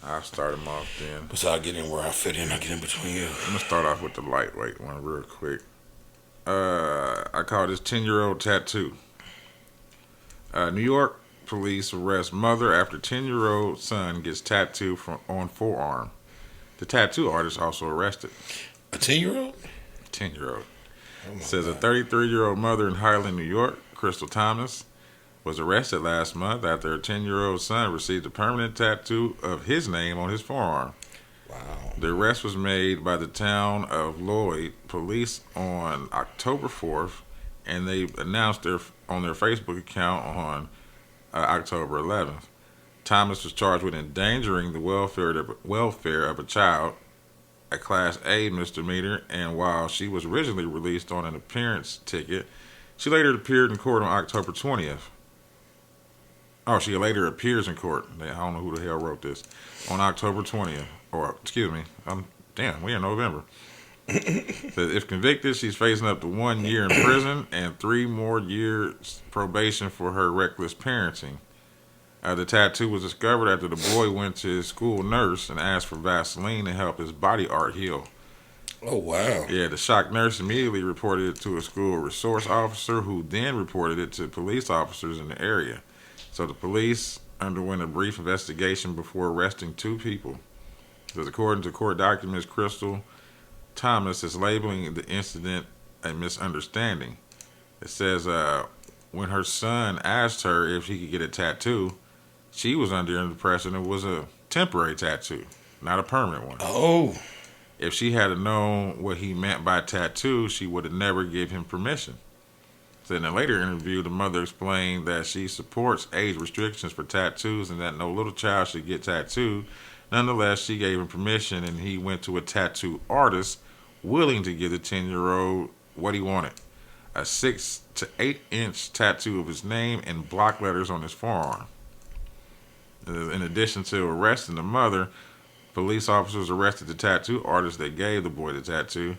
I'll start them off then. But so I get in where I fit in. I get in between you. I'm gonna start off with the lightweight one real quick. I call this 10-year-old tattoo. New York police arrest mother after 10-year-old son gets tattoo on forearm. The tattoo artist also arrested. A 10-year-old? 10-year-old. Oh my Says a God. 33-year-old mother in Highland, New York, Crystal Thomas, was arrested last month after her 10-year-old son received a permanent tattoo of his name on his forearm. Wow. The arrest was made by the town of Lloyd police on October 4th, and they announced on their Facebook account on October 11th. Thomas was charged with endangering the welfare of a child, a Class A misdemeanor, and while she was originally released on an appearance ticket, she later appeared in court on October 20th. Oh, she later appears in court. I don't know who the hell wrote this. On October 20th. Or, excuse me. Damn, we're in November. Says if convicted, she's facing up to 1 year in prison and 3 more years probation for her reckless parenting. The tattoo was discovered after the boy went to his school nurse and asked for Vaseline to help his body art heal. Oh, wow. Yeah, the shocked nurse immediately reported it to a school resource officer who then reported it to police officers in the area. So the police underwent a brief investigation before arresting 2 people. Because according to court documents, Crystal Thomas is labeling the incident a misunderstanding. It says when her son asked her if she could get a tattoo, she was under the impression it was a temporary tattoo, not a permanent one. Oh. If she had known what he meant by tattoo, she would have never give him permission. So in a later interview, the mother explained that she supports age restrictions for tattoos and that no little child should get tattooed. Nonetheless, she gave him permission, and he went to a tattoo artist willing to give the 10-year-old what he wanted: a 6 to 8 inch tattoo of his name in block letters on his forearm. In addition to arresting the mother, police officers arrested the tattoo artist that gave the boy the tattoo.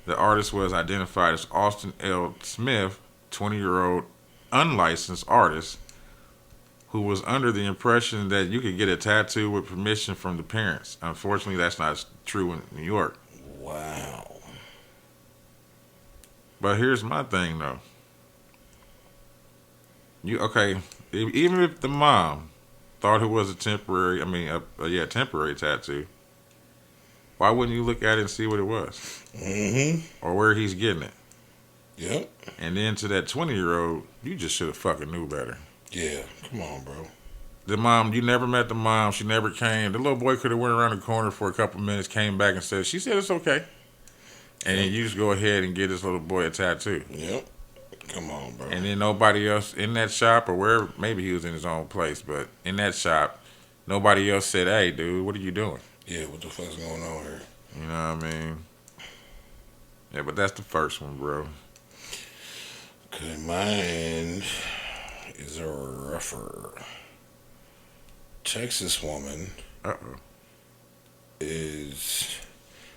The artist was identified as Austin L. Smith, 20-year-old unlicensed artist who was under the impression that you could get a tattoo with permission from the parents. Unfortunately, that's not true in New York. Wow. But here's my thing, though. Even if the mom thought it was a temporary tattoo, why wouldn't you look at it and see what it was? Mm-hmm. Or where he's getting it? Yep. And then to that 20-year-old, you just should have fucking knew better. Yeah. Come on, bro. The mom, you never met the mom. She never came. The little boy could have went around the corner for a couple minutes, came back and said, she said it's okay. And then you just go ahead and get this little boy a tattoo. Yep. Come on, bro. And then nobody else in that shop or maybe he was in his own place, but in that shop, nobody else said, hey, dude, what are you doing? Yeah, what the fuck's going on here? You know what I mean? Yeah, but that's the first one, bro. Okay, mine is a rougher. Texas woman Uh-oh. is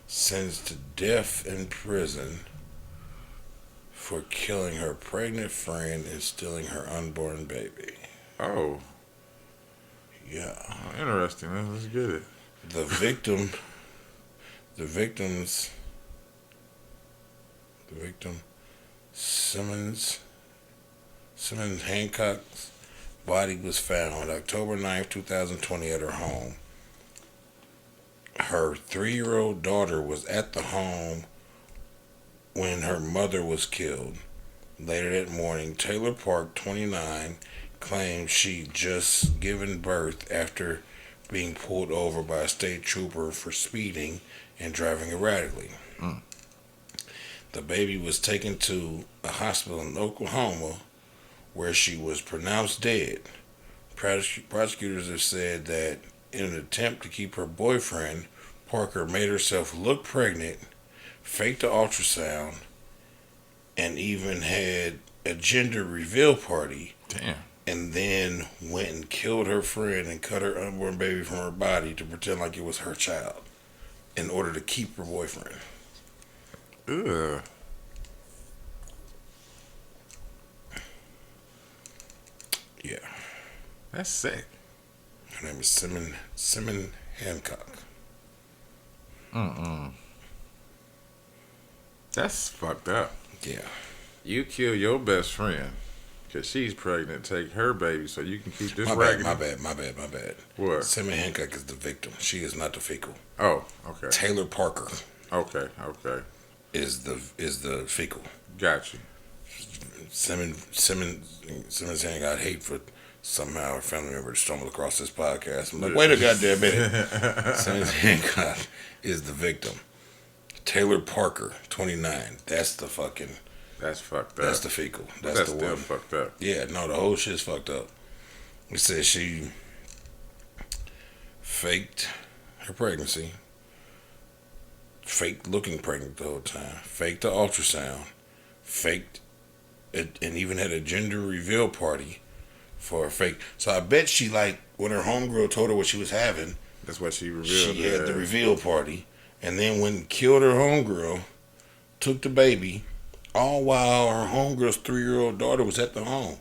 sentenced to death in prison for killing her pregnant friend and stealing her unborn baby. Oh, Yeah. interesting. Let's get it. The victim, the victim's, the victim, Simmons Hancock's body was found October 9th, 2020 at her home. Her 3-year-old daughter was at the home when her mother was killed. Later that morning, Taylor Park, 29, claimed she'd just given birth after being pulled over by a state trooper for speeding and driving erratically. Mm. The baby was taken to a hospital in Oklahoma where she was pronounced dead. Prosecutors have said that in an attempt to keep her boyfriend, Parker made herself look pregnant, faked the ultrasound, and even had a gender reveal party, Damn. and then went and killed her friend and cut her unborn baby from her body to pretend like it was her child in order to keep her boyfriend. Ugh. Yeah. That's sick. Her name is Simmons Hancock. Mm-mm. That's fucked up. Yeah. You kill your best friend because she's pregnant, take her baby so you can keep this My raggedy. bad. What? Simmons Hancock is the victim. She is not the fecal. Oh, okay. Taylor Parker Okay. is the fecal. Got you. Simmons Hancock got hate for somehow a family member stumbled across this podcast. I'm like, wait a goddamn minute. Simmons Hancock is the victim. Taylor Parker, 29. That's the fucking. That's fucked up. That's the fecal. That's the still one. fucked up. Yeah, no, the whole shit's fucked up. It says she faked her pregnancy, faked looking pregnant the whole time, faked the ultrasound, faked it, and even had a gender reveal party for a fake. So I bet she, like, when her homegirl told her what she was having, That's what she revealed. she had the reveal party, and then when killed her homegirl, took the baby, all while her homegirl's 3-year-old daughter was at the home.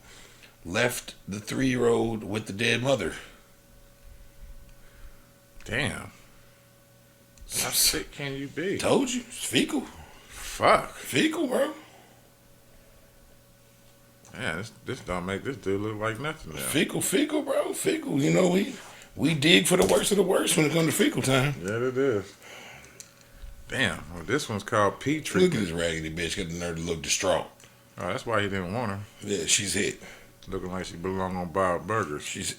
Left the 3-year-old with the dead mother. Damn. How sick can you be? Told you, it's fecal. Fuck. Fecal, bro. Man, this don't make this dude look like nothing now. Fecal, bro. Fecal. You know, we dig for the worst of the worst when it comes to fecal time. Yeah, it is. Damn. Well, this one's called P Look at treatment. this raggedy bitch. Got the nerve to look distraught. Oh, that's why he didn't want her. Yeah, she's hit. Looking like she belong on Bob Burgers. She's.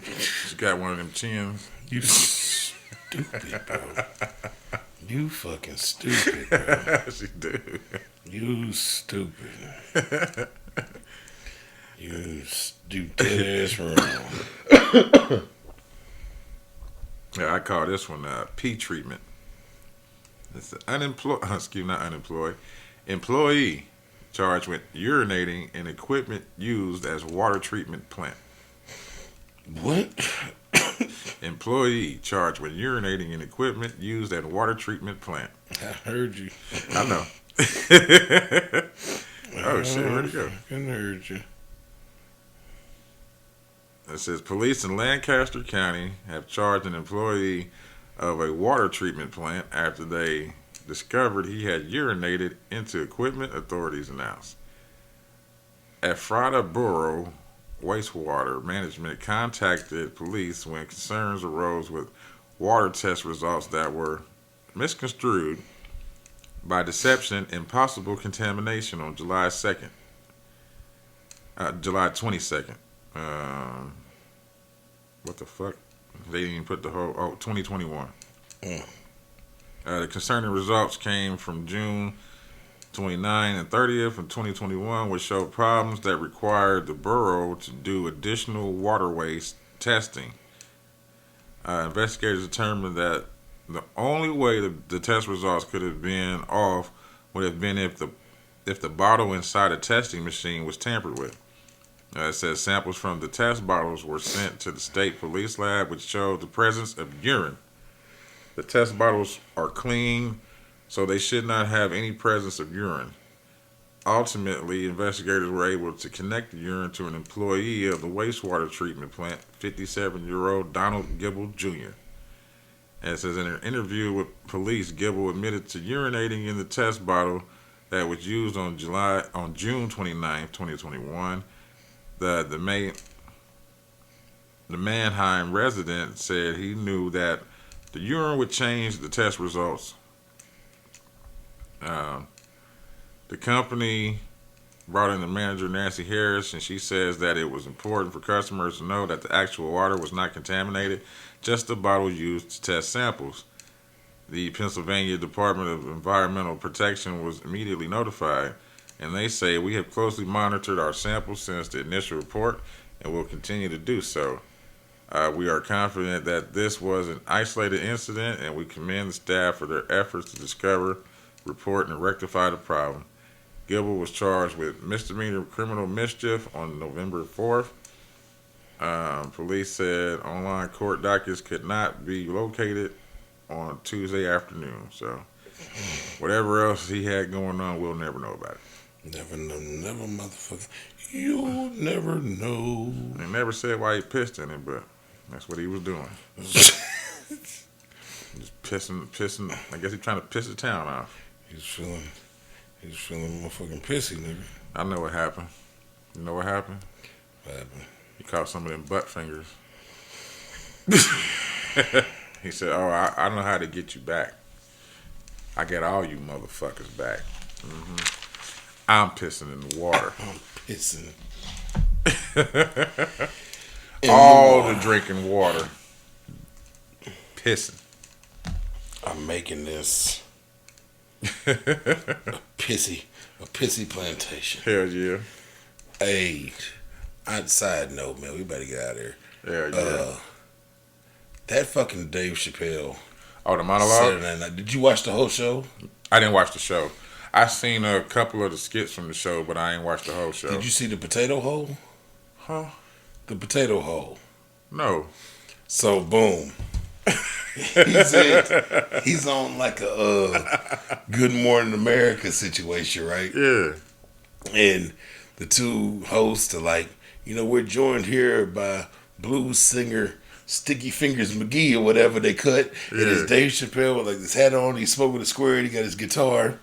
She got one of them chins. You stupid, bro. You fucking stupid, bro. She do. You stupid. You stupid ass wrong. Yeah, I call this one P treatment. It's an employee charged with urinating in equipment used as water treatment plant. What? Employee charged with urinating in equipment used at water treatment plant. I heard you. I know. Oh shit, where'd it go? I heard you. It says police in Lancaster County have charged an employee of a water treatment plant after they discovered he had urinated into equipment, authorities announced. Ephrata Borough Wastewater Management contacted police when concerns arose with water test results that were misconstrued by deception and possible contamination on July 22nd. What the fuck? They didn't even put the whole 2021. The concerning results came from June 29 and 30th of 2021, which showed problems that required the borough to do additional waterways testing. Investigators determined that the only way the test results could have been off would have been if the bottle inside a testing machine was tampered with. It says samples from the test bottles were sent to the state police lab, which showed the presence of urine. The test bottles are clean, so they should not have any presence of urine. Ultimately, investigators were able to connect the urine to an employee of the wastewater treatment plant, 57-year-old Donald Gibble Jr. And it says in an interview with police, Gibble admitted to urinating in the test bottle that was used on June 29, 2021. The Mannheim resident said he knew that the urine would change the test results. The company brought in the manager, Nancy Harris, and she says that it was important for customers to know that the actual water was not contaminated, just the bottle used to test samples. The Pennsylvania Department of Environmental Protection was immediately notified, and they say, we have closely monitored our samples since the initial report and will continue to do so. We are confident that this was an isolated incident, and we commend the staff for their efforts to discover, report, and rectify the problem. Gibble was charged with misdemeanor criminal mischief on November 4th. Police said online court dockets could not be located on Tuesday afternoon. So whatever else he had going on, we'll never know about it. Never know, never motherfucker. You'll never know. They never said why he pissed in it, but that's what he was doing. Just pissing. I guess he's trying to piss the town off. He's feeling motherfucking pissy, nigga. I know what happened. You know what happened? What happened? He caught some of them butt fingers. He said, "Oh, I know how to get you back. I got all you motherfuckers back. I'm pissing in the water. I'm pissing. All the drinking water. Pissing. I'm making this a pissy plantation. Hell yeah. Hey, side note, man, we better get out of here. Hell yeah. That fucking Dave Chappelle. Oh, the monologue? Saturday night. Did you watch the whole show? I didn't watch the show. I seen a couple of the skits from the show, but I ain't watched the whole show. Did you see the potato hole? Huh? The potato hole. No. So boom. He's on like a Good Morning America situation, right? Yeah. And the two hosts are like, we're joined here by blues singer Sticky Fingers McGee or whatever they cut. Yeah. And it's Dave Chappelle with like this hat on, he's smoking a square, he got his guitar.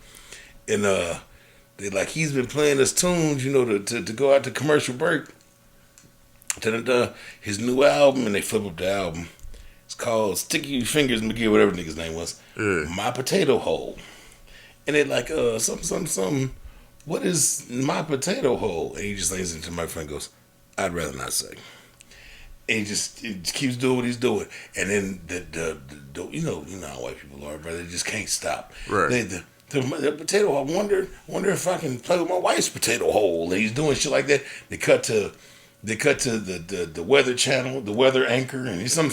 And they like, he's been playing his tunes, to go out to commercial break. His new album, and they flip up the album. It's called Sticky Fingers McGee, whatever the nigga's name was. Yeah. My Potato Hole. And they're like, something. What is my potato hole? And he just leans into my friend and goes, I'd rather not say. And he just keeps doing what he's doing. And then the you know how white people are, brother. They just can't stop. Right. The potato hole. Wonder if I can play with my wife's potato hole. And he's doing shit like that. They cut to the Weather Channel, the weather anchor, and he's some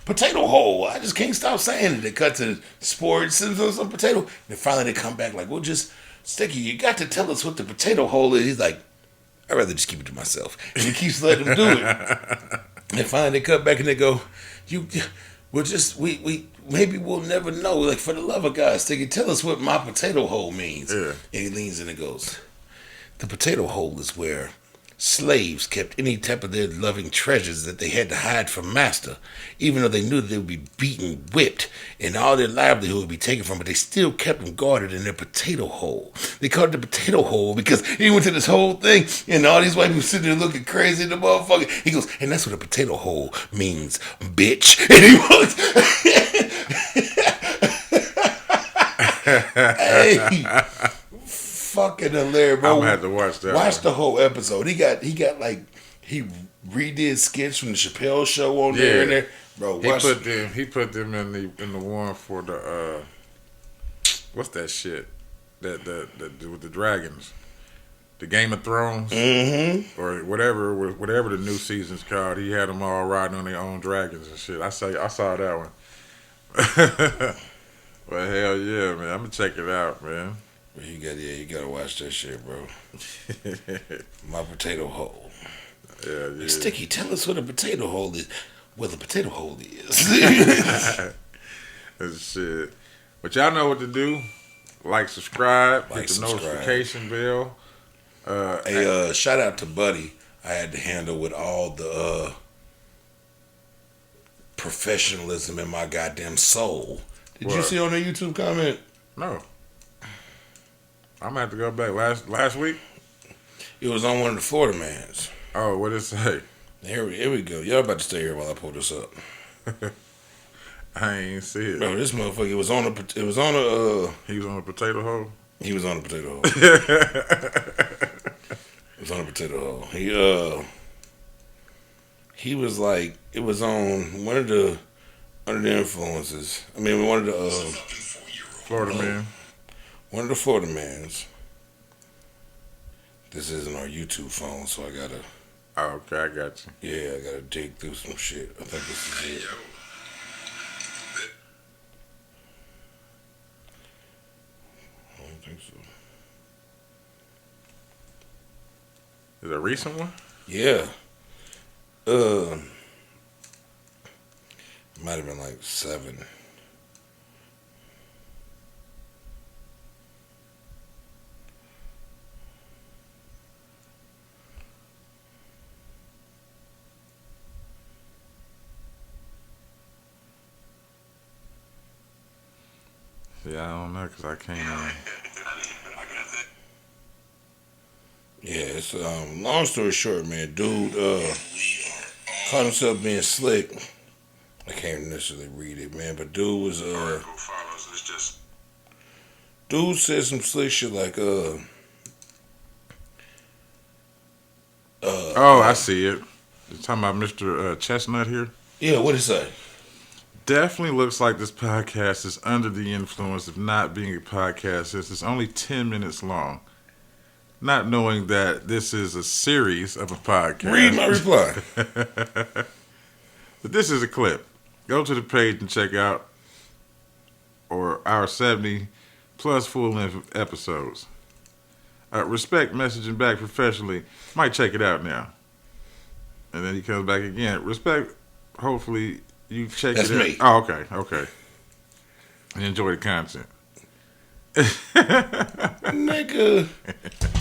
potato hole. I just can't stop saying it. They cut to sports, some potato. And finally they come back like, well, just Sticky, you got to tell us what the potato hole is. He's like, I'd rather just keep it to myself. And he keeps letting him do it. And finally they cut back and they go, we maybe we'll never know. Like, for the love of God, Sticky, tell us what my potato hole means. Yeah. And he leans in and goes, the potato hole is where slaves kept any type of their loving treasures that they had to hide from master, even though they knew that they would be beaten, whipped, and all their livelihood would be taken from, but they still kept them guarded in their potato hole. They called it the potato hole because he went to this whole thing, and all these white people sitting there looking crazy at the motherfucker. He goes, and that's what a potato hole means, bitch. And he was, hey, fucking hilarious, bro. I'm gonna have to watch that. Watch the whole episode. He redid skits from the Chappelle show on there and there. Bro, he put them in the one for the what's that shit? That with the dragons. the Game of Thrones or whatever the new season's called. He had them all riding on their own dragons and shit. I saw that one. But hell yeah, man, I'm gonna check it out, man. You gotta watch that shit, bro. My potato hole. Yeah, yeah. Sticky, tell us what a potato hole is. What the potato hole is. Shit. But y'all know what to do. Like, subscribe, hit the subscribe. notification bell. Hey, shout out to Buddy. I had to handle with all the professionalism in my goddamn soul. Did you What? see on the YouTube comment? No. I'm gonna have to go back. Last week? It was on one of the Florida mans. Oh, what did it say? Here we go. Y'all about to stay here while I pull this up. I ain't see it. Bro, this motherfucker it was on a He was on a potato hole. he was on a potato hole. It was on a potato hole. He was like, it was on one of the influences. I mean, one of the Florida man. one of the Florida mans. This isn't our YouTube phone, so I gotta Oh, okay, I got you. I gotta dig through some shit. I think this is it. I don't think so. Is it a recent one? Yeah. Might have been like 7. Yeah, I don't know because I can't. Yeah, it's long story short, man. Dude caught himself being slick. I can't necessarily read it, man, but dude was dude said some slick shit like Oh, I see it. You're talking about Mr. Chestnut here? yeah, what'd he say? Definitely looks like this podcast is under the influence of not being a podcast since it's only 10 minutes long. Not knowing that this is a series of a podcast. Read my reply. But this is a clip. Go to the page and check out our 70 plus full-length episodes. Respect messaging back professionally. Might check it out now. And then he comes back again. Respect, hopefully you check That's it out. me. Oh, okay. And enjoy the content. Nigga,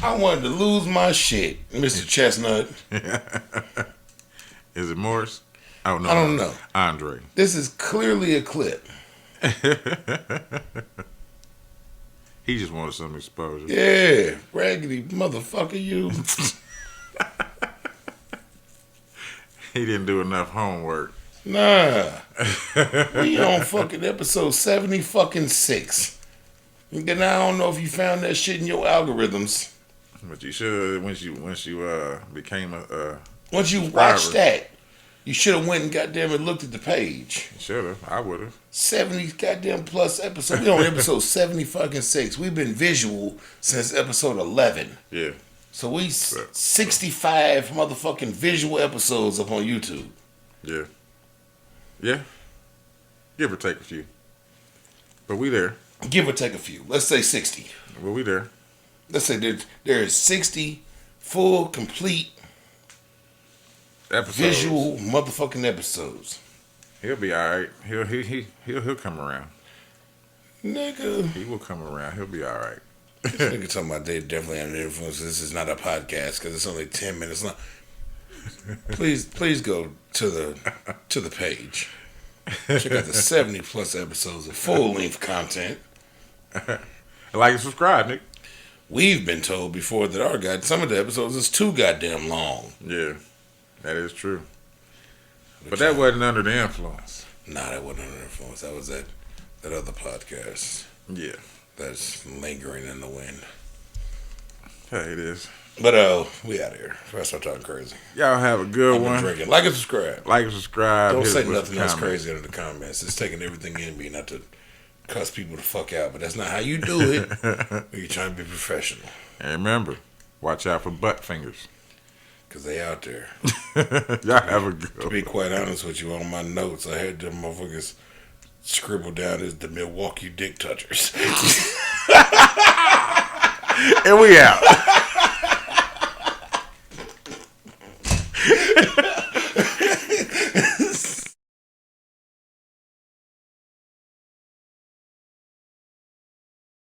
I wanted to lose my shit, Mr. Chestnut. Is it Morris? Oh, no. I don't know. Andre. This is clearly a clip. He just wanted some exposure. Yeah, raggedy motherfucker, you. He didn't do enough homework. Nah. We on fucking episode 76. And I don't know if you found that shit in your algorithms. But you should once you became a Once you subscriber. watched that, you should have went and goddamn it looked at the page. Should have. I would have. 70 goddamn plus episodes. We on episode 76. We've been visual since episode 11. Yeah. So we 65 motherfucking visual episodes up on YouTube. Yeah. Yeah. Give or take a few. But we there. Give or take a few. Let's say 60. Well, we there. Let's say there is 60 full, complete, Episodes. visual motherfucking episodes. He'll be all right. He'll come around. Nigga. He will come around. He'll be all right. This nigga talking about they definitely under the influence. This is not a podcast because it's only 10 minutes long. Please go to the page. Check out the 70 plus episodes of full length content. Like and subscribe, Nick. We've been told before that some of the episodes is too goddamn long. Yeah, that is true. But that wasn't under the influence. Nah, that wasn't under the influence. That was that other podcast Yeah. that's lingering in the wind. Hey, it is. But we out of here. Before I start talking crazy. Y'all have a good I've been one. drinking. Like and subscribe. Like and subscribe. Don't Hit say us with nothing the else comments. crazy under the comments. It's taking everything in me not to cuss people the fuck out. But that's not how you do it when you're trying to be professional. And remember, Watch out for butt fingers. Because they out there. Y'all have a To good be quite honest with you, on my notes, I had them motherfuckers scribbled down as the Milwaukee Dick Touchers. And we out.